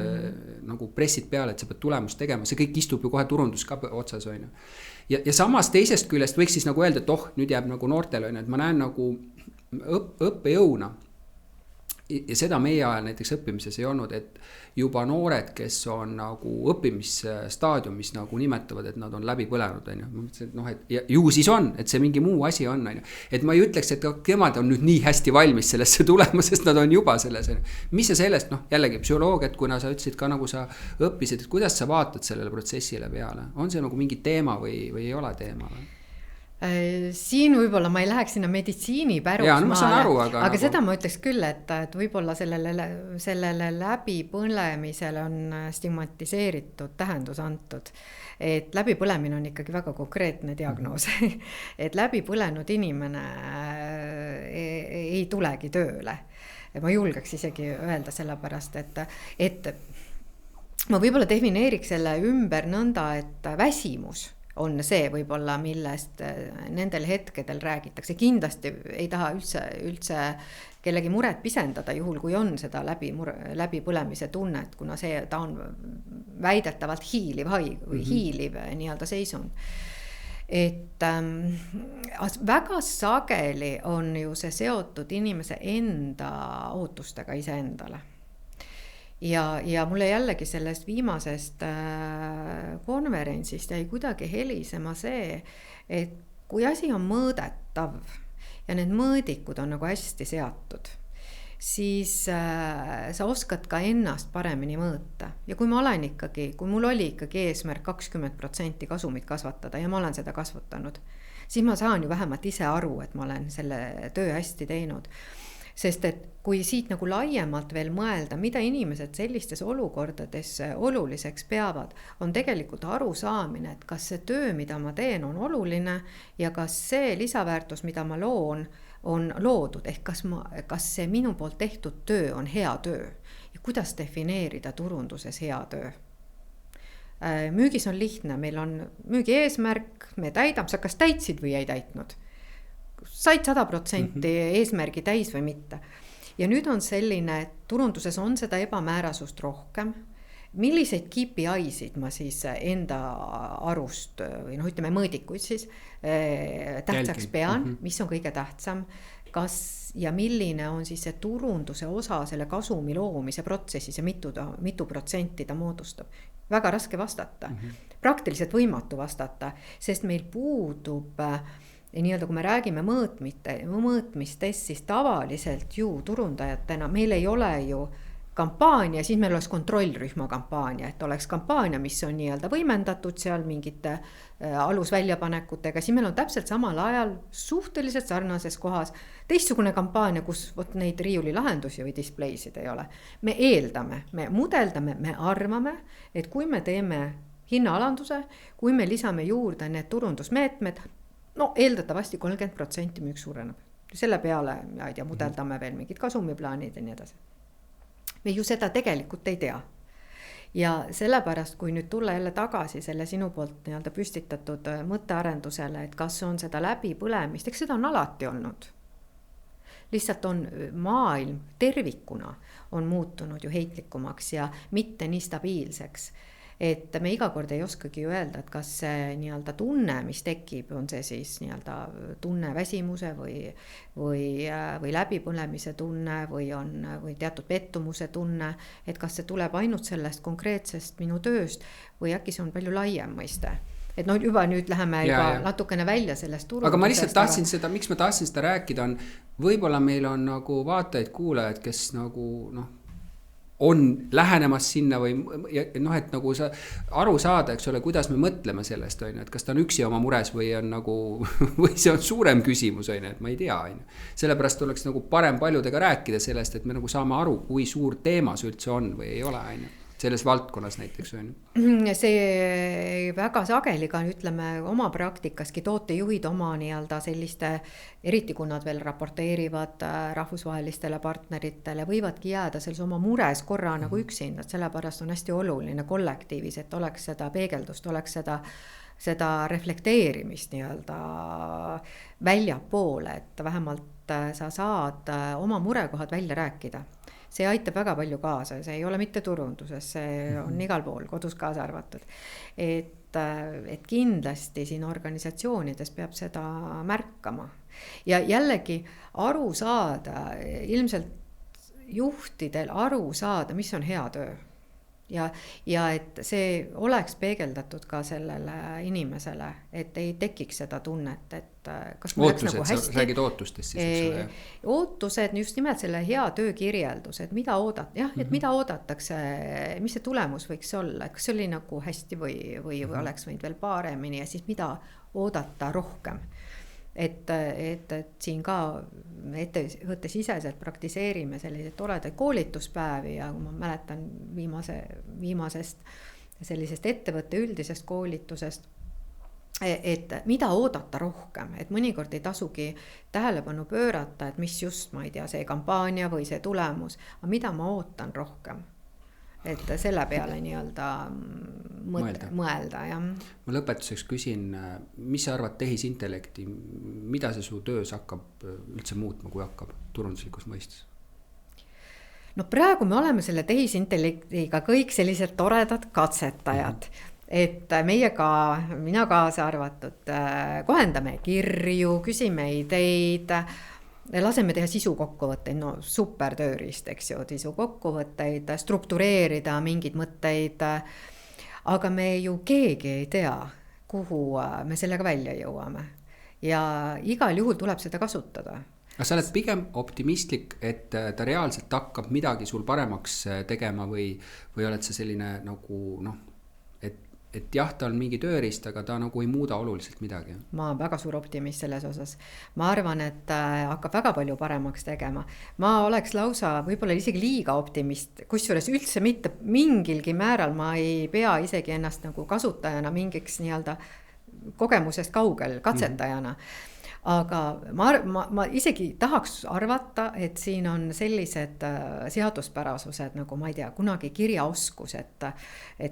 nagu pressid peale, et sa pead tulemust tegema. See kõik istub ju kohe turundus ka otsas. Ja samas teisest küljest võiks siis nagu öelda, et nüüd jääb nagu noortele, et ma näen nagu õppejõuna. Ja seda meie ajal näiteks õppimises ei olnud, et juba noored, kes on nagu õppimisstaadiumis nagu nimetavad, et nad on läbi põlenud. Et ju siis on, et see mingi muu asi on. Et ma ei ütleks, et kemad on nüüd nii hästi valmis sellesse tulema, sest nad on juba selles. Mis sa sellest, jällegi psühholoogiat, kuna sa ütlesid ka nagu sa õppisid, et kuidas sa vaatad sellele protsessile peale? On see nagu mingi teema või ei ole teema? Siin võib-olla ma ei läheks sinna meditsiinipärusmaale, aga seda ma ütleks küll, et võib-olla sellele läbipõlemisele on stigmatiseeritud tähendus antud. Et läbipõlemine on ikkagi väga konkreetne diagnoos. Et läbipõlenud inimene ei tulegi tööle. Ma julgeks isegi öelda sellepärast, et ma võib-olla defineeriks selle ümber nõnda, et väsimus on see võib-olla, millest nendel hetkedel räägitakse. Kindlasti ei taha üldse kellegi muret pisendada juhul, kui on seda läbipõlemise tunnet, kuna ta on väidetavalt hiiliv haig või hiiliv nii-öelda seisund. Et väga sageli on ju see seotud inimese enda ootustega iseendale. Ja mulle jällegi sellest viimasest konverentsist jäi kuidagi helisema see, et kui asi on mõõdetav ja need mõõdikud on nagu hästi seatud, siis sa oskad ka ennast paremini mõõta. Ja kui mul oli ikkagi eesmärk 20% kasumit kasvatada ja ma olen seda kasvatanud, siis ma saan ju vähemalt ise aru, et ma olen selle töö hästi teinud. Sest et kui siit nagu laiemalt veel mõelda, mida inimesed sellistes olukordades oluliseks peavad, on tegelikult arusaamine, et kas see töö, mida ma teen, on oluline ja kas see lisaväärtus, mida ma loon, on loodud, ehk kas see minu poolt tehtud töö on hea töö ja kuidas defineerida turunduses hea töö. Müügis on lihtne, meil on müügi eesmärk, me täidame, sa kas täitsid või ei täitnud. Said 100% eesmärgi täis või mitte. Ja nüüd on selline, et turunduses on seda ebamäärasust rohkem. Milliseid KPI-sid ma siis enda arust või ütleme mõõdikuid siis tähtsaks pean, mis on kõige tähtsam, kas ja milline on siis see turunduse osa selle kasumi loomise protsessis ja mitu protsenti ta moodustab. Väga raske vastata, praktiliselt võimatu vastata, sest meil puudub nii-öelda kui me räägime mõõtmistest, siis tavaliselt ju turundajatena meil ei ole ju kampaania, siis meil oleks kontrollrühma kampaania, et oleks kampaania, mis on nii-öelda võimendatud seal mingite alusväljapanekutega, siis meil on täpselt samal ajal suhteliselt sarnases kohas teistsugune kampaania, kus vot neid riiulilahendusi või displeisid ei ole. Me eeldame, me mudeldame, me arvame, et kui me teeme hinnaalanduse, kui me lisame juurde need turundusmeetmed, no eeldatavasti 30% müük suureneb. Selle peale, ma ei tea, mudeldame veel mingid kasumiplaanid ja nii edasi. Me ju seda tegelikult ei tea. Ja sellepärast, kui nüüd tulla jälle tagasi selle sinu poolt nii-öelda püstitatud mõttearendusele, et kas on seda läbipõlemist, eks seda on alati olnud. Lihtsalt on maailm tervikuna on muutunud ju heitlikumaks ja mitte nii stabiilseks. Et me iga kord ei oskagi öelda, et kas see nii-öelda tunne, mis tekib, on see siis nii-öelda tunne väsimuse või läbipõlemise tunne või teatud pettumuse tunne, et kas see tuleb ainult sellest konkreetsest minu tööst või äkki see on palju laiem mõiste. Et no juba nüüd läheme natukene välja sellest turundusest. Aga ma lihtsalt tahtsin seda, miks ma tahtsin seda rääkida on, võib-olla meil on nagu vaatajaid, kuulajaid, kes nagu on lähenemas sinna või noh, et nagu sa aru saada, eks ole, kuidas me mõtleme sellest, et kas ta on üksi oma mures või on nagu, või see on suurem küsimus, et ma ei tea. Sellepärast oleks nagu parem paljudega rääkida sellest, et me nagu saame aru, kui suur teema see üldse on või ei ole, selles valdkonnas näiteks. See väga sageli ka ütleme oma praktikaski tootejuhid oma nii-öelda selliste, eriti kui nad veel raporteerivad rahvusvahelistele partneritele, võivadki jääda selles oma mures korra nagu üksinda, sellepärast on hästi oluline kollektiivis, et oleks seda peegeldust, oleks seda reflekteerimist nii-öelda väljapoole, et vähemalt sa saad oma murekohad välja rääkida. See aitab väga palju kaasa, see ei ole mitte turunduses, see on igal pool, kodus kaasa arvatud. Et kindlasti siin organisatsioonides peab seda märkama. Ja jällegi aru saada, ilmselt juhtidel aru saada, mis on hea töö. Ja et see oleks peegeldatud ka sellele inimesele, et ei tekiks seda tunnet, et kas mul läks nagu hästi. Räägid ootustest siis, ootused, just nimelt selle hea töökirjeldus, et mida et mida oodatakse, mis see tulemus võiks olla, et kas see oli nagu hästi või oleks võinud veel paremini ja siis mida oodata rohkem. Et siin ka ettevõttesiseselt praktiseerime selliseid toredaid koolituspäevi ja ma mäletan viimasest sellisest ettevõtte üldisest koolitusest, et mida oodata rohkem, et mõnikord ei tasugi tähelepanu pöörata, et mis just, ma ei tea, see kampaania või see tulemus, aga mida ma ootan rohkem. Et selle peale nii-öelda mõelda. Ja. Ma lõpetuseks küsin, mis sa arvad tehisintellekti, mida see su töös hakkab üldse muutma, kui hakkab turunduslikus mõistes? No praegu me oleme selle tehisintellektiga kõik sellised toredad katsetajad. Et meiega, mina kaasa arvatud, kohendame kirju, küsime ideid, laseme teha sisukokkuvõtteid, no super tööriist, eks ju, sisukokkuvõtteid, struktureerida mingid mõtteid, aga me ju keegi ei tea, kuhu me sellega välja jõuame. Ja igal juhul tuleb seda kasutada. Aga sa oled pigem optimistlik, et ta reaalselt hakkab midagi sul paremaks tegema või oled sa selline nagu, et jah, ta on mingi tööriist, aga ta nagu ei muuda oluliselt midagi. Ma olen väga suur optimist selles osas. Ma arvan, et hakkab väga palju paremaks tegema. Ma oleks lausa võib-olla isegi liiga optimist, kusjuures üldse mitte mingilgi määral ma ei pea isegi ennast nagu kasutajana mingiks nii-öelda kogemusest kaugel katsetajana. Aga ma isegi tahaks arvata, et siin on sellised seaduspärasused, nagu ma ei tea, kunagi kirjaoskus, et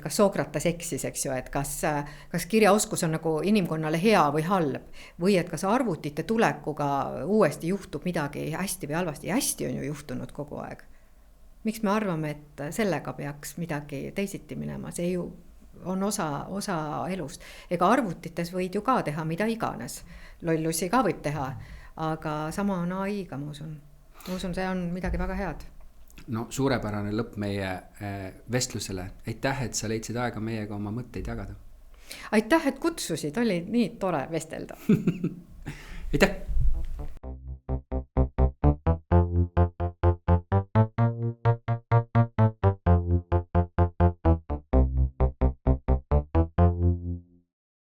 kas Sokrates eksis, eks ju, et kas kirjaoskus on nagu inimkonnale hea või halb, või et kas arvutite tulekuga uuesti juhtub midagi hästi või halvasti, ja hästi on ju juhtunud kogu aeg. Miks me arvame, et sellega peaks midagi teisiti minema, see ju on osa elust. Ega arvutites võid ju ka teha mida iganes. Lollusi ka võib teha, aga sama on AI-ga, ma usun. Ma usun, see on midagi väga head. No suurepärane lõpp meie vestlusele. Aitäh, et sa leidsid aega meiega oma mõtteid jagada. Aitäh, et kutsusid, oli nii tore vestelda. aitäh!